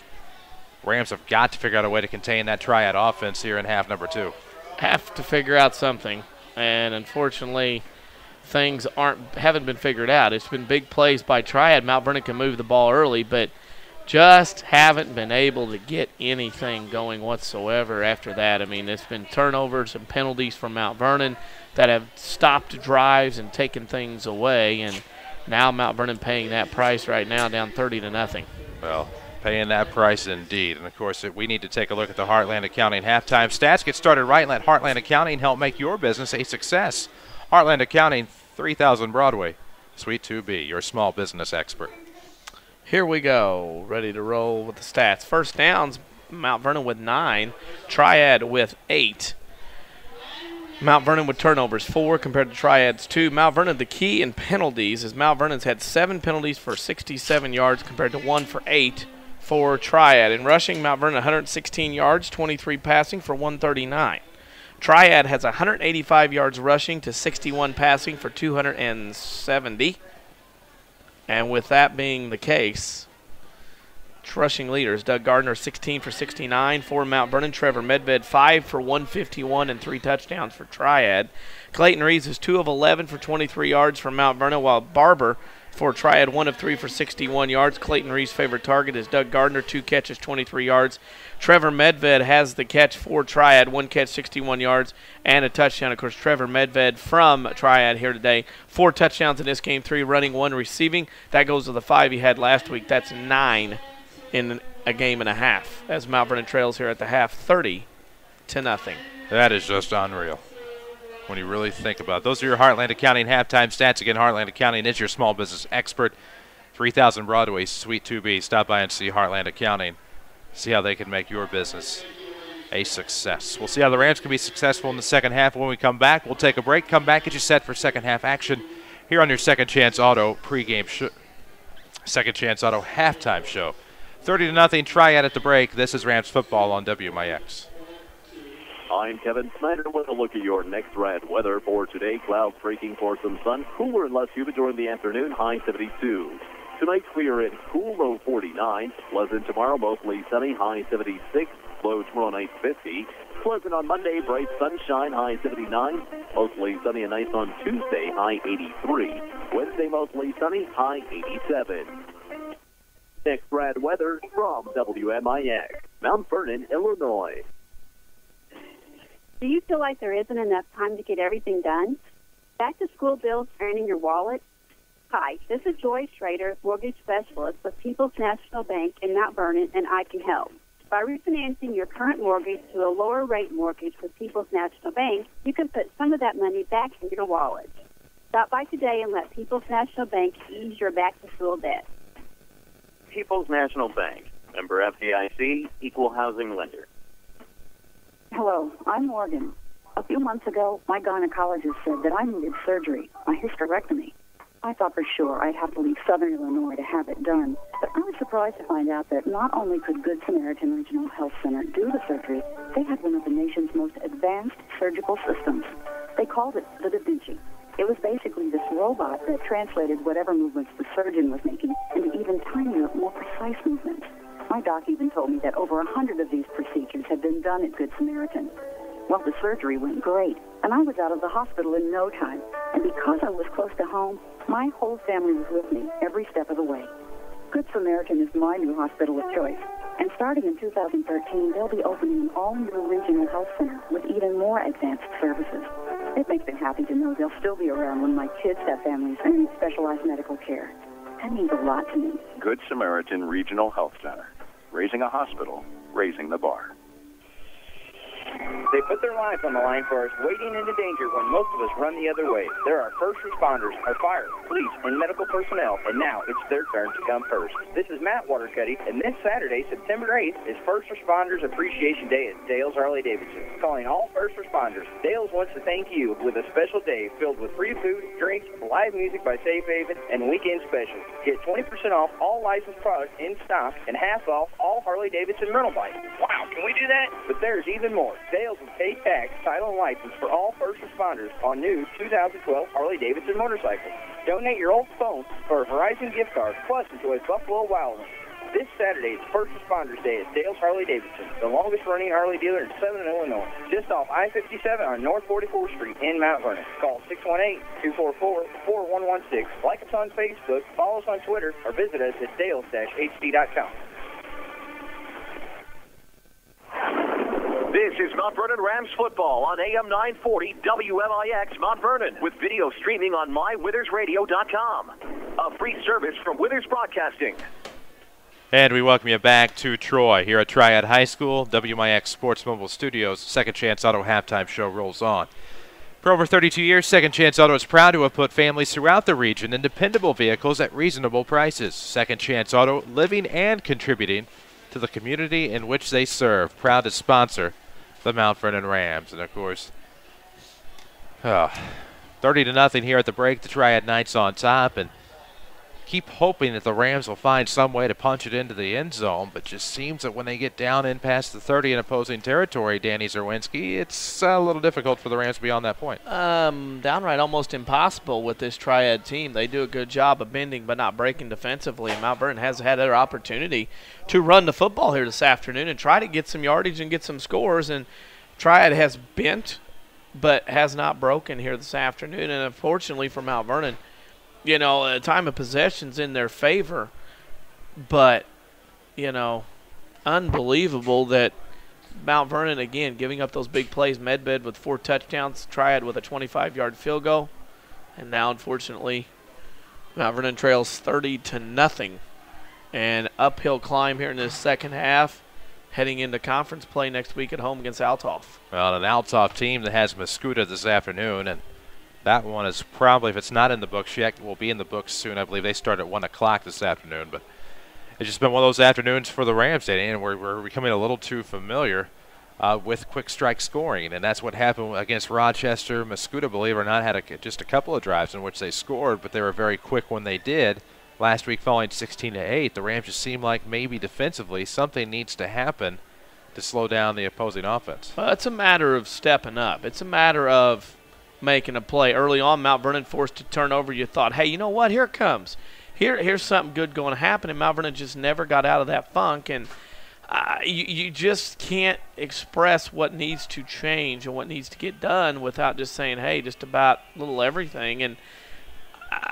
Rams have got to figure out a way to contain that Triad offense here in half number 2. Have to figure out something. And, unfortunately, things haven't been figured out. It's been big plays by Triad. Mount Vernon can move the ball early, but just haven't been able to get anything going whatsoever after that. I mean, it's been turnovers and penalties from Mount Vernon that have stopped drives and taken things away, and now Mount Vernon paying that price right now, down 30-0. Well, paying that price indeed. And, of course, we need to take a look at the Heartland Accounting halftime stats. Get started right and let Heartland Accounting help make your business a success. Heartland Accounting, 3000 Broadway, Suite 2B, your small business expert. Here we go, ready to roll with the stats. First downs, Mount Vernon with 9, Triad with 8. Mount Vernon with turnovers, 4 compared to Triad's 2. Mount Vernon, the key in penalties is Mount Vernon's had 7 penalties for 67 yards compared to 1 for 8 for Triad. In rushing, Mount Vernon 116 yards, 23 passing for 139. Triad has 185 yards rushing to 61 passing for 270. And with that being the case, rushing leaders, Doug Gardner 16 for 69 for Mount Vernon. Trevor Medved 5 for 151 and 3 touchdowns for Triad. Clayton Reeves is 2 of 11 for 23 yards for Mount Vernon, while Barber for Triad 1 of 3 for 61 yards. Clayton Reeves' favorite target is Doug Gardner, 2 catches, 23 yards. Trevor Medved has the catch for Triad, 1 catch, 61 yards, and a touchdown. Of course, Trevor Medved from Triad here today. 4 touchdowns in this game, 3 running, 1 receiving. That goes to the 5 he had last week. That's 9 in a game and a half as Mount Vernon trails here at the half, 30-0. That is just unreal when you really think about it. Those are your Heartland Accounting halftime stats. Again, Heartland Accounting is your small business expert. 3000 Broadway, Suite 2B. Stop by and see Heartland Accounting. See how they can make your business a success. We'll see how the Rams can be successful in the second half. When we come back, we'll take a break, come back, get you set for second half action here on your Second Chance Auto pregame Second Chance Auto halftime show. 30-0 Triad at the break. This is Rams football on WMIX. I'm Kevin Snyder with a look at your next rad weather for today. Clouds breaking for some sun. Cooler and less humid during the afternoon, high 72. Tonight we are in cool, low 49. Pleasant tomorrow, mostly sunny, high 76. Low tomorrow night 50. Pleasant on Monday, bright sunshine, high 79. Mostly sunny and nice on Tuesday, high 83. Wednesday, mostly sunny, high 87. Next rad weather from WMIX, Mount Vernon, Illinois. Do you feel like there isn't enough time to get everything done? Back-to-school bills draining your wallet? Hi, this is Joy Schrader, mortgage specialist with People's National Bank in Mount Vernon, and I can help. By refinancing your current mortgage to a lower rate mortgage with People's National Bank, you can put some of that money back in your wallet. Stop by today and let People's National Bank ease your back-to-school debt. People's National Bank, member FDIC, equal housing lender. Hello, I'm Morgan. A few months ago, my gynecologist said that I needed surgery, a hysterectomy. I thought for sure I'd have to leave Southern Illinois to have it done, but I was surprised to find out that not only could Good Samaritan Regional Health Center do the surgery, they had one of the nation's most advanced surgical systems. They called it the Da Vinci. It was basically this robot that translated whatever movements the surgeon was making into even tinier, more precise movements. My doc even told me that over 100 of these procedures had been done at Good Samaritan. Well, the surgery went great, and I was out of the hospital in no time. And because I was close to home, my whole family was with me every step of the way. Good Samaritan is my new hospital of choice. And starting in 2013, they'll be opening an all-new regional health center with even more advanced services. It makes me happy to know they'll still be around when my kids have families and need specialized medical care. That means a lot to me. Good Samaritan Regional Health Center. Raising a hospital, raising the bar. They put their lives on the line for us, wading into danger when most of us run the other way. They're our first responders, our fire, police, and medical personnel, and now it's their turn to come first. This is Matt Watercutty, and this Saturday, September 8th, is First Responders Appreciation Day at Dale's Harley-Davidson. Calling all first responders, Dale's wants to thank you with a special day filled with free food, drinks, live music by Safe Haven, and weekend specials. Get 20% off all licensed products in stock and half off all Harley-Davidson rental bikes. Wow, can we do that? But there's even more. Dale's will pay tax, title, and license for all first responders on new 2012 Harley-Davidson motorcycles. Donate your old phone for a Verizon gift card, plus enjoy Buffalo Wild Wings. This Saturday is First Responders Day at Dale's Harley-Davidson, the longest-running Harley dealer in Southern Illinois, just off I-57 on North 44th Street in Mount Vernon. Call 618-244-4116. Like us on Facebook, follow us on Twitter, or visit us at dales-hd.com. This is Mount Vernon Rams football on AM 940 WMIX Mount Vernon with video streaming on mywithersradio.com. A free service from Withers Broadcasting. And we welcome you back to Troy here at Triad High School. WMIX Sports Mobile Studios Second Chance Auto halftime show rolls on. For over 32 years, Second Chance Auto is proud to have put families throughout the region in dependable vehicles at reasonable prices. Second Chance Auto, living and contributing to the community in which they serve. Proud to sponsor the Mount Vernon Rams. And, of course, 30-0 here at the break. The Triad Knights on top. And keep hoping that the Rams will find some way to punch it into the end zone, but just seems that when they get down in past the 30 in opposing territory, Danny Zerwinski, it's a little difficult for the Rams beyond that point. Downright almost impossible with this Triad team. They do a good job of bending but not breaking defensively, and Mount Vernon has had their opportunity to run the football here this afternoon and try to get some yardage and get some scores, and Triad has bent but has not broken here this afternoon, and unfortunately for Mount Vernon, you know, time of possession's in their favor, but, you know, unbelievable that Mount Vernon, again, giving up those big plays. Medved with 4 touchdowns, Triad with a 25-yard field goal, and now, unfortunately, Mount Vernon trails 30-0, and uphill climb here in this second half, heading into conference play next week at home against Althoff. Well, an Althoff team that has Mascoutah this afternoon, and that one is probably, if it's not in the books yet, will be in the books soon. I believe they start at 1 o'clock this afternoon. But it's just been one of those afternoons for the Rams, Danny, and we're becoming a little too familiar with quick strike scoring, and that's what happened against Rochester. Mascoutah, believe it or not, had just a couple of drives in which they scored, but they were very quick when they did. Last week, falling 16-8, the Rams just seem like maybe defensively something needs to happen to slow down the opposing offense. Well, it's a matter of stepping up. It's a matter of making a play. Early on, Mount Vernon forced a turnover. You thought, hey, you know what? Here it comes. Here's something good going to happen, and Mount Vernon just never got out of that funk, and you just can't express what needs to change and what needs to get done without just saying, hey, just about a little everything. And,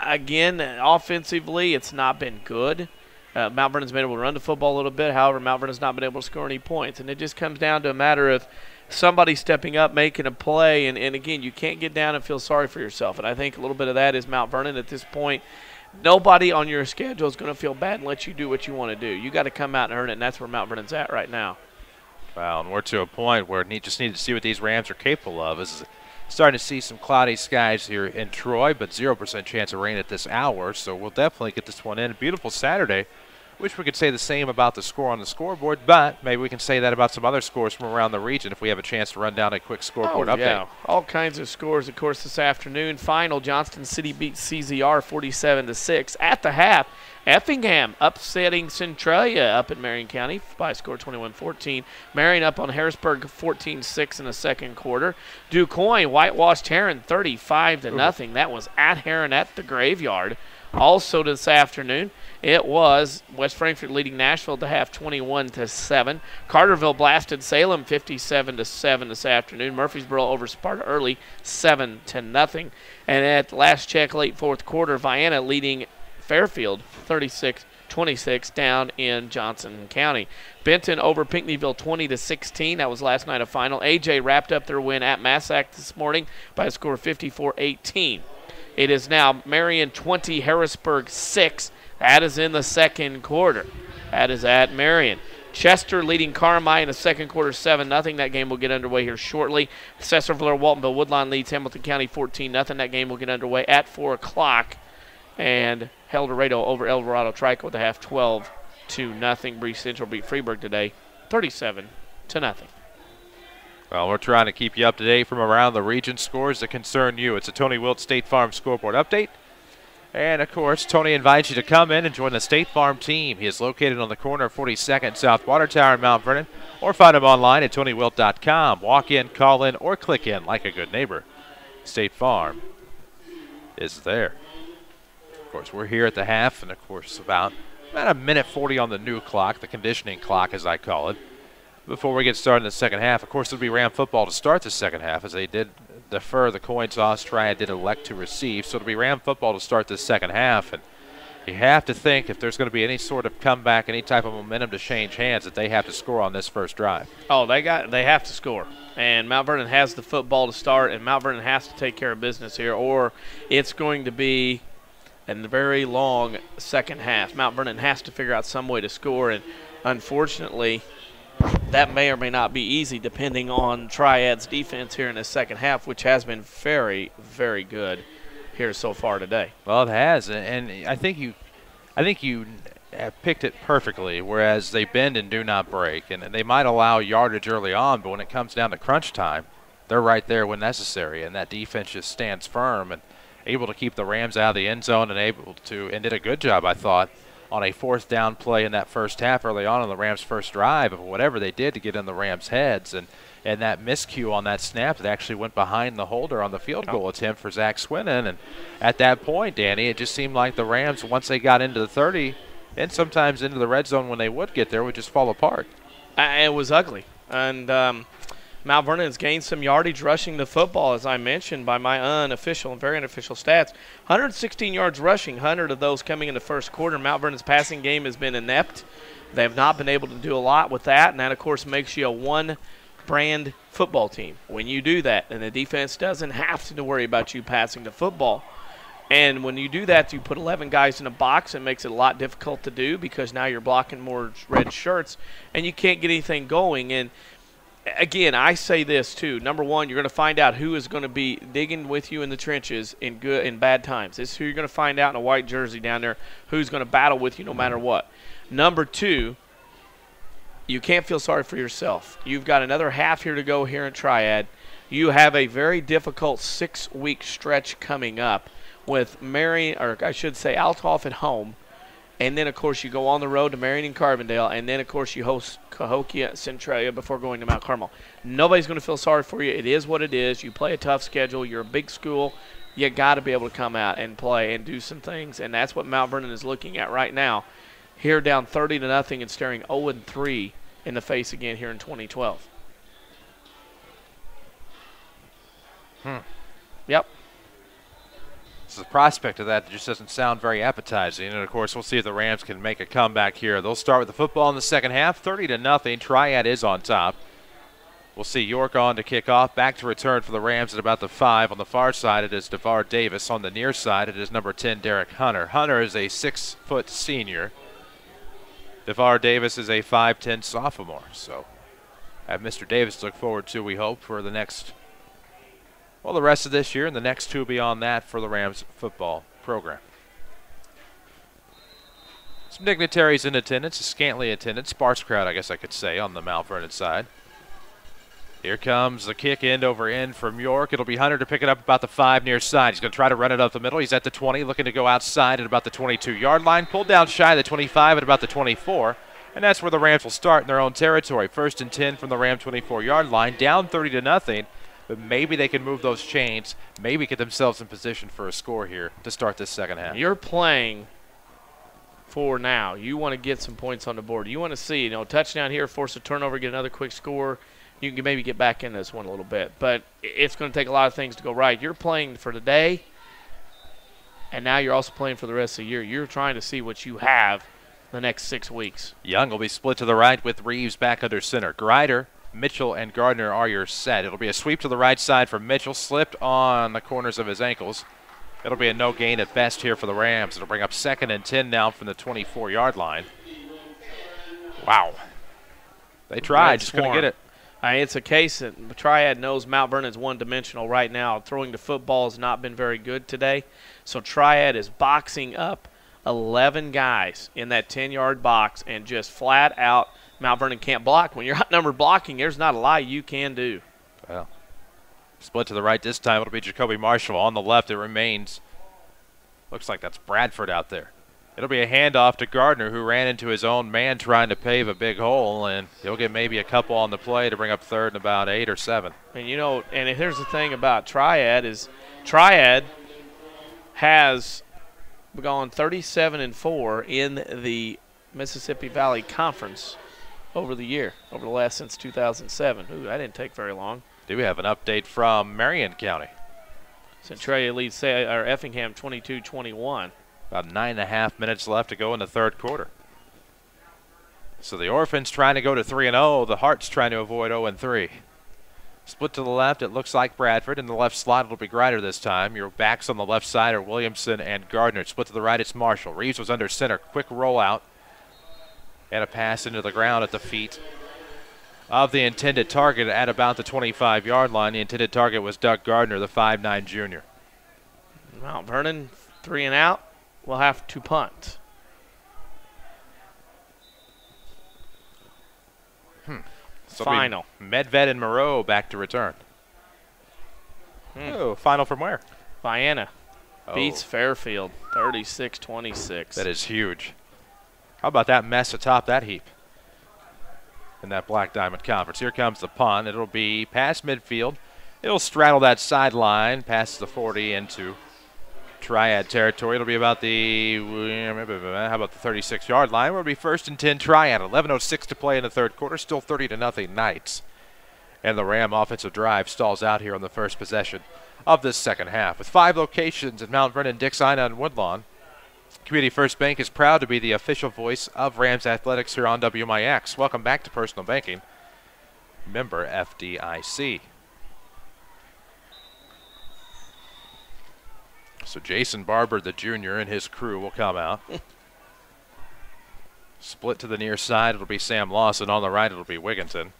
again, offensively, it's not been good. Mount Vernon's been able to run the football a little bit. However, Mount Vernon's not been able to score any points. And it just comes down to a matter of somebody stepping up, making a play. And again, you can't get down and feel sorry for yourself. And I think a little bit of that is Mount Vernon at this point. Nobody on your schedule is going to feel bad and let you do what you want to do. You got to come out and earn it, and that's where Mount Vernon's at right now. Well, and we're to a point where we just need to see what these Rams are capable of. Is starting to see some cloudy skies here in Troy, but 0% chance of rain at this hour, so we'll definitely get this one in. A beautiful Saturday. Wish we could say the same about the score on the scoreboard, but maybe we can say that about some other scores from around the region if we have a chance to run down a quick scoreboard update. Yeah, all kinds of scores, of course, this afternoon. Final, Johnston City beats CZR 47-6. At the half, Effingham upsetting Centralia up in Marion County by a score 21-14. Marion up on Harrisburg 14-6 in the second quarter. DuQuoin whitewashed Heron 35-0. That was at Heron at the Graveyard. Also this afternoon, it was West Frankfort leading Nashville to half 21-7. Carterville blasted Salem 57-7 this afternoon. Murfreesboro over Sparta Early 7-0. And at last check, late fourth quarter, Vienna leading Fairfield 36-26 down in Johnson County. Benton over Pinckneyville 20-16. That was last night a final. AJ wrapped up their win at Massac this morning by a score of 54-18. It is now Marion 20, Harrisburg 6. That is in the second quarter. That is at Marion. Chester leading Carmi in the second quarter 7-0. That game will get underway here shortly. Cesar-Valera Waltonville Woodlawn leads Hamilton County 14-0. That game will get underway at 4 o'clock. And El Dorado over El Dorado Trico to half 12-0. Breeze Central beat Freeburg today 37-0. Well, we're trying to keep you up to date from around the region scores that concern you. It's a Tony Wilt State Farm scoreboard update. And, of course, Tony invites you to come in and join the State Farm team. He is located on the corner of 42nd South Water Tower in Mount Vernon, or find him online at TonyWilt.com. Walk in, call in, or click in like a good neighbor. State Farm is there. Of course, we're here at the half, and, of course, about a minute 40 on the new clock, the conditioning clock, as I call it. Before we get started in the second half, of course, it'll be Ram football to start the second half, as they did defer the coin toss. Triad did elect to receive, so it'll be Ram football to start the second half. And you have to think if there's going to be any sort of comeback, any type of momentum to change hands, that they have to score on this first drive. Oh, they have to score. And Mount Vernon has the football to start, and Mount Vernon has to take care of business here, or it's going to be a very long second half. Mount Vernon has to figure out some way to score, and unfortunately, that may or may not be easy depending on Triad's defense here in the second half, which has been very, very good here so far today. Well, it has, and I think you have picked it perfectly, whereas they bend and do not break, and they might allow yardage early on, but when it comes down to crunch time, they're right there when necessary, and that defense just stands firm and able to keep the Rams out of the end zone and did a good job, I thought, on a fourth down play in that first half early on in the Rams' first drive of whatever they did to get in the Rams' heads. And that miscue on that snap that actually went behind the holder on the field goal attempt for Zach Swinnen. And at that point, Danny, it just seemed like the Rams, once they got into the 30 and sometimes into the red zone when they would get there, would just fall apart. It was ugly. And Mount Vernon has gained some yardage rushing the football, as I mentioned, by my unofficial and very unofficial stats. 116 yards rushing, 100 of those coming in the first quarter. Mount Vernon's passing game has been inept. They have not been able to do a lot with that, and that, of course, makes you a one-brand football team. When you do that, and the defense doesn't have to worry about you passing the football. And when you do that, you put 11 guys in a box. It makes it a lot difficult to do because now you're blocking more red shirts, and you can't get anything going. And again, I say this too. Number one, you're going to find out who is going to be digging with you in the trenches in good and bad times. This is who you're going to find out in a white jersey down there, who's going to battle with you no matter what. Number two, you can't feel sorry for yourself. You've got another half here to go here in Triad. You have a very difficult 6-week stretch coming up with Althoff at home. And then, of course, you go on the road to Marion and Carbondale. And then, of course, you host Cahokia Centralia before going to Mount Carmel. Nobody's going to feel sorry for you. It is what it is. You play a tough schedule. You're a big school. You got to be able to come out and play and do some things. And that's what Mount Vernon is looking at right now. Here down 30-0 and staring 0-3 in the face again here in 2012. Yep. The prospect of that just doesn't sound very appetizing. And, of course, we'll see if the Rams can make a comeback here. They'll start with the football in the second half, 30-0. Triad is on top. We'll see York on to kick off. Back to return for the Rams at about the 5. On the far side, it is DeVar Davis. On the near side, it is number 10, Derek Hunter. Hunter is a 6-foot senior. DeVar Davis is a 5'10 sophomore. So have Mr. Davis to look forward to, we hope, for the next – well, the rest of this year and the next two beyond that for the Rams football program. Some dignitaries in attendance, a scantily attended, sparse crowd, I guess I could say, on the Mount Vernon side. Here comes the kick end over end from York. It'll be Hunter to pick it up about the 5 near side. He's going to try to run it up the middle. He's at the 20, looking to go outside at about the 22-yard line. Pulled down shy of the 25 at about the 24. And that's where the Rams will start in their own territory. 1st and 10 from the Ram 24-yard line, down 30-0. But maybe they can move those chains, maybe get themselves in position for a score here to start this second half. You're playing for now. You want to get some points on the board. You want to see, touchdown here, force a turnover, get another quick score. You can maybe get back in this one a little bit. But it's going to take a lot of things to go right. You're playing for today, and now you're also playing for the rest of the year. You're trying to see what you have the next 6 weeks. Young will be split to the right with Reeves back under center. Grider, Mitchell, and Gardner are your set. It'll be a sweep to the right side from Mitchell, slipped on the corners of his ankles. It'll be a no gain at best here for the Rams. It'll bring up 2nd and 10 now from the 24-yard line. Wow. They tried, just couldn't get it. It's a case that Triad knows Mount Vernon is one-dimensional right now. Throwing the football has not been very good today. So Triad is boxing up 11 guys in that 10-yard box and just flat out Mount Vernon can't block. When you're outnumbered blocking, there's not a lot you can do. Well, split to the right this time. It'll be Jacoby Marshall. On the left, it remains. Looks like that's Bradford out there. It'll be a handoff to Gardner, who ran into his own man trying to pave a big hole, and he'll get maybe a couple on the play to bring up 3rd and about 8 or 7. And, and here's the thing about Triad is Triad has gone 37-4 in the Mississippi Valley Conference over the last since 2007. Ooh, that didn't take very long. Do we have an update from Marion County? Centralia leads Effingham 22-21. About 9.5 minutes left to go in the 3rd quarter. So the Orphans trying to go to 3-0. The Hearts trying to avoid 0-3. Split to the left, it looks like Bradford. In the left slot, it'll be Grider this time. Your backs on the left side are Williamson and Gardner. Split to the right, it's Marshall. Reeves was under center. Quick rollout. And a pass into the ground at the feet of the intended target at about the 25-yard line. The intended target was Doug Gardner, the 5'9 junior. Mount Vernon, 3 and out. We'll have to punt. So final. Medved and Moreau back to return. Oh, final from where? Vienna beats Fairfield 36-26. That is huge. How about that mess atop that heap in that Black Diamond Conference? Here comes the punt. It'll be past midfield. It'll straddle that sideline, past the 40 into Triad territory. It'll be about the, how about the 36-yard line? It'll be 1st and 10 Triad. 11:06 to play in the 3rd quarter. Still 30-0 Knights. And the Ram offensive drive stalls out here on the first possession of this second half. With 5 locations in Mount Vernon, Dix, Ina, and Woodlawn, Community First Bank is proud to be the official voice of Rams athletics here on WMIX. Welcome back to Personal Banking. Member FDIC. So Jason Barber, the junior, and his crew will come out. Split to the near side, it'll be Sam Lawson. On the right, it'll be Wigginton.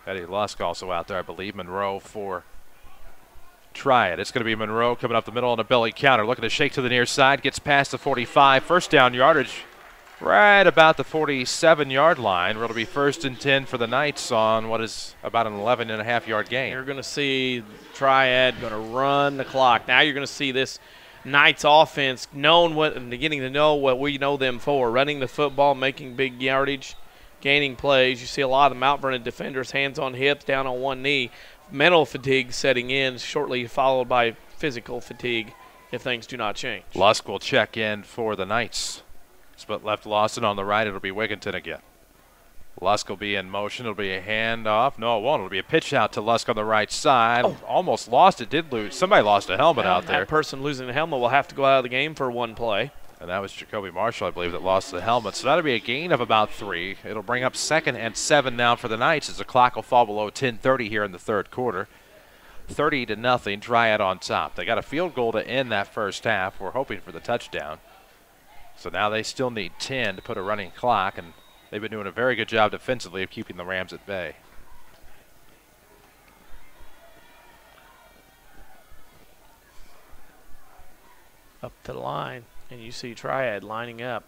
Eddie Lusk also out there, I believe. Monroe for Triad. It's going to be Monroe coming up the middle on a belly counter. Looking to shake to the near side. Gets past the 45. First down yardage right about the 47-yard line. It'll be 1st and 10 for the Knights on what is about an 11.5-yard gain. You're going to see Triad going to run the clock. Now you're going to see this Knights offense beginning to know what we know them for, running the football, making big yardage, gaining plays. You see a lot of the Mount Vernon defenders, hands on hips, down on one knee. Mental fatigue setting in, shortly followed by physical fatigue if things do not change. Lusk will check in for the Knights. Split left Lawson on the right. It'll be Wigginton again. Lusk will be in motion. It'll be a handoff. No, it won't. It'll be a pitch out to Lusk on the right side. Oh. Almost lost it. Did lose. Somebody lost a helmet out there. That person losing the helmet will have to go out of the game for one play. And that was Jacoby Marshall, I believe, that lost the helmet. So that'll be a gain of about 3. It'll bring up 2nd and 7 now for the Knights as the clock will fall below 10:30 here in the third quarter. 30-0, Triad on top. They got a field goal to end that first half. We're hoping for the touchdown. So now they still need 10 to put a running clock, and they've been doing a very good job defensively of keeping the Rams at bay. Up to the line, and you see Triad lining up.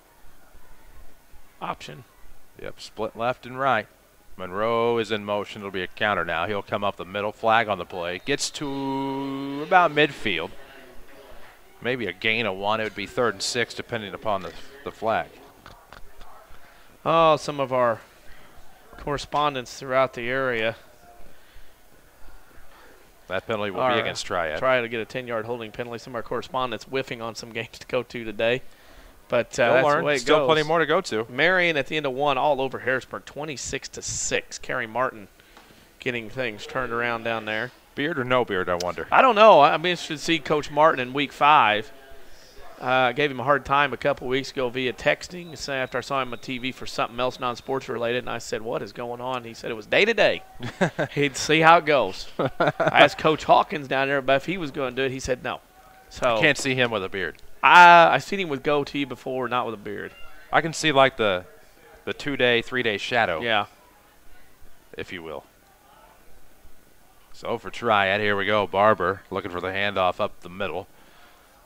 Option. Yep, split left and right. Monroe is in motion. It'll be a counter now. He'll come up the middle, flag on the play. Gets to about midfield. Maybe a gain of 1. It would be 3rd and 6 depending upon the flag. Oh, some of our correspondents throughout the area. That penalty will be against Triad. Try to get a 10-yard holding penalty. Some of our correspondents whiffing on some games to go to today. But that's the way it Still goes. Plenty more to go to. Marion at the end of 1 all over Harrisburg, 26-6. Kerry Martin getting things turned around down there. Beard or no beard, I wonder? I don't know. I'm interested to see Coach Martin in week 5. I gave him a hard time a couple weeks ago via texting after I saw him on TV for something else non-sports related, and I said, what is going on? He said it was day-to-day. He'd see how it goes. I asked Coach Hawkins down there about if he was going to do it. He said no. So I can't see him with a beard. I've seen him with goatee before, not with a beard. I can see like the 2-day, 3-day shadow. Yeah. If you will. So for Triad, here we go. Barber looking for the handoff up the middle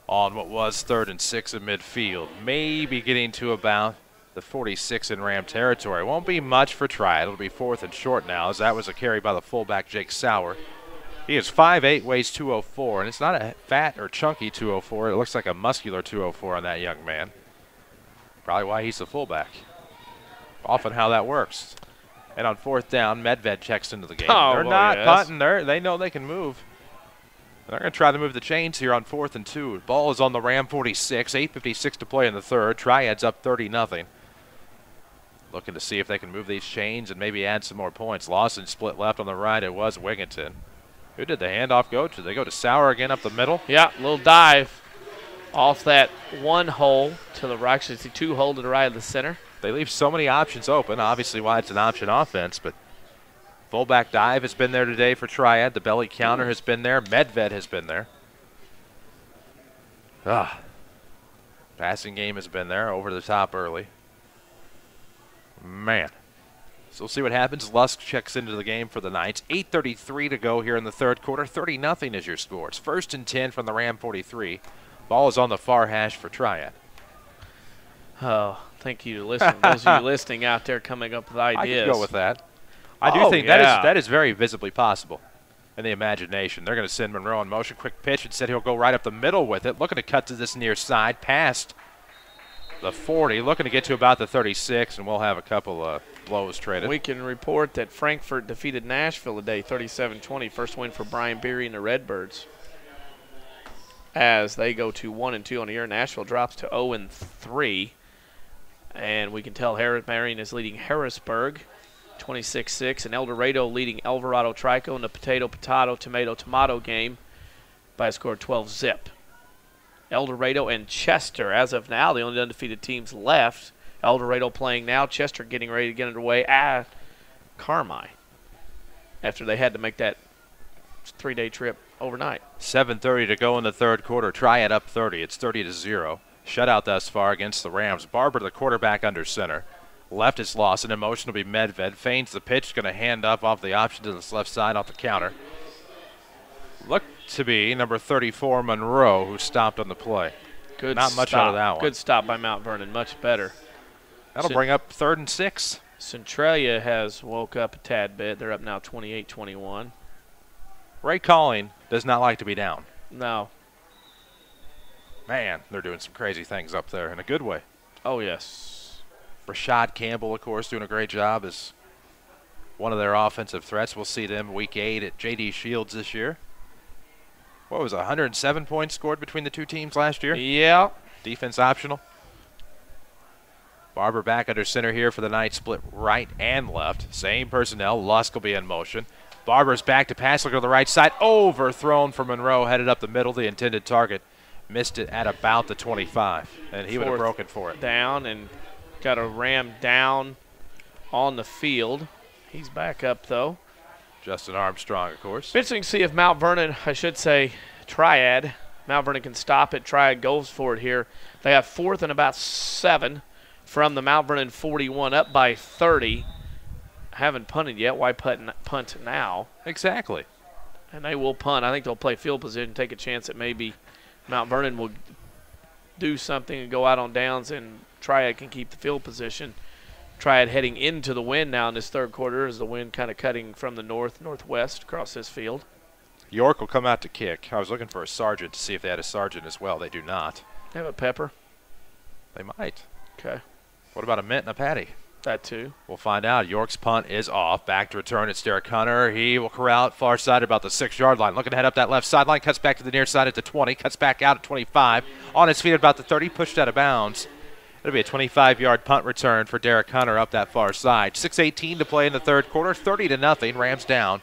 on what was 3rd and 6 in midfield. Maybe getting to about the 46 in Ram territory. Won't be much for Triad. It'll be 4th and short now, as that was a carry by the fullback, Jake Sauer. He is 5'8", weighs 204, and it's not a fat or chunky 204. It looks like a muscular 204 on that young man. Probably why he's the fullback. Often how that works. And on 4th down, Medved checks into the game. They're not punting. They know they can move. They're going to try to move the chains here on 4th and 2. Ball is on the Ram 46. 8:56 to play in the third. Triad's up 30-0. Looking to see if they can move these chains and maybe add some more points. Lawson split left on the right. It was Wigginton. Who did the handoff go to? They go to Sauer again up the middle. Yeah, little dive off that one hole to the right. Actually, it's a 2 hole to the right of the center. They leave so many options open, obviously why it's an option offense, but fullback dive has been there today for Triad. The belly counter has been there. Medved has been there. Passing game has been there, over the top early. Man. So we'll see what happens. Lusk checks into the game for the Knights. 8:33 to go here in the third quarter. 30-0 is your score. It's 1st and 10 from the Ram 43. Ball is on the far hash for Triad. Oh, thank you to listen. Those of you listening out there coming up with ideas. I can go with that. I do think that is very visibly possible in the imagination. They're going to send Monroe in motion. Quick pitch. Instead, he'll go right up the middle with it. Looking to cut to this near side past the 40. Looking to get to about the 36, and we'll have a couple of blows traded. We can report that Frankfort defeated Nashville today, 37-20. First win for Brian Beery and the Redbirds, as they go to 1-2 on the year. Nashville drops to 0-3. And we can tell Marion is leading Harrisburg 26-6, and El Dorado leading Alvarado Trico in the potato-tomato game by a score of 12-zip. El Dorado and Chester, as of now, the only undefeated teams left. El Dorado playing now, Chester getting ready to get underway at Carmi after they had to make that 3-day trip overnight. 7:30 to go in the third quarter. Triad up 30. It's 30-0. Shutout thus far against the Rams. Barber, the quarterback, under center. Left is Lawson. In motion will be Medved. Feigns the pitch. Going to hand up off the option to this left side off the counter. Looked to be number 34, Monroe, who stopped on the play. Good Not much stop. out of that one. Good stop by Mount Vernon. Much better. That'll bring up 3rd and 6. Centralia has woke up a tad bit. They're up now 28-21. Ray Calling does not like to be down. No. Man, they're doing some crazy things up there in a good way. Oh, yes. Rashad Campbell, of course, doing a great job as one of their offensive threats. We'll see them week 8 at J.D. Shields this year. What was it, 107 points scored between the two teams last year? Yeah. Defense optional. Barber back under center here for the night, split right and left. Same personnel. Lusk will be in motion. Barber's back to pass, look to the right side. Overthrown for Monroe, headed up the middle. The intended target missed it at about the 25, and he would have broken for it. Down and got a Ram down on the field. He's back up, though. Justin Armstrong, of course. Interesting to see if Mount Vernon, I should say Triad, Mount Vernon can stop it. Triad goes for it here. They have 4th and about 7 from the Mount Vernon 41, up by 30. Haven't punted yet. Why punt now? Exactly. And they will punt. I think they'll play field position, take a chance that maybe Mount Vernon will do something and go out on downs, and Triad can keep the field position. Triad heading into the wind now in this 3rd quarter as the wind kind of cutting from the northwest across this field. York will come out to kick. I was looking for a sergeant to see if they had a sergeant as well. They do not. They have a pepper? They might. Okay. What about a mint and a patty? That too. We'll find out. York's punt is off. Back to return. It's Derek Hunter. He will corral it far side about the 6-yard line. Looking to head up that left sideline. Cuts back to the near side at the 20. Cuts back out at 25. On his feet at about the 30. Pushed out of bounds. It'll be a 25-yard punt return for Derek Hunter up that far side. 6:18 to play in the 3rd quarter. 30-0. Rams down.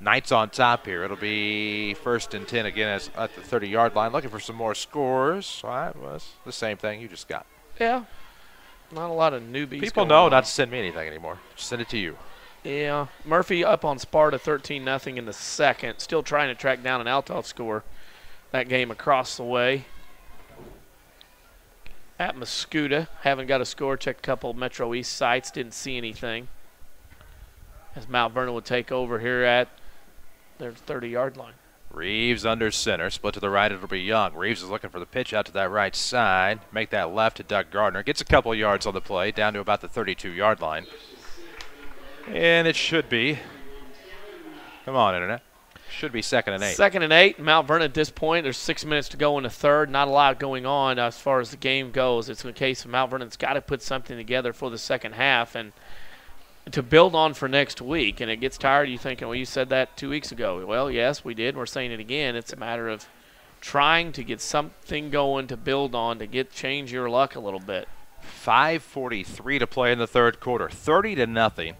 Knights on top here. It'll be 1st and 10 again at the 30-yard line. Looking for some more scores. Well, that was the same thing you just got. Yeah. Not a lot of newbies. People know not to send me anything anymore. Just send it to you. Yeah. Murphy up on Sparta 13-0 in the 2nd. Still trying to track down an Althoff score. That game across the way. At Mascoutah. Haven't got a score. Checked a couple Metro East sites. Didn't see anything. As Mount Vernon will take over here at their 30-yard line. Reeves under center. Split to the right. It'll be Young. Reeves is looking for the pitch out to that right side. Make that left to Doug Gardner. Gets a couple yards on the play. Down to about the 32-yard line. And it should be. Come on, Internet. Should be 2nd and 8. 2nd and 8. Mount Vernon at this point. There's 6 minutes to go in the 3rd. Not a lot going on as far as the game goes. It's in the case of Mount Vernon's got to put something together for the 2nd half and to build on for next week. And it gets tired of you thinking, well, you said that 2 weeks ago. Well, yes, we did. We're saying it again. It's a matter of trying to get something going to build on to change your luck a little bit. 5:43 to play in the 3rd quarter. 30-0.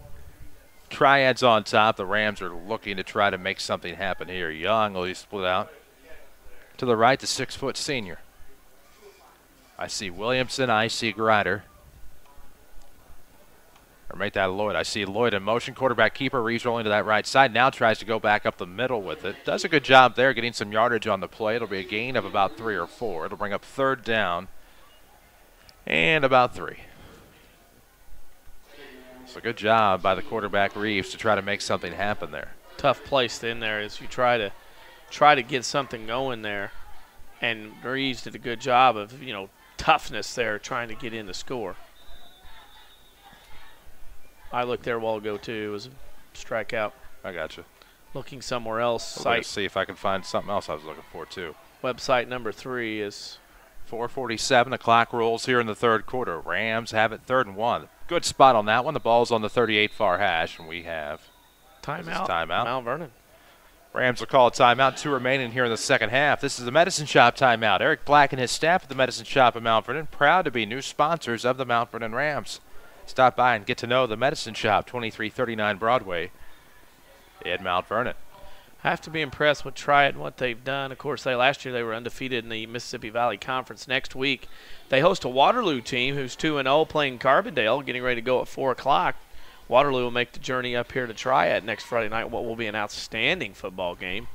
Triads on top. The Rams are looking to try to make something happen here. Young will be split out. To the right, the 6-foot senior. I see Williamson. I see Grider. Or make that Lloyd. I see Lloyd in motion. Quarterback keeper. Reeves rolling to that right side. Now tries to go back up the middle with it. Does a good job there getting some yardage on the play. It'll be a gain of about 3 or 4. It'll bring up 3rd down and about 3. So good job by the quarterback Reeves to try to make something happen there. Tough place in there as you try to get something going there. And Reeves did a good job of, toughness there trying to get in the score. I looked there a while ago, too. It was a strikeout. I got you. Looking somewhere else. Let's see if I can find something else I was looking for, too. Website number 3 is 4:47. The clock rolls here in the 3rd quarter. Rams have it 3rd and 1. Good spot on that one. The ball's on the 38 far hash, and we have timeout. Mount Vernon. Rams will call a timeout. 2 remaining here in the 2nd half. This is the Medicine Shop timeout. Eric Black and his staff at the Medicine Shop in Mount Vernon, proud to be new sponsors of the Mount Vernon Rams. Stop by and get to know the Medicine Shop, 2339 Broadway in Mount Vernon. I have to be impressed with Triad and what they've done. Of course, last year they were undefeated in the Mississippi Valley Conference. Next week, they host a Waterloo team who's 2-0 playing Carbondale, getting ready to go at 4 o'clock. Waterloo will make the journey up here to Triad next Friday night, what will be an outstanding football game.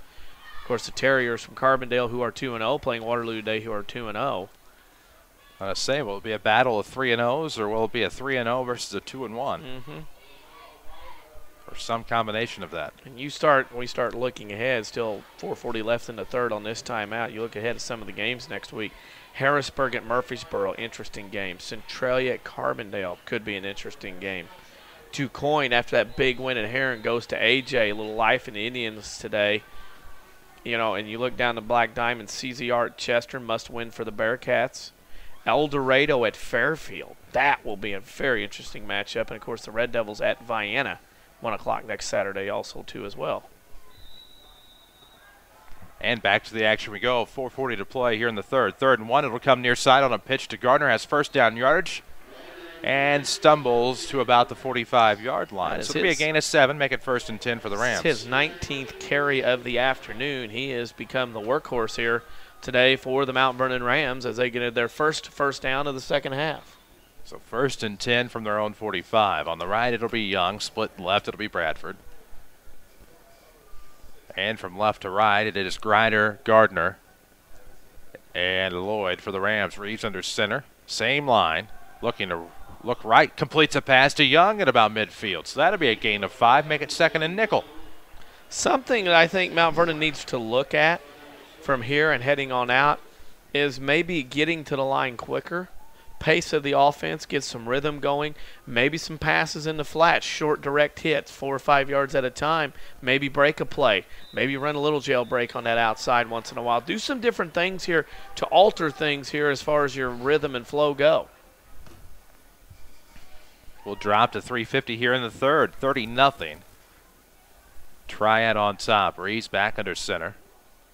Of course, the Terriers from Carbondale, who are 2-0, playing Waterloo today, who are 2-0. I was saying, will it be a battle of 3-0s, or will it be a 3-0 versus a 2-1? Mm-hmm. or some combination of that. And we start looking ahead, still 4:40 left in the third on this timeout. You look ahead at some of the games next week. Harrisburg at Murfreesboro, interesting game. Centralia at Carbondale could be an interesting game. DuQuoin, after that big win at Heron, goes to AJ. A little life in the Indians today. You know, and you look down the Black Diamond, CZR at Chester, must win for the Bearcats. El Dorado at Fairfield. That will be a very interesting matchup. And, of course, the Red Devils at Vienna, 1 o'clock next Saturday also, too, as well. And back to the action we go. 4:40 to play here in the third. 3rd and 1. It'll come near side on a pitch to Gardner. Has first down yardage and stumbles to about the 45-yard line. So it'll be a gain of 7, make it 1st and 10 for the Rams. It's his 19th carry of the afternoon. He has become the workhorse here today for the Mount Vernon Rams as they get their first down of the second half. So 1st and 10 from their own 45. On the right, it'll be Young. Split left, it'll be Bradford. And from left to right, it is Grider, Gardner, and Lloyd for the Rams. Reeves under center. Same line. Looking to look right. Completes a pass to Young at about midfield. So that'll be a gain of 5. Make it 2nd and nickel. Something that I think Mount Vernon needs to look at from here and heading on out is maybe getting to the line quicker. Pace of the offense, get some rhythm going, maybe some passes in the flat, short direct hits, 4 or 5 yards at a time, maybe break a play, maybe run a little jailbreak on that outside once in a while. Do some different things here to alter things here as far as your rhythm and flow go. We'll drop to 3:50 here in the third, 30-0. Triad on top, Reeves back under center.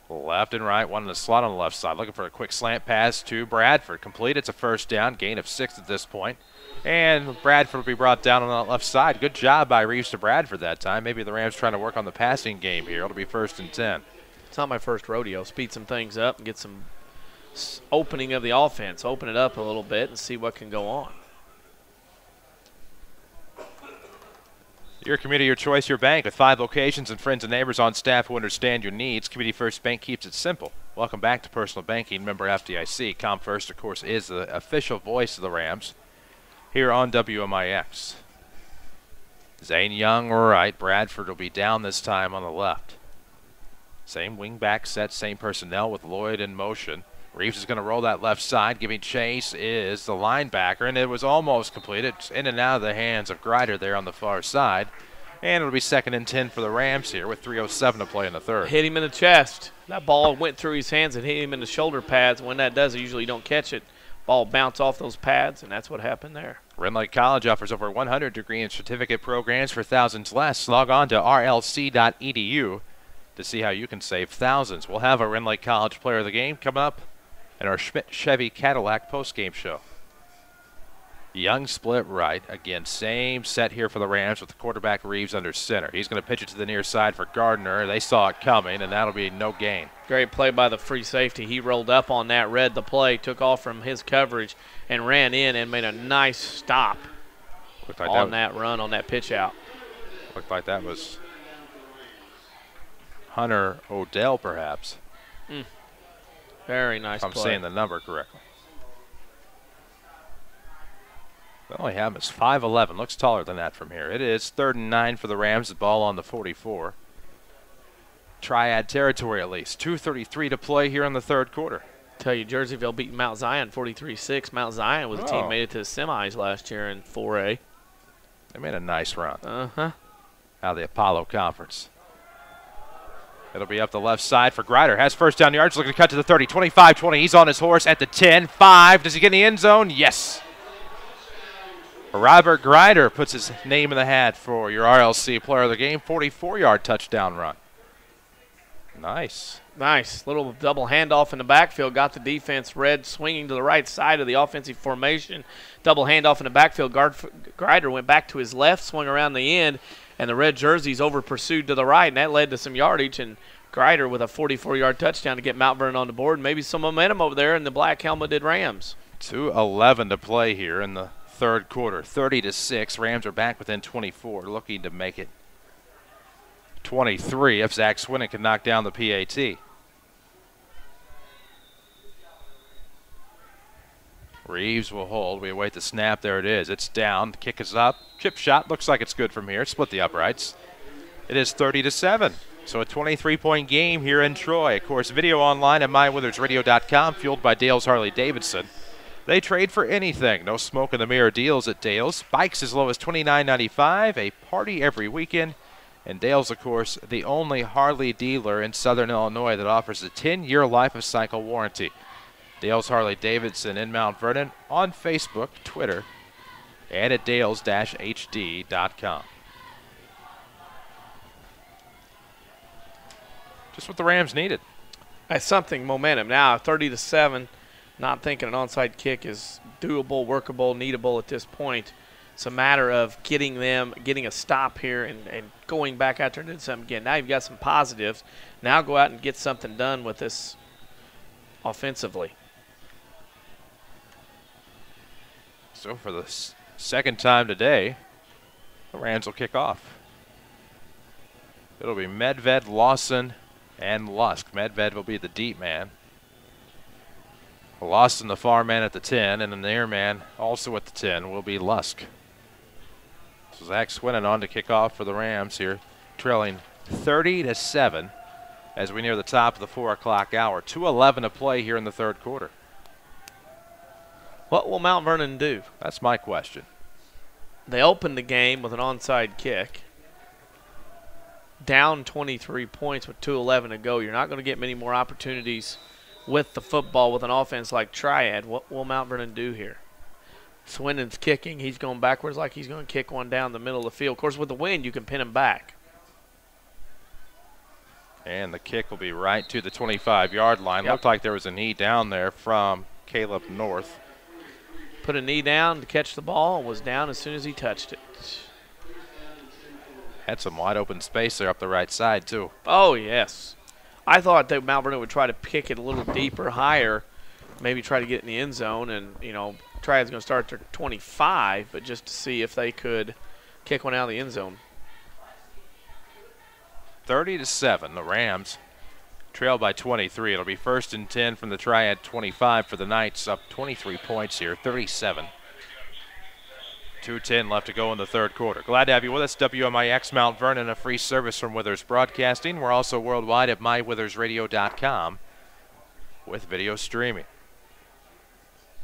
Left and right, one in the slot on the left side. Looking for a quick slant pass to Bradford. Complete. It's a first down, gain of 6 at this point. And Bradford will be brought down on the left side. Good job by Reeves to Bradford that time. Maybe the Rams trying to work on the passing game here. It'll be 1st and 10. It's not my first rodeo. Speed some things up and get some opening of the offense. Open it up a little bit and see what can go on. Your community, your choice, your bank. With 5 locations and friends and neighbors on staff who understand your needs, Community First Bank keeps it simple. Welcome back to Personal Banking. Member FDIC. ComFirst, of course, is the official voice of the Rams here on WMIX. Zane Young right. Bradford will be down this time on the left. Same wing back set, same personnel with Lloyd in motion. Reeves is going to roll that left side. Giving chase is the linebacker, and it was almost completed. It's in and out of the hands of Grider there on the far side. And it'll be 2nd and 10 for the Rams here with 3:07 to play in the third. Hit him in the chest. That ball went through his hands and hit him in the shoulder pads. When that does, usually you don't catch it. Ball bounce off those pads, and that's what happened there. Rend Lake College offers over 100 degree and certificate programs for thousands less. Log on to rlc.edu to see how you can save thousands. We'll have a Rend Lake College player of the game coming up and our Schmidt Chevy Cadillac postgame show. Young split right. Again, same set here for the Rams with the quarterback Reeves under center. He's going to pitch it to the near side for Gardner. They saw it coming, and that'll be no gain. Great play by the free safety. He rolled up on that, read the play, took off from his coverage, and ran in and made a nice stop on that run, on that pitch out. Looked like that was Hunter Odell, perhaps. Very nice if I'm play. saying the number correctly. They only have him as 5'11". Looks taller than that from here. It is 3rd and 9 for the Rams. The ball on the 44. Triad territory at least. 2:33 to play here in the third quarter. Tell you, Jerseyville beat Mount Zion 43-6. Mount Zion was a team made it to the semis last year in 4A. They made a nice run. Uh-huh. Out of the Apollo Conference. It'll be up the left side for Grider. Has first down yards. Looking to cut to the 30. 25-20. He's on his horse at the 10. 5. Does he get in the end zone? Yes. Robert Grider puts his name in the hat for your RLC player of the game. 44-yard touchdown run. Nice. Nice. Little double handoff in the backfield. Got the defense red, swinging to the right side of the offensive formation. Double handoff in the backfield. Grider went back to his left, swung around the end, and the red jerseys over pursued to the right, and that led to some yardage. And Grider with a 44-yard touchdown to get Mount Vernon on the board, and maybe some momentum over there in the black helmeted Rams. 2:11 to play here in the third quarter. 30-6. Rams are back within 24, looking to make it 23 if Zach Swinton can knock down the PAT. Reeves will hold. We await the snap. There it is. It's down. The kick is up. Chip shot. Looks like it's good from here. Split the uprights. It is 30-7. So a 23-point game here in Troy. Of course, video online at mywithersradio.com, fueled by Dale's Harley-Davidson. They trade for anything. No smoke in the mirror deals at Dale's. Bikes as low as $29.95. A party every weekend. And Dale's, of course, the only Harley dealer in Southern Illinois that offers a 10-year life of cycle warranty. Dale's Harley-Davidson in Mount Vernon on Facebook, Twitter, and at dales-hd.com. Just what the Rams needed. That's something, momentum. Now 30-7, not thinking an onside kick is doable, workable, needable at this point. It's a matter of getting a stop here and going back out there and doing something again. Now you've got some positives. Now go out and get something done with this offensively. So for the second time today, the Rams will kick off. It'll be Medved, Lawson, and Lusk. Medved will be the deep man. Lawson, the far man at the 10, and the near man also at the 10 will be Lusk. So Zach Swinnen on to kick off for the Rams here, trailing 30-7 as we near the top of the 4 o'clock hour. 2:11 to play here in the third quarter. What will Mount Vernon do? That's my question. They opened the game with an onside kick. Down 23 points with 2:11 to go. You're not going to get many more opportunities with the football with an offense like Triad. What will Mount Vernon do here? Swinnen's kicking. He's going backwards like he's going to kick one down the middle of the field. Of course, with the wind, you can pin him back. And the kick will be right to the 25-yard line. Yep. Looked like there was a knee down there from Caleb North. Put a knee down to catch the ball and was down as soon as he touched it. Had some wide open space there up the right side, too. Oh, yes. I thought that Mount Vernon would try to kick it a little deeper, higher, maybe try to get in the end zone. And, you know, Triad's going to start at their 25, but just to see if they could kick one out of the end zone. 30-7, the Rams trail by 23. It'll be 1st and 10 from the Triad 25 for the Knights, up 23 points here, 37. 2:10 left to go in the third quarter. Glad to have you with us. WMIX Mount Vernon, a free service from Withers Broadcasting. We're also worldwide at mywithersradio.com with video streaming.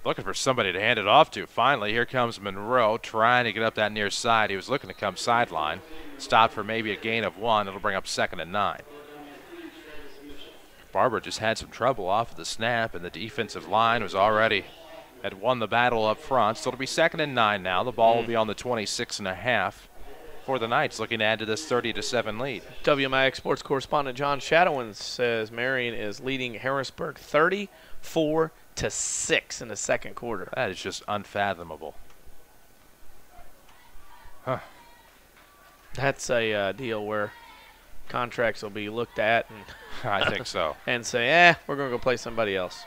Looking for somebody to hand it off to. Finally, here comes Monroe trying to get up that near side. He was looking to come sideline. Stopped for maybe a gain of 1. It'll bring up 2nd and 9. Barber just had some trouble off of the snap, and the defensive line was already had won the battle up front. So it'll be 2nd and 9 now. The ball will be on the 26.5 for the Knights, looking to add to this 30-7 lead. WMIX sports correspondent John Shadowin says Marion is leading Harrisburg 34-6 in the second quarter. That is just unfathomable. Huh. That's a deal where contracts will be looked at, and I think so, and say, we're going to go play somebody else.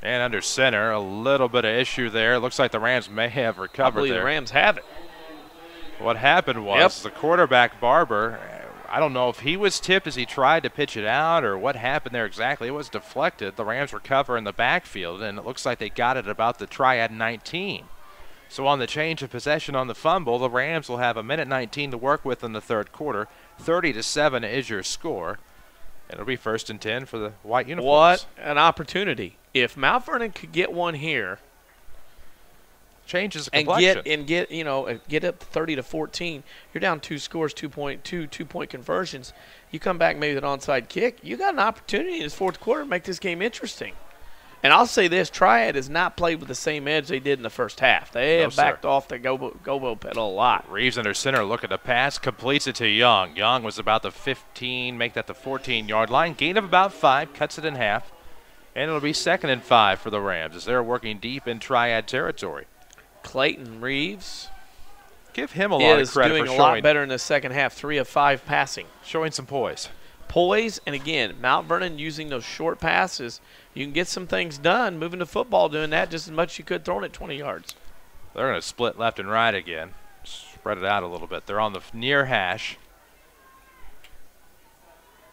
And under center, a little bit of issue there. Looks like the Rams may have recovered I believe there. The Rams have it. What happened was the quarterback, Barber, I don't know if he was tipped as he tried to pitch it out or what happened there exactly. It was deflected. The Rams were covering the backfield, and it looks like they got it about the Triad 19. So on the change of possession on the fumble, the Rams will have 1:19 to work with in the third quarter. 30-7 is your score. It'll be 1st and 10 for the white uniforms. What an opportunity. If Mount Vernon could get one here, changes the complexion. Get up to 30-14, you're down 2 scores, 2-point conversions. You come back maybe with an onside kick, you got an opportunity in this fourth quarter to make this game interesting. And I'll say this, Triad has not played with the same edge they did in the first half. They have backed off the go pedal a lot. Reeves under center looking to pass, completes it to Young. Young was about the 15, make that the 14-yard line. Gain of about 5, cuts it in half. And it'll be 2nd and 5 for the Rams as they're working deep in Triad territory. Clayton Reeves. Give him a lot of credit for showing. Is doing a lot better in the second half, 3 of 5 passing. Showing some poise. Poise, and again, Mount Vernon using those short passes. You can get some things done, moving the football, doing that just as much as you could throwing it 20 yards. They're going to split left and right again. Spread it out a little bit. They're on the near hash.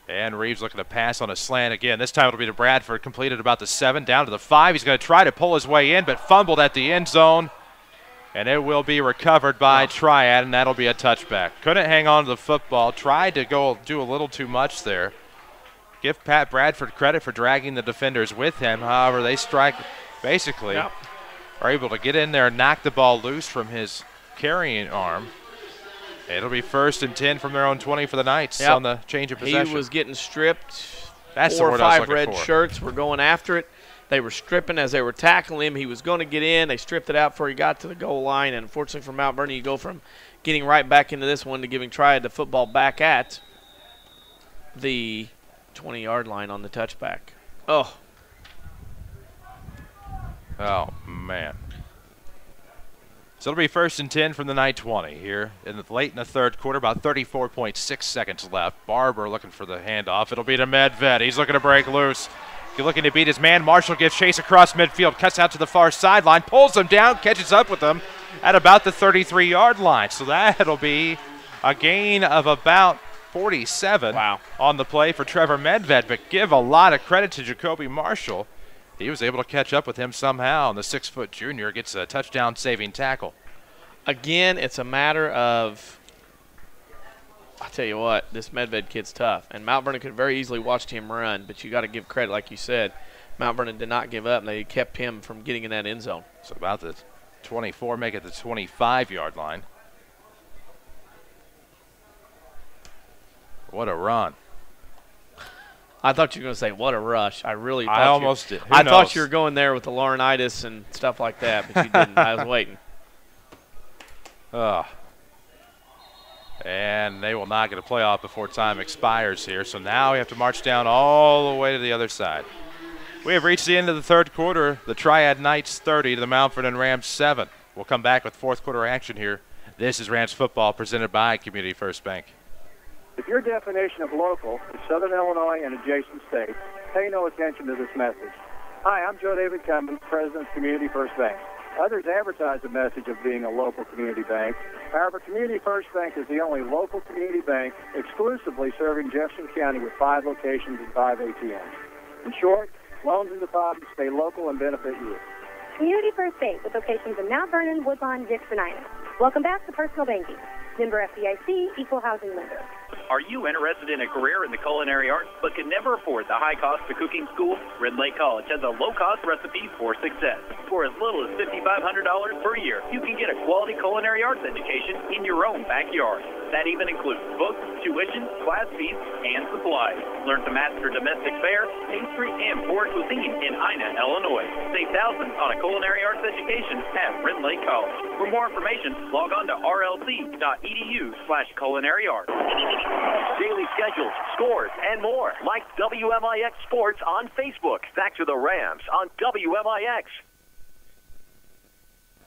And Reeves looking to pass on a slant again. This time it'll be to Bradford, completed about the 7, down to the 5. He's going to try to pull his way in, but fumbled at the end zone. And it will be recovered by Triad, and that'll be a touchback. Couldn't hang on to the football. Tried to go do a little too much there. Give Pat Bradford credit for dragging the defenders with him. However, they strike basically are able to get in there and knock the ball loose from his carrying arm. It'll be 1st and 10 from their own 20 for the Knights on the change of possession. He was getting stripped. That's 4 or 5 red for. shirts were going after it. They were stripping as they were tackling him. He was going to get in. They stripped it out before he got to the goal line. And unfortunately for Mount Vernon, you go from getting right back into this one to giving Triad the football back at the 20-yard line on the touchback. Oh, man. So it'll be 1st and 10 from the Knight 20 here late in the third quarter, about 34.6 seconds left. Barber looking for the handoff. It'll be to Medved. He's looking to break loose. He's looking to beat his man. Marshall gives chase across midfield, cuts out to the far sideline, pulls him down, catches up with him at about the 33-yard line. So that'll be a gain of about 47 on the play for Trevor Medved, but give a lot of credit to Jacoby Marshall. He was able to catch up with him somehow, and the 6-foot junior gets a touchdown-saving tackle. Again, it's a matter of, I'll tell you what, this Medved kid's tough. And Mount Vernon could very easily watched him run, but you got to give credit, like you said. Mount Vernon did not give up, and they kept him from getting in that end zone. So about the 24, make it the 25-yard line. What a run. I thought you were going to say, what a rush. I really thought I almost did. I thought you were going there with the Laurinaitis and stuff like that, but you didn't. I was waiting. And they will not get a playoff before time expires here. So now we have to march down all the way to the other side. We have reached the end of the third quarter. The Triad Knights 30 to the Mount Vernon Rams 7. We'll come back with fourth quarter action here. This is Rams football presented by Community First Bank. If your definition of local is Southern Illinois and adjacent states, pay no attention to this message. Hi, I'm Joe David Cummins, President of Community First Bank. Others advertise the message of being a local community bank. However, Community First Bank is the only local community bank exclusively serving Jefferson County with 5 locations and 5 ATMs. In short, loans and deposits stay local and benefit you. Community First Bank with locations in Mount Vernon, Woodlawn, Dixon Island. Welcome back to Personal Banking. Member FDIC, Equal Housing Lender. Are you interested in a career in the culinary arts but can never afford the high cost of cooking school? Red Lake College has a low-cost recipe for success. For as little as $5,500 per year, you can get a quality culinary arts education in your own backyard. That even includes books, tuition, class fees, and supplies. Learn to master domestic fare, pastry, and foreign cuisine in Ina, Illinois. Save thousands on a culinary arts education at Red Lake College. For more information, log on to rlc.edu/culinary arts. Daily schedules, scores, and more. Like WMIX Sports on Facebook. Back to the Rams on WMIX.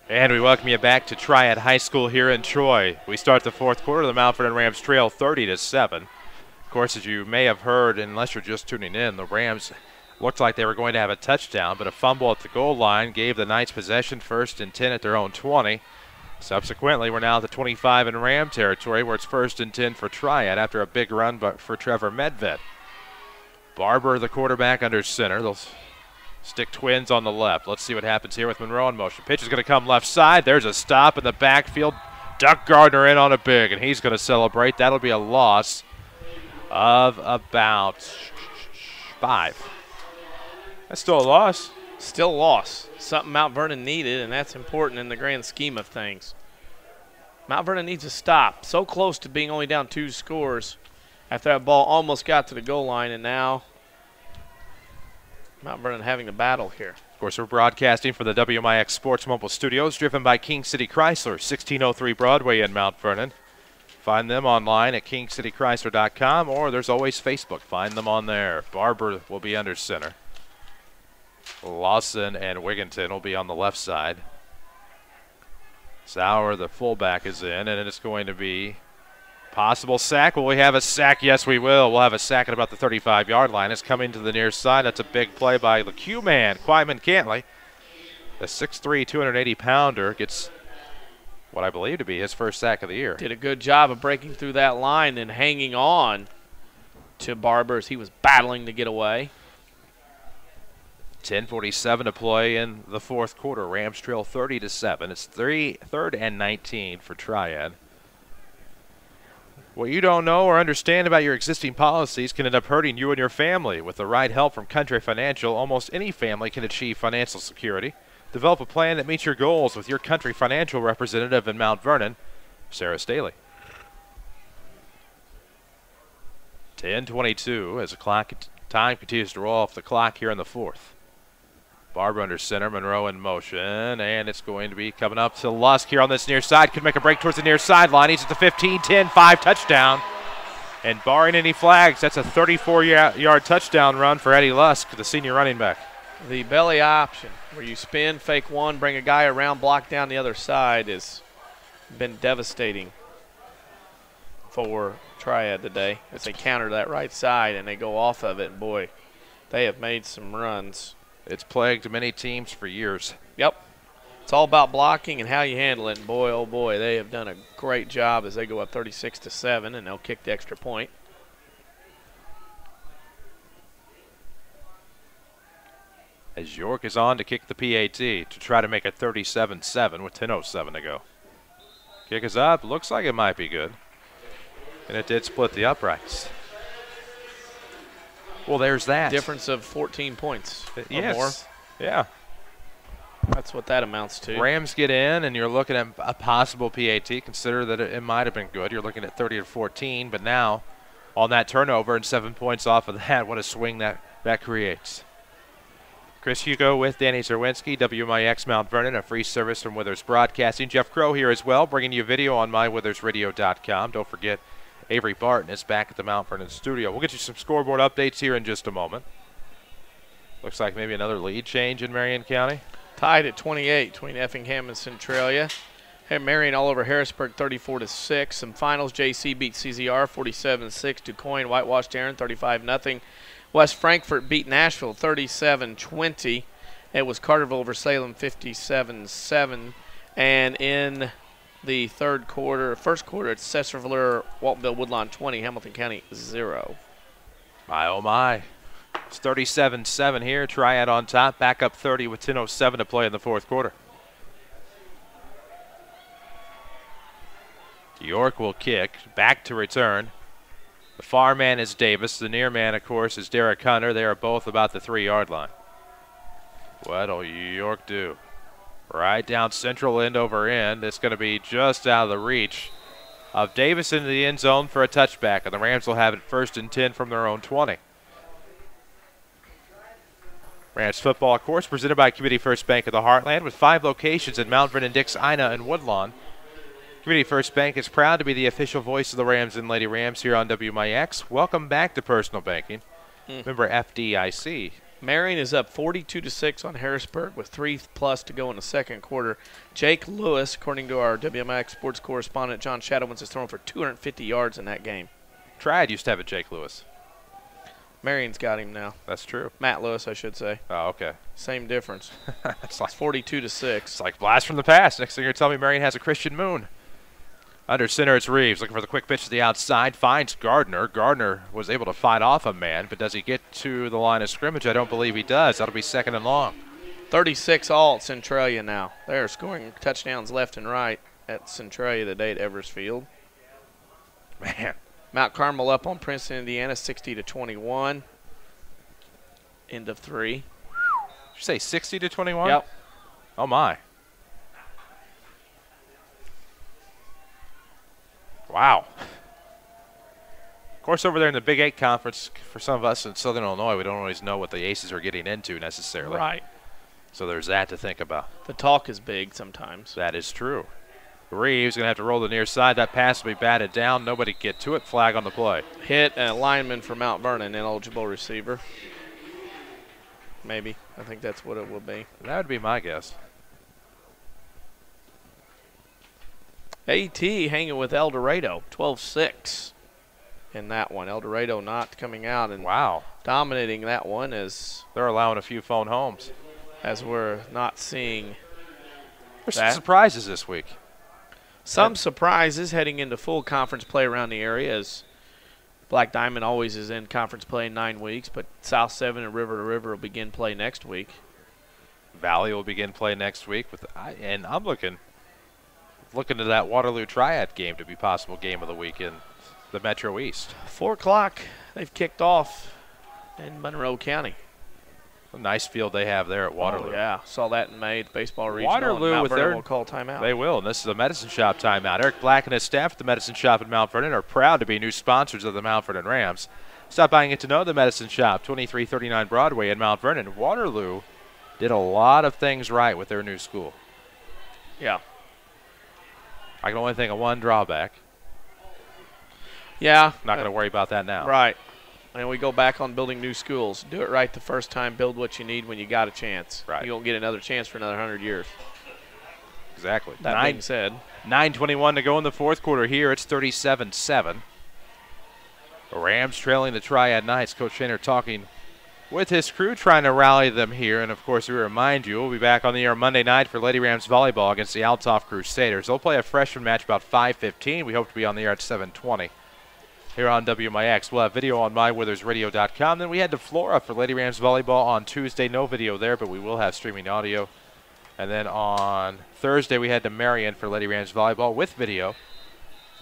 And we welcome you back to Triad High School here in Troy. We start the fourth quarter. The Mount Vernon Rams trail 30-7. Of course, as you may have heard, unless you're just tuning in, the Rams looked like they were going to have a touchdown, but a fumble at the goal line gave the Knights possession, 1st and 10 at their own 20. Subsequently, we're now at the 25 in Ram territory, where it's 1st and 10 for Triad after a big run for Trevor Medved. Barber, the quarterback, under center. They'll stick twins on the left. Let's see what happens here with Monroe in motion. Pitch is going to come left side. There's a stop in the backfield. Duck Gardner in on a big, and he's going to celebrate. That'll be a loss of about 5. That's still a loss. Still a loss. Something Mount Vernon needed, and that's important in the grand scheme of things. Mount Vernon needs a stop. So close to being only down 2 scores after that ball almost got to the goal line, and now Mount Vernon having the battle here. Of course, we're broadcasting from the WMIX Sports Mobile Studios, driven by King City Chrysler, 1603 Broadway in Mount Vernon. Find them online at kingcitychrysler.com, or there's always Facebook. Find them on there. Barber will be under center. Lawson and Wigginton will be on the left side. Sauer, the fullback, is in, and it's going to be possible sack. Will we have a sack? Yes, we will. We'll have a sack at about the 35-yard line. It's coming to the near side. That's a big play by the Q-man, Quieman Cantley. The 6'3", 280-pounder gets what I believe to be his first sack of the year. Did a good job of breaking through that line and hanging on to Barber as he was battling to get away. 10:47 to play in the fourth quarter. Rams trail 30-7. It's 3rd and 19 for Triad. What you don't know or understand about your existing policies can end up hurting you and your family. With the right help from Country Financial, almost any family can achieve financial security. Develop a plan that meets your goals with your Country Financial representative in Mount Vernon, Sarah Staley. 10:22 as the time continues to roll off the clock here in the fourth. Barber under center, Monroe in motion, and it's going to be coming up to Lusk here on this near side. Could make a break towards the near sideline. He's at the 15, 10, 5 touchdown. And barring any flags, that's a 34-yard touchdown run for Eddie Lusk, the senior running back. The belly option, where you spin, fake one, bring a guy around, block down the other side, has been devastating for Triad today. As they counter that right side and they go off of it, and boy, they have made some runs. It's plagued many teams for years. Yep. It's all about blocking and how you handle it. And boy, oh boy, they have done a great job as they go up 36-7, and they'll kick the extra point. As York is on to kick the PAT to try to make it 37-7 with 10:07 to go. Kick is up. Looks like it might be good. And it did split the uprights. Well, there's that. Difference of 14 points yes. or more. Yeah. That's what that amounts to. Rams get in, and you're looking at a possible PAT. Consider that it might have been good. You're looking at 30-14, but now on that turnover and 7 points off of that, what a swing that creates. Chris Hugo with Danny Zerwinski, WMIX Mount Vernon, a free service from Withers Broadcasting. Jeff Crow here as well, bringing you video on mywithersradio.com. Don't forget, Avery Barton is back at the Mount Vernon studio. We'll get you some scoreboard updates here in just a moment. Looks like maybe another lead change in Marion County. Tied at 28 between Effingham and Centralia. Hey, Marion all over Harrisburg 34-6. Some finals, JC beat CZR 47-6. DuQuoin whitewashed Aaron 35-0. West Frankfort beat Nashville 37-20. It was Carterville over Salem 57-7. And in the first quarter, it's Cesar-Valera, Waltonville, Woodlawn 20, Hamilton County 0. My, oh my. It's 37-7 here. Triad on top, back up 30 with 10:07 to play in the fourth quarter. York will kick, back to return. The far man is Davis. The near man, of course, is Derek Hunter. They are both about the 3-yard line. What'll York do? Right down central, end over end. It's going to be just out of the reach of Davis into the end zone for a touchback, and the Rams will have it 1st and 10 from their own 20. Rams football, of course, presented by Community First Bank of the Heartland with 5 locations in Mount Vernon, Dix, Ina, and Woodlawn. Community First Bank is proud to be the official voice of the Rams and Lady Rams here on WMIX. Welcome back to Personal Banking. Remember FDIC. Marion is up 42-6 on Harrisburg with 3+ to go in the second quarter. Jake Lewis, according to our WMIX sports correspondent John Shadowins, has thrown for 250 yards in that game. Triad used to have a Jake Lewis. Marion's got him now. That's true. Matt Lewis, I should say. Oh, okay. Same difference. It's like 42-6. It's like blast from the past. Next thing you're telling me Marion has a Christian Moon. Under center, it's Reeves looking for the quick pitch to the outside. Finds Gardner. Gardner was able to fight off a man, but does he get to the line of scrimmage? I don't believe he does. That'll be 2nd and long. 36 all at Centralia now. They're scoring touchdowns left and right at Centralia today at Evers Field. Man. Mount Carmel up on Princeton, Indiana, 60-21. End of 3. Did you say 60-21? Yep. Oh, my. Wow. Of course, over there in the Big 8 Conference, for some of us in Southern Illinois, we don't always know what the Aces are getting into necessarily. Right. So there's that to think about. The talk is big sometimes. That is true. Reeves going to have to roll the near side. That pass will be batted down. Nobody get to it. Flag on the play. Hit a lineman for Mount Vernon, ineligible receiver. Maybe. I think that's what it will be. That would be my guess. AT hanging with El Dorado, 12-6 in that one. El Dorado not coming out and dominating that one as they're allowing a few phone homes. As we're not seeing There's some surprises this week. Some surprises heading into full conference play around the area as Black Diamond always is in conference play in 9 weeks, but South 7 and River to River will begin play next week. Valley will begin play next week, and I'm looking to that Waterloo Triad game to be possible game of the week in the Metro East. 4 o'clock, they've kicked off in Monroe County. A nice field they have there at Waterloo. Oh, yeah, saw that in May at the baseball regional. Waterloo Mount with Vernon their will call timeout. They will, and this is a Medicine Shop timeout. Eric Black and his staff at the Medicine Shop in Mount Vernon are proud to be new sponsors of the Mount Vernon Rams. Stop by and get to know the Medicine Shop, 2339 Broadway in Mount Vernon. Waterloo did a lot of things right with their new school. Yeah. I can only think of one drawback. Yeah. Not going to worry about that now. Right. And we go back on building new schools. Do it right the first time. Build what you need when you got a chance. Right. You won't get another chance for another 100 years. Exactly. That being said. 9:21 to go in the fourth quarter here. It's 37-7. The Rams trailing the Triad Knights. Coach Shaner talking with his crew, trying to rally them here. And, of course, we remind you, we'll be back on the air Monday night for Lady Rams volleyball against the Althoff Crusaders. They'll play a freshman match about 5:15. We hope to be on the air at 7:20. Here on WMIX. We'll have video on mywithersradio.com. Then we head to Flora for Lady Rams volleyball on Tuesday. No video there, but we will have streaming audio. And then on Thursday, we head to Marion for Lady Rams volleyball with video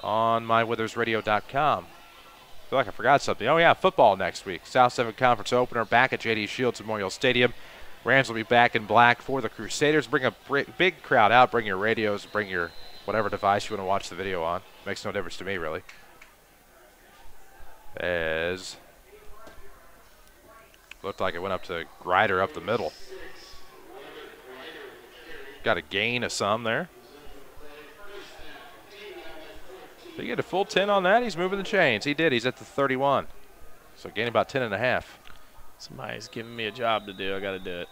on mywithersradio.com. I feel like I forgot something. Oh, yeah, football next week. South 7 Conference opener back at J.D. Shields Memorial Stadium. Rams will be back in black for the Crusaders. Bring a big crowd out. Bring your radios. Bring your whatever device you want to watch the video on. Makes no difference to me, really. As looked like it went up to Grider up the middle. Got a gain of some there. Did he get a full 10 on that? He's moving the chains. He did. He's at the 31. So gaining about 10 and a half. Somebody's giving me a job to do. I got to do it.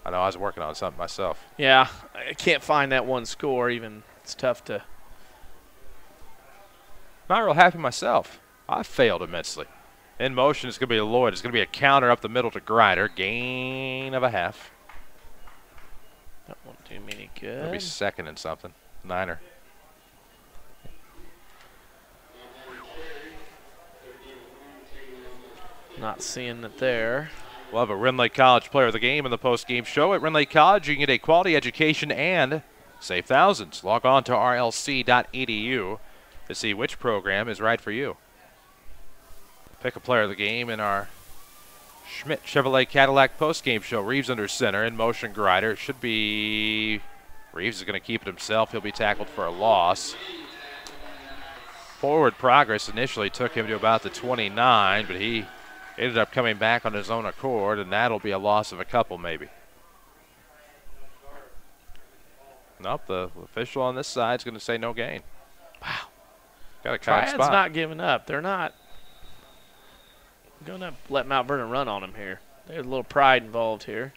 I know. I was working on something myself. Yeah. I can't find that one score even. It's tough to. Not real happy myself. I failed immensely. In motion, it's going to be Lloyd. It's going to be a counter up the middle to Grider. Gain of a half. That won't do me any good. It'll be second and something. Niner. Not seeing it there. We'll have a Rindley College player of the game in the post-game show. At Rindley College, you can get a quality education and save thousands. Log on to rlc.edu to see which program is right for you. Pick a player of the game in our Schmidt Chevrolet Cadillac post-game show. Reeves under center. In motion, Grider. It should be Reeves is going to keep it himself. He'll be tackled for a loss. Forward progress initially took him to about the 29, but he ended up coming back on his own accord, and that'll be a loss of a couple maybe. Nope, the official on this side is going to say no gain. Wow. Got a caught spot. Triad's not giving up. They're not going to let Mount Vernon run on them here. There's a little pride involved here.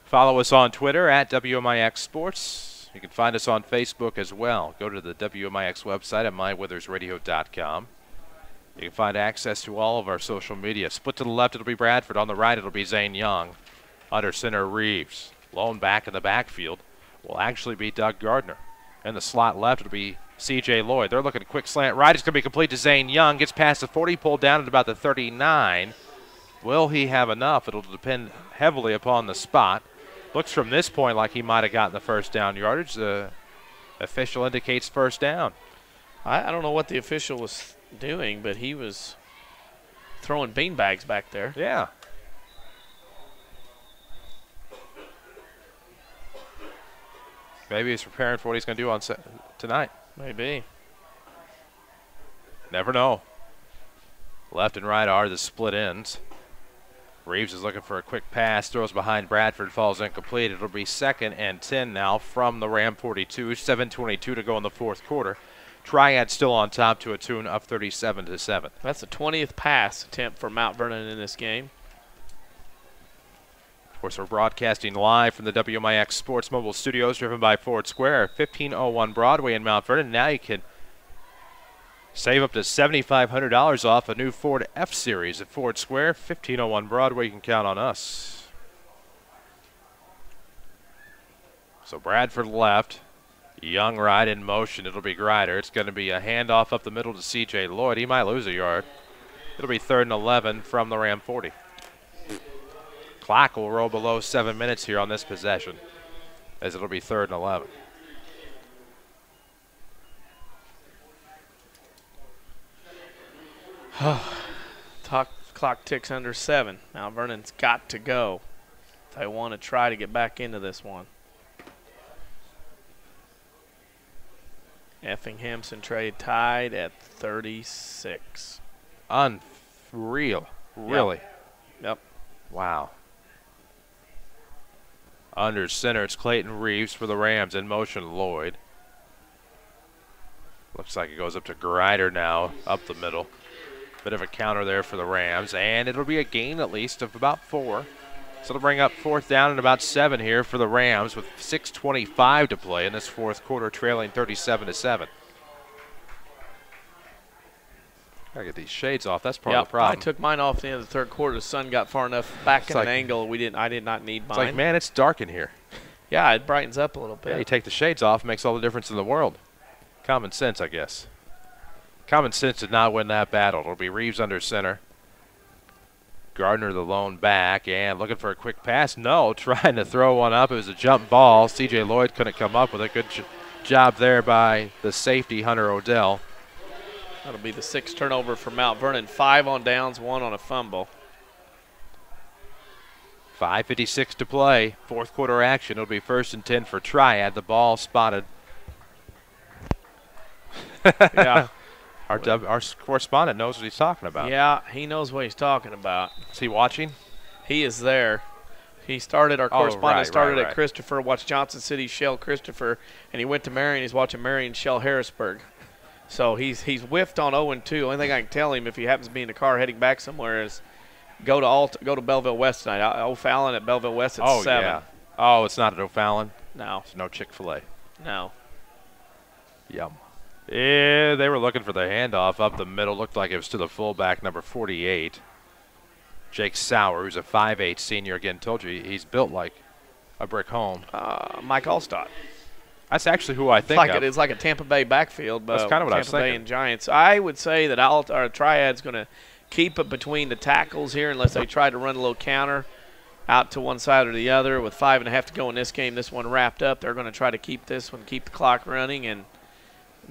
Follow us on Twitter at WMIX Sports. You can find us on Facebook as well. Go to the WMIX website at mywithersradio.com. You can find access to all of our social media. Split to the left, it'll be Bradford. On the right, it'll be Zane Young. Under center, Reeves. Lone back in the backfield will actually be Doug Gardner. In the slot left, it'll be C.J. Lloyd. They're looking at a quick slant right. It's going to be complete to Zane Young. Gets past the 40, pulled down at about the 39. Will he have enough? It'll depend heavily upon the spot. Looks from this point like he might have gotten the first down yardage. The official indicates first down. I don't know what the official was doing, but he was throwing beanbags back there. Yeah. Maybe he's preparing for what he's going to do on tonight. Maybe. Never know. Left and right are the split ends. Reeves is looking for a quick pass, throws behind Bradford, falls incomplete. It'll be 2nd and 10 now from the Ram 42. 7:22 to go in the fourth quarter. Triad still on top to a tune of 37-7. That's the 20th pass attempt for Mount Vernon in this game. Of course, we're broadcasting live from the WMIX Sports Mobile Studios, driven by Ford Square, 1501 Broadway in Mount Vernon. Now you can save up to $7,500 off a new Ford F-Series at Ford Square, 1501 Broadway. You can count on us. So Bradford left. Young right in motion. It'll be Grider. It's going to be a handoff up the middle to C.J. Lloyd. He might lose a yard. It'll be 3rd and 11 from the Ram 40. Clock will roll below 7 minutes here on this possession, as it'll be 3rd and 11. Clock ticks under 7. Mount Vernon's got to go. They want to try to get back into this one. Effingham trade tied at 36. Unreal. Really? Yep. Wow. Under center, it's Clayton Reeves for the Rams. In motion, Lloyd. Looks like it goes up to Grider now, up the middle. Bit of a counter there for the Rams, and it'll be a gain at least of about 4. So it'll bring up 4th down and about 7 here for the Rams with 6:25 to play in this 4th quarter, trailing 37-7. Gotta get these shades off. That's part of the problem. I took mine off at the end of the 3rd quarter. The sun got far enough back in an angle I did not need mine. It's like, man, it's dark in here. Yeah, it brightens up a little bit. Yeah, you take the shades off, makes all the difference in the world. Common sense, I guess. Common sense did not win that battle. It'll be Reeves under center. Gardner the lone back, and looking for a quick pass. No, trying to throw one up. It was a jump ball. C.J. Lloyd couldn't come up with a good job there by the safety, Hunter Odell. That'll be the 6th turnover for Mount Vernon. 5 on downs, 1 on a fumble. 5:56 to play. 4th quarter action. It'll be 1st and 10 for Triad. The ball spotted. Yeah. Our correspondent knows what he's talking about. Yeah, he knows what he's talking about. Is he watching? He is there. He started, our correspondent started at Christopher, watched Johnson City shell Christopher, and he went to Marion. He's watching Marion shell Harrisburg. So he's whiffed on 0-2. Only thing I can tell him if he happens to be in the car heading back somewhere is go to Belleville West tonight. O'Fallon at Belleville West at 7. Yeah. Oh, it's not at O'Fallon? No. It's no Chick-fil-A. No. Yum. Yeah, they were looking for the handoff up the middle. Looked like it was to the fullback, number 48. Jake Sauer, who's a 5'8 senior. Again, told you he's built like a brick home. Mike Allstott. That's actually who I think of. It's like a Tampa Bay backfield, but that's kind of what I was Tampa Bay thinking. and Giants. I would say that Triad's going to keep it between the tackles here unless they try to run a little counter out to one side or the other. With 5.5 to go in this game, this one wrapped up. They're going to try to keep this one, keep the clock running, and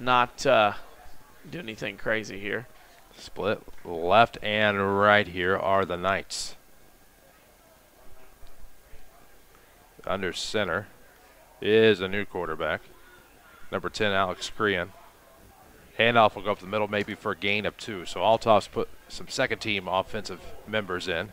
not do anything crazy here. Split left and right here are the Knights. Under center is a new quarterback, number 10, Alex Crean. Handoff will go up the middle, maybe for a gain of 2. So Althoff's put some second-team offensive members in.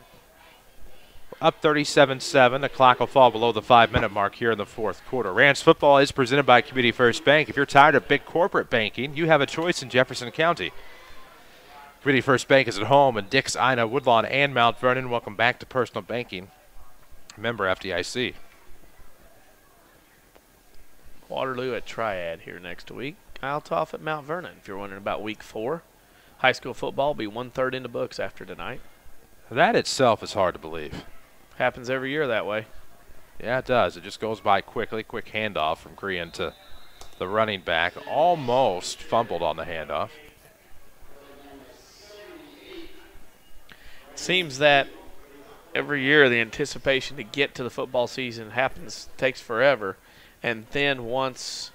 Up 37-7. The clock will fall below the 5-minute mark here in the 4th quarter. Rams football is presented by Community First Bank. If you're tired of big corporate banking, you have a choice in Jefferson County. Community First Bank is at home in Dix, Ina, Woodlawn, and Mount Vernon. Welcome back to Personal Banking. Member FDIC. Waterloo at Triad here next week. Althoff at Mount Vernon. If you're wondering about week 4, high school football will be 1/3 in the books after tonight. That itself is hard to believe. Happens every year that way. Yeah, it does. It just goes by quickly. Quick handoff from Crean to the running back. Almost fumbled on the handoff. Seems that every year the anticipation to get to the football season takes forever. And then once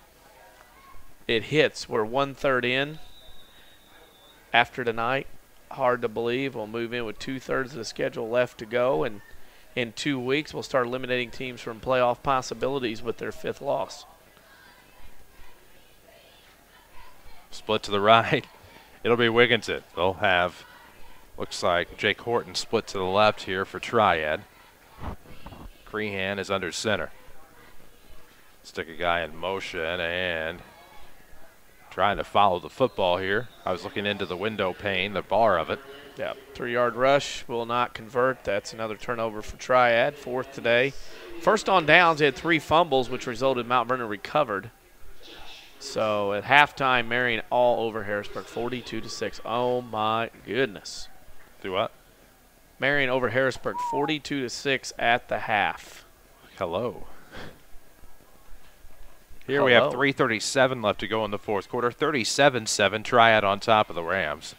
it hits, we're 1/3 in after tonight. Hard to believe. We'll move in with 2/3 of the schedule left to go. And in 2 weeks, we'll start eliminating teams from playoff possibilities with their 5th loss. Split to the right. It'll be Wigginton. They'll have, looks like Jake Horton split to the left here for Triad. Crehan is under center. Stick a guy in motion and trying to follow the football here. I was looking into the window pane, the bar of it. Yeah, 3-yard rush will not convert. That's another turnover for Triad, 4th today. First on downs, they had 3 fumbles, which resulted in Mount Vernon recovered. So at halftime, Marion all over Harrisburg, 42-6. Oh my goodness. Do what? Marion over Harrisburg, 42-6 at the half. Hello. Here we have 3:37 left to go in the 4th quarter. 37-7, Triad on top of the Rams.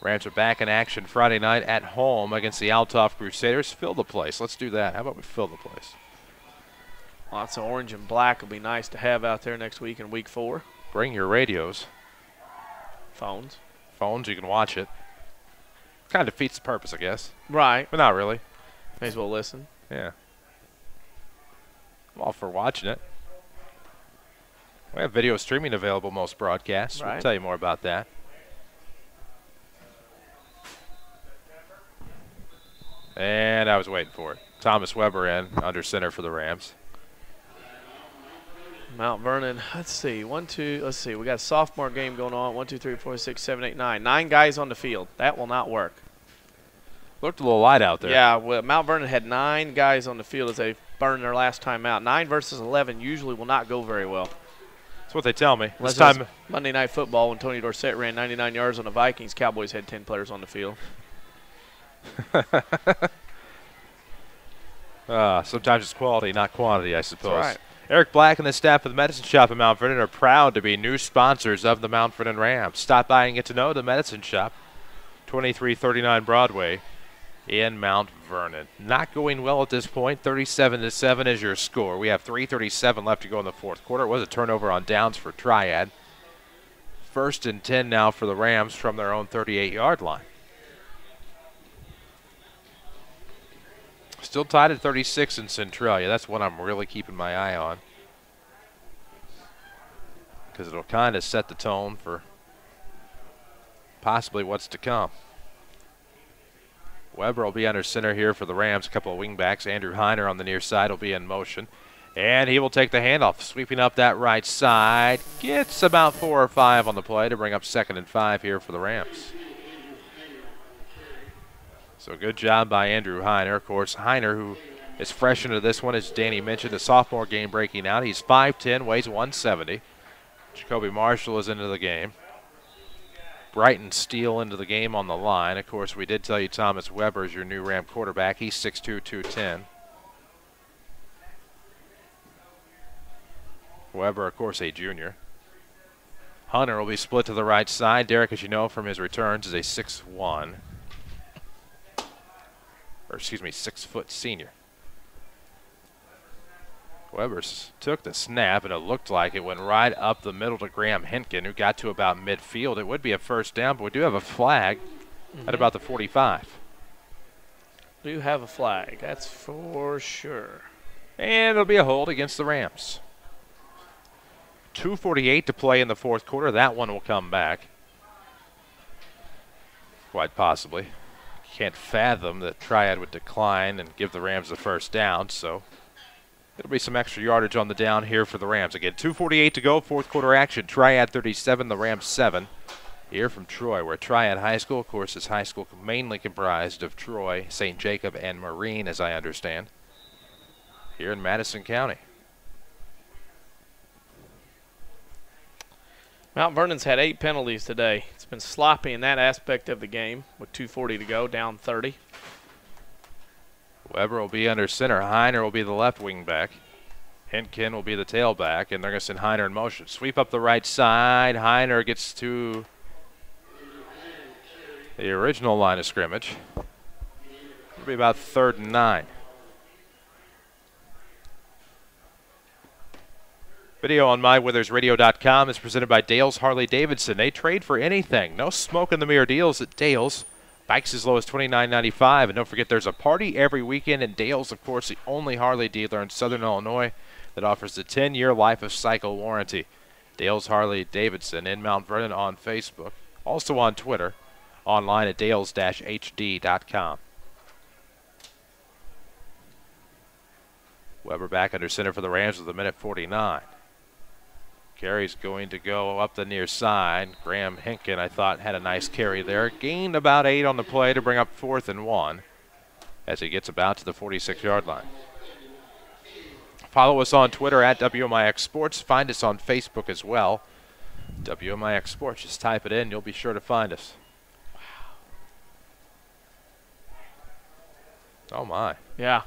Rams are back in action Friday night at home against the Althoff Crusaders. Fill the place. Let's do that. How about we fill the place? Lots of orange and black will be nice to have out there next week in week 4. Bring your radios. Phones. Phones, you can watch it. Kind of defeats the purpose, I guess. Right. But not really. May as well listen. Yeah. I'm all for watching it. We have video streaming available most broadcasts. Right. We'll tell you more about that. And I was waiting for it. Thomas Weber in under center for the Rams. Mount Vernon, let's see. We got a sophomore game going on. 1, 2, 3, 4, 6, 7, 8, 9. 9 guys on the field. That will not work. Looked a little light out there. Yeah, well, Mount Vernon had 9 guys on the field as they burned their last time out. 9 versus 11 usually will not go very well. That's what they tell me. This time Monday Night Football, when Tony Dorsett ran 99 yards on the Vikings, Cowboys had 10 players on the field. Sometimes it's quality, not quantity, I suppose. That's right. Eric Black and the staff of the Medicine Shop in Mount Vernon are proud to be new sponsors of the Mount Vernon Rams. Stop by and get to know the Medicine Shop, 2339 Broadway in Mount Vernon. Not going well at this point. 37-7 is your score. We have 3:37 left to go in the fourth quarter. It was a turnover on downs for Triad. 1st and 10 now for the Rams from their own 38-yard line. Still tied at 36 in Centralia. That's what I'm really keeping my eye on, because it'll kind of set the tone for possibly what's to come. Weber will be under center here for the Rams. A couple of wingbacks. Andrew Heiner on the near side will be in motion. And he will take the handoff, sweeping up that right side. Gets about 4 or 5 on the play to bring up 2nd and 5 here for the Rams. So good job by Andrew Heiner. Of course, Heiner, who is fresh into this one, as Danny mentioned, a sophomore game breaking out. He's 5'10", weighs 170. Jacoby Marshall is into the game. Brighton Steele into the game on the line. Of course, we did tell you Thomas Weber is your new Ram quarterback. He's 6'2", 210. Weber, of course, a junior. Hunter will be split to the right side. Derek, as you know from his returns, is a 6'1". Or excuse me, 6-foot senior. Weber took the snap, and it looked like it went right up the middle to Graham Henkin, who got to about midfield. It would be a first down, but we do have a flag at about the 45. Do have a flag, that's for sure. And it'll be a hold against the Rams. 2:48 to play in the fourth quarter. That one will come back. Quite possibly. Can't fathom that Triad would decline and give the Rams the first down, so it'll be some extra yardage on the down here for the Rams. Again, 2:48 to go, fourth quarter action. Triad 37, the Rams 7. Here from Troy, where Triad High School, of course, is high school mainly comprised of Troy, St. Jacob, and Marine, as I understand, here in Madison County. Mount Vernon's had 8 penalties today. It's been sloppy in that aspect of the game with 2:40 to go, down 30. Weber will be under center. Heiner will be the left wing back. Henkin will be the tailback, and they're going to send Heiner in motion. Sweep up the right side. Heiner gets to the original line of scrimmage. It'll be about 3rd and 9. Video on MyWithersRadio.com is presented by Dale's Harley-Davidson. They trade for anything. No smoke-in-the-mirror deals at Dale's. Bikes as low as $29.95. And don't forget, there's a party every weekend. And Dale's, of course, the only Harley dealer in Southern Illinois that offers a 10-year life-of-cycle warranty. Dale's Harley-Davidson in Mount Vernon on Facebook. Also on Twitter. Online at dales-hd.com. Weber back under center for the Rams with a minute 49. Carry's going to go up the near side. Graham Henkin, I thought, had a nice carry there. Gained about 8 on the play to bring up 4th and 1 as he gets about to the 46-yard line. Follow us on Twitter at WMIX Sports. Find us on Facebook as well. WMIX Sports. Just type it in. You'll be sure to find us. Wow. Oh, my. Yeah.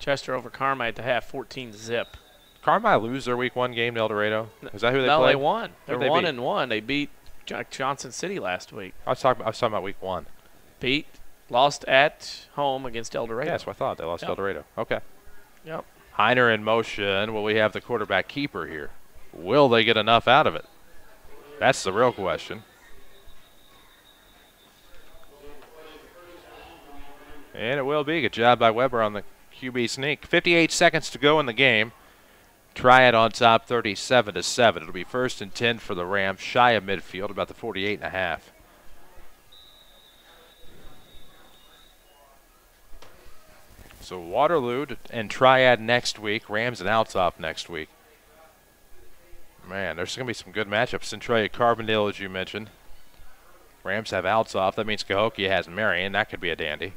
Chester over Carmi at the half, 14-zip. Carmi lose their week 1 game to El Dorado? Is that who they played? No, they won. They're They 1-1. They beat Johnson City last week. I was talking about week 1. Lost at home against El Dorado. Yeah, that's what I thought. They lost Yep. El Dorado. Okay. Yep. Heiner in motion. Will we have the quarterback keeper here? Will they get enough out of it? That's the real question. And it will be. Good job by Weber on the QB sneak. 58 seconds to go in the game. Triad on top, 37-7. It'll be 1st and 10 for the Rams, shy of midfield, about the 48.5. So Waterloo and Triad next week. Rams and Alsop next week. Man, there's going to be some good matchups. Centralia Carbondale, as you mentioned. Rams have Alsop. That means Cahokia has Marion. That could be a dandy.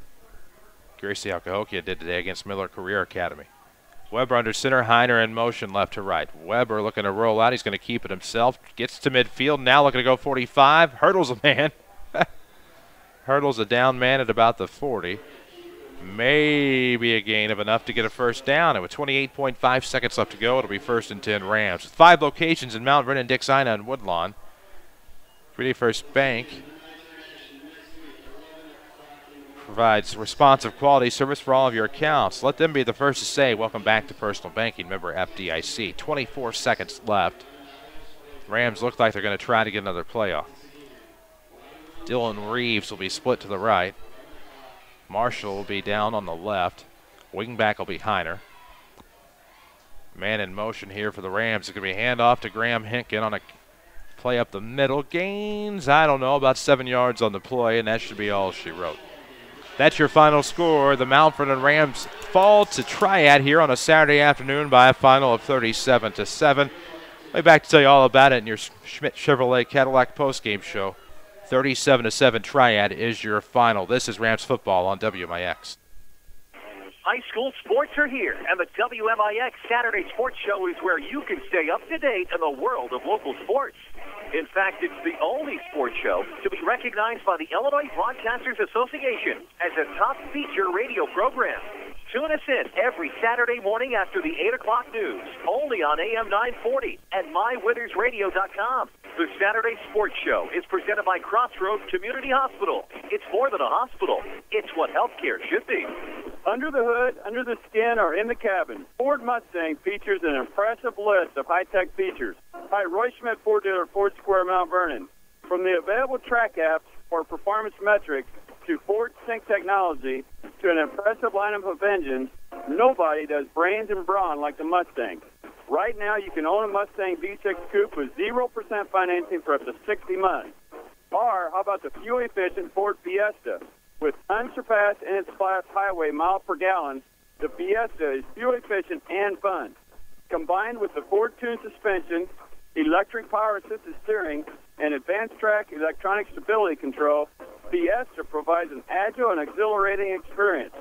Curious to see how Cahokia did today against Miller Career Academy. Weber under center, Heiner in motion left to right. Weber looking to roll out. He's going to keep it himself. Gets to midfield. Now looking to go 45. Hurdles a man. Hurdles a down man at about the 40. Maybe a gain of enough to get a first down. And with 28.5 seconds left to go, it'll be 1st and 10 Rams. With 5 locations in Mount Vernon, Dixina, and Woodlawn. Freddie First Bank provides responsive quality service for all of your accounts. Let them be the first to say, welcome back to Personal Banking. Member FDIC. 24 seconds left. Rams look like they're going to try to get another playoff. Dylan Reeves will be split to the right. Marshall will be down on the left. Wingback will be Heiner. Man in motion here for the Rams. It's going to be handoff to Graham Hinken on a play up the middle. Gains, I don't know, about 7 yards on the play, and that should be all she wrote. That's your final score. The Mount Vernon Rams fall to Triad here on a Saturday afternoon by a final of 37-7. I'll be back to tell you all about it in your Schmidt Chevrolet Cadillac postgame show. 37-7 Triad is your final. This is Rams football on WMIX. High school sports are here, and the WMIX Saturday Sports Show is where you can stay up to date in the world of local sports. In fact, it's the only sports show to be recognized by the Illinois Broadcasters Association as a top feature radio program. Tune us in every Saturday morning after the 8 o'clock news, only on AM 940 and MyWithersRadio.com. The Saturday Sports Show is presented by Crossroads Community Hospital. It's more than a hospital. It's what healthcare should be. Under the hood, under the skin, or in the cabin, Ford Mustang features an impressive list of high-tech features. Hi, Roy Schmidt Ford dealer, Ford Square, Mount Vernon. From the available track apps for performance metrics to Ford Sync technology to an impressive lineup of engines, nobody does brains and brawn like the Mustang. Right now, you can own a Mustang V6 Coupe with 0% financing for up to 60 months. Or, how about the fuel-efficient Ford Fiesta? With unsurpassed in its class highway mile per gallon, the Fiesta is fuel-efficient and fun. Combined with the Ford Tune suspension, electric power-assisted steering, and advanced track electronic stability control, Fiesta provides an agile and exhilarating experience.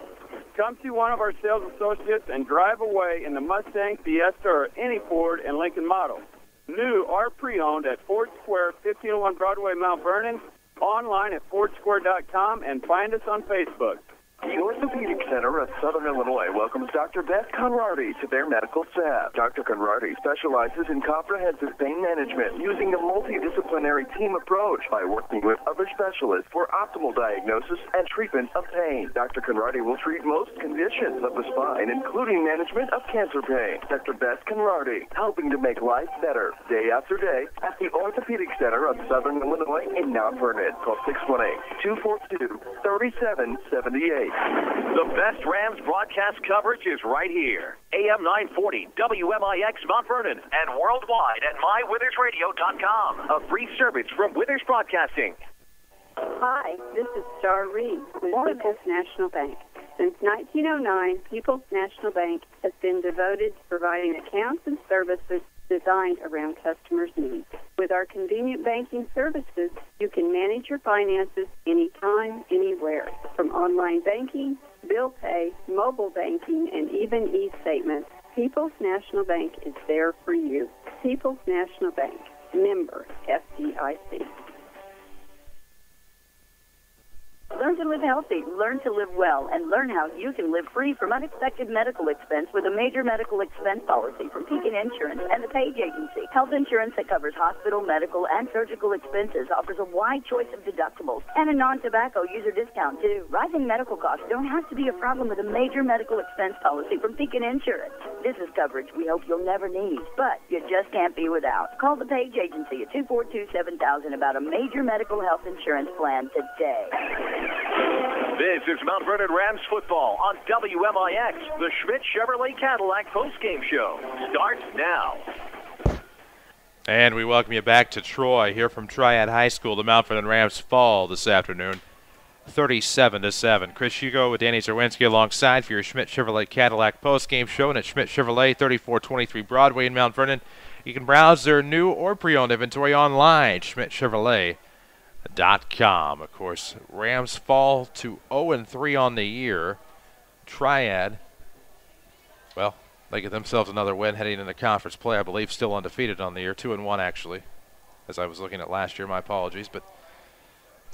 Come see one of our sales associates and drive away in the Mustang, Fiesta, or any Ford and Lincoln model. New or pre-owned at Ford Square, 1501 Broadway, Mount Vernon, online at FordSquare.com, and find us on Facebook. The Orthopedic Center of Southern Illinois welcomes Dr. Beth Conradi to their medical staff. Dr. Conradi specializes in comprehensive pain management using a multidisciplinary team approach by working with other specialists for optimal diagnosis and treatment of pain. Dr. Conradi will treat most conditions of the spine, including management of cancer pain. Dr. Beth Conradi, helping to make life better day after day at the Orthopedic Center of Southern Illinois in Mount Vernon. Call 618-242-3778. The best Rams broadcast coverage is right here. AM 940, WMIX Mount Vernon, and worldwide at MyWithersRadio.com. A free service from Withers Broadcasting. Hi, this is Star Reed with People's National Bank. Since 1909, People's National Bank has been devoted to providing accounts and services designed around customers' needs. With our convenient banking services, you can manage your finances anytime, anywhere. From online banking, bill pay, mobile banking, and even e-statements, People's National Bank is there for you. People's National Bank, member FDIC. Learn to live healthy, learn to live well, and learn how you can live free from unexpected medical expense with a major medical expense policy from Pekin Insurance and the Page Agency. Health insurance that covers hospital, medical, and surgical expenses offers a wide choice of deductibles and a non-tobacco user discount, too. Rising medical costs don't have to be a problem with a major medical expense policy from Pekin Insurance. This is coverage we hope you'll never need, but you just can't be without. Call the Page Agency at 242-7000 about a major medical health insurance plan today. This is Mount Vernon Rams football on WMIX. The Schmidt Chevrolet Cadillac postgame show starts now. And we welcome you back to Troy here from Triad High School. The Mount Vernon Rams fall this afternoon, 37-7. Chris Hugo with Danny Zerwinski alongside for your Schmidt Chevrolet Cadillac postgame show. And at Schmidt Chevrolet, 3423 Broadway in Mount Vernon, you can browse their new or pre-owned inventory online, schmidtchevrolet.com. Of course, Rams fall to 0-3 on the year. Triad, well, they get themselves another win heading into conference play. I believe still undefeated on the year, 2-1 actually, as I was looking at last year. My apologies, but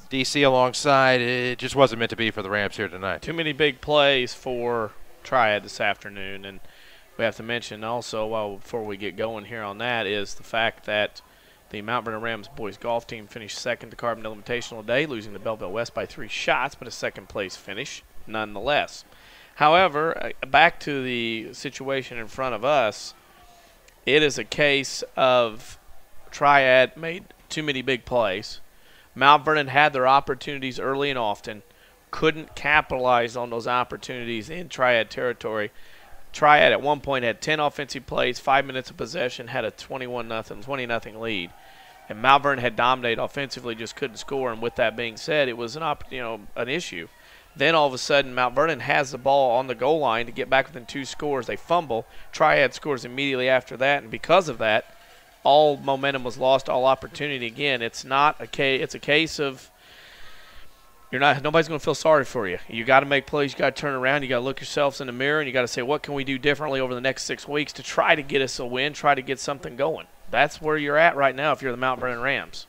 DC alongside, it just wasn't meant to be for the Rams here tonight. Too many big plays for Triad this afternoon, and we have to mention also, well, before we get going here on that, is the fact that the Mount Vernon Rams boys golf team finished second to Carbondale Invitational today, losing to Belleville West by 3 shots, but a second-place finish nonetheless. However, back to the situation in front of us, it is a case of Triad made too many big plays. Mount Vernon had their opportunities early and often, couldn't capitalize on those opportunities in Triad territory. Triad at one point had 10 offensive plays, 5 minutes of possession, had a 20-0 lead. And Mount Vernon had dominated offensively, just couldn't score. And with that being said, it was an issue. Then all of a sudden, Mount Vernon has the ball on the goal line to get back within 2 scores. They fumble. Triad scores immediately after that, and because of that, all momentum was lost, all opportunity. Again, it's a case of nobody's going to feel sorry for you. You got to make plays. You got to turn around. You got to look yourselves in the mirror, and you got to say, what can we do differently over the next 6 weeks to try to get us a win, try to get something going. That's where you're at right now if you're the Mount Vernon Rams.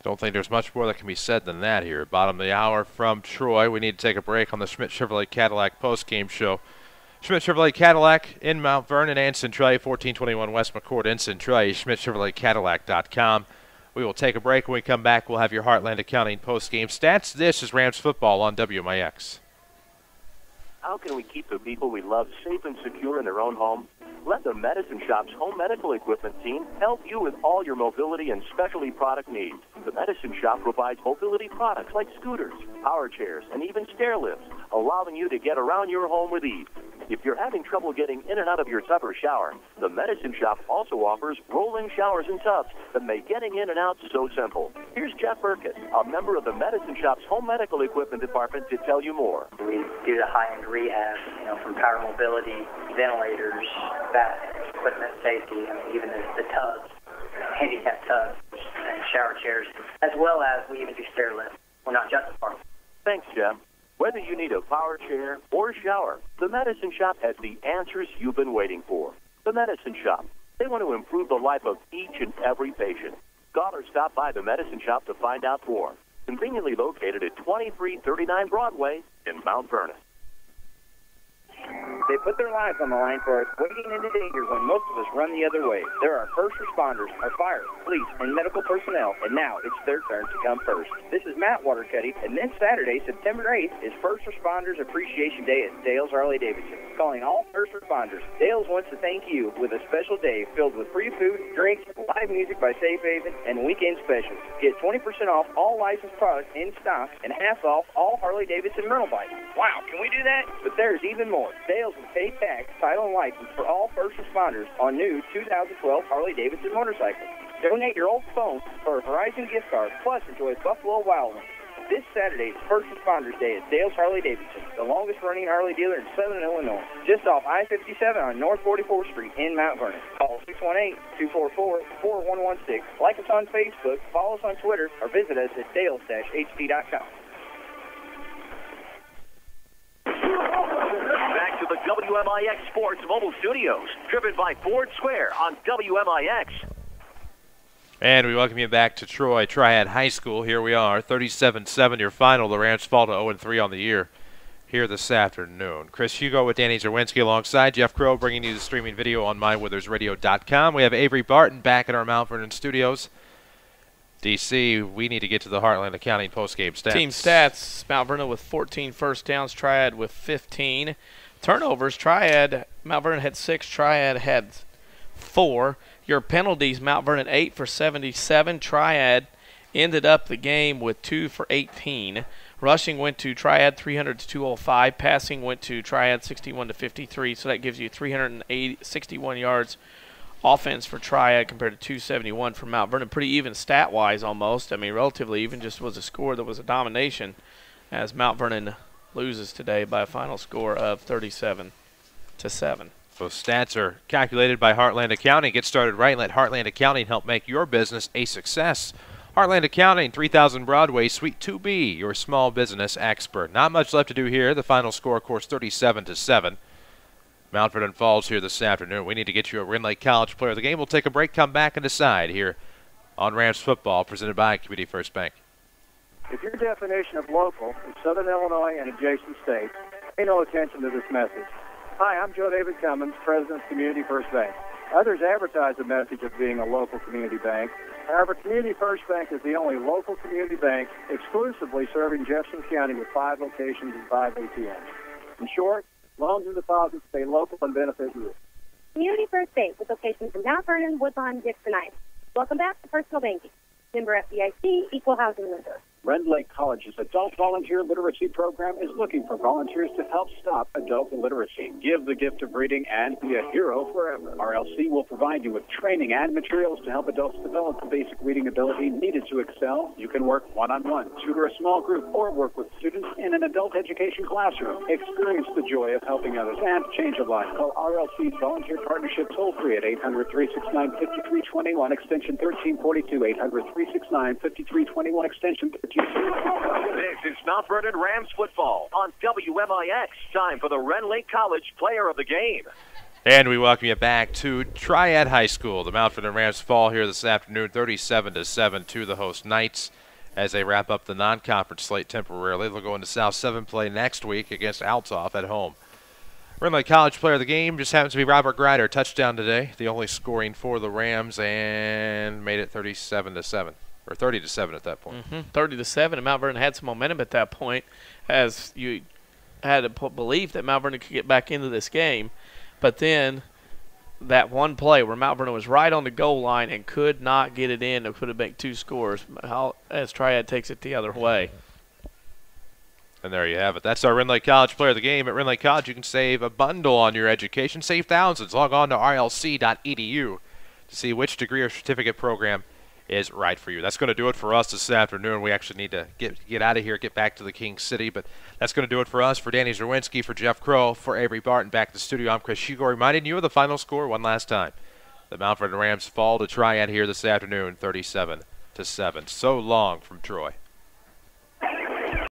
Don't think there's much more that can be said than that here. Bottom of the hour from Troy. We need to take a break on the Schmidt Chevrolet Cadillac postgame show. Schmidt Chevrolet Cadillac in Mount Vernon and Centralia, 1421 West McCourt in Centralia, schmidtchevroletcadillac.com. We will take a break. When we come back, we'll have your Heartland Accounting postgame stats. This is Rams football on WMIX. How can we keep the people we love safe and secure in their own home? Let the Medicine Shop's home medical equipment team help you with all your mobility and specialty product needs. The Medicine Shop provides mobility products like scooters, power chairs, and even stair lifts, allowing you to get around your home with ease. If you're having trouble getting in and out of your tub or shower, the Medicine Shop also offers rolling showers and tubs that make getting in and out so simple. Here's Jeff Burkett, a member of the Medicine Shop's home medical equipment department, to tell you more. We do the high-end rehab, from power mobility, ventilators, bathrooms, equipment safety, even the tubs, handicap tubs, and shower chairs, as well as we even do stair lifts. We're not just a farm. Thanks, Jeff. Whether you need a power chair or shower, the Medicine Shop has the answers you've been waiting for. The Medicine Shop. They want to improve the life of each and every patient. Call or stop by the Medicine Shop to find out more. Conveniently located at 2339 Broadway in Mount Vernon. They put their lives on the line for us, wading into danger when most of us run the other way. There are first responders, our fire, police, and medical personnel, and now it's their turn to come first. This is Matt Watercutty, and this Saturday, September 8th, is First Responders Appreciation Day at Dale's Harley-Davidson. Calling all first responders, Dale's wants to thank you with a special day filled with free food, drinks, live music by Safe Haven, and weekend specials. Get 20% off all licensed products in stock and half off all Harley-Davidson rental bikes. Wow, can we do that? But there's even more. Dale's will pay tax, title, and license for all first responders on new 2012 Harley-Davidson motorcycles. Donate your old phone for a Verizon gift card, plus enjoy Buffalo Wild Wings. This Saturday is First Responders Day at Dale's Harley-Davidson, the longest-running Harley dealer in Southern Illinois, just off I-57 on North 44th Street in Mount Vernon. Call 618-244-4116. Like us on Facebook, follow us on Twitter, or visit us at dales-hd.com. Back to the WMIX Sports Mobile Studios, driven by Ford Square on WMIX. And we welcome you back to Troy Triad High School. Here we are, 37-7 your final. The Rams fall to 0-3 on the year here this afternoon. Chris Hugo with Danny Zerwinski alongside Jeff Crow, bringing you the streaming video on MyWithersRadio.com. We have Avery Barton back at our Mount Vernon studios. DC, we need to get to the Heartland Accounting postgame stats. Team stats, Mount Vernon with 14 first downs, Triad with 15. Turnovers, Mount Vernon had 6, Triad had 4. Your penalties, Mount Vernon 8 for 77. Triad ended up the game with 2 for 18. Rushing went to Triad 300 to 205. Passing went to Triad 61 to 53. So that gives you 361 yards offense for Triad compared to 271 for Mount Vernon. Pretty even stat-wise almost. I mean, relatively even. Just was a score that was a domination as Mount Vernon loses today by a final score of 37-7. Those stats are calculated by Heartland Accounting. Get started right and let Heartland Accounting help make your business a success. Heartland Accounting, 3000 Broadway, Suite 2B, your small business expert. Not much left to do here. The final score, of course, 37-7. Mount Vernon falls here this afternoon. We need to get you a Rend Lake College player of the game. We'll take a break, come back, and decide here on Rams football, presented by Community First Bank. If your definition of local is Southern Illinois and adjacent states, pay no attention to this message. Hi, I'm Joe David Cummins, President of Community First Bank. Others advertise the message of being a local community bank. However, Community First Bank is the only local community bank exclusively serving Jefferson County with 5 locations and 5 ATMs. In short, loans and deposits stay local and benefit you. Community First Bank with locations in Mount Vernon, Woodlawn, Dixon, Iowa. Welcome back to Personal Banking. Member FDIC, Equal Housing Lender. Rend Lake College's Adult Volunteer Literacy Program is looking for volunteers to help stop adult illiteracy. Give the gift of reading and be a hero forever. RLC will provide you with training and materials to help adults develop the basic reading ability needed to excel. You can work one-on-one, tutor a small group, or work with students in an adult education classroom. Experience the joy of helping others and change a life. Call RLC's Volunteer Partnership toll-free at 800-369-5321, extension 1342, 800-369-5321, extension 1342. This is Mount Vernon Rams football on WMIX. Time for the Rend Lake College Player of the Game. And we welcome you back to Triad High School. The Mount Vernon Rams fall here this afternoon, 37-7 to the host Knights as they wrap up the non-conference slate temporarily. They'll go into South 7 play next week against Althoff at home. Rend Lake College Player of the Game just happens to be Robert Grider. Touchdown today, the only scoring for the Rams, and made it 37-7. Or 30-7 at that point. 30-7, and Mount Vernon had some momentum at that point, as you had a belief that Mount Vernon could get back into this game. But then that one play where Mount Vernon was right on the goal line and could not get it in, it could have made 2 scores as Triad takes it the other way. And there you have it. That's our Rend Lake College Player of the Game. At Rend Lake College, you can save a bundle on your education. Save thousands. Log on to rlc.edu to see which degree or certificate program is right for you. That's going to do it for us this afternoon. We actually need to get out of here, get back to the King City, but that's going to do it for us. For Danny Zerwinski, for Jeff Crow, for Avery Barton, back to the studio, I'm Chris Hugo, reminding you of the final score one last time. The Mount Vernon Rams fall to Triad here this afternoon, 37-7. So long from Troy.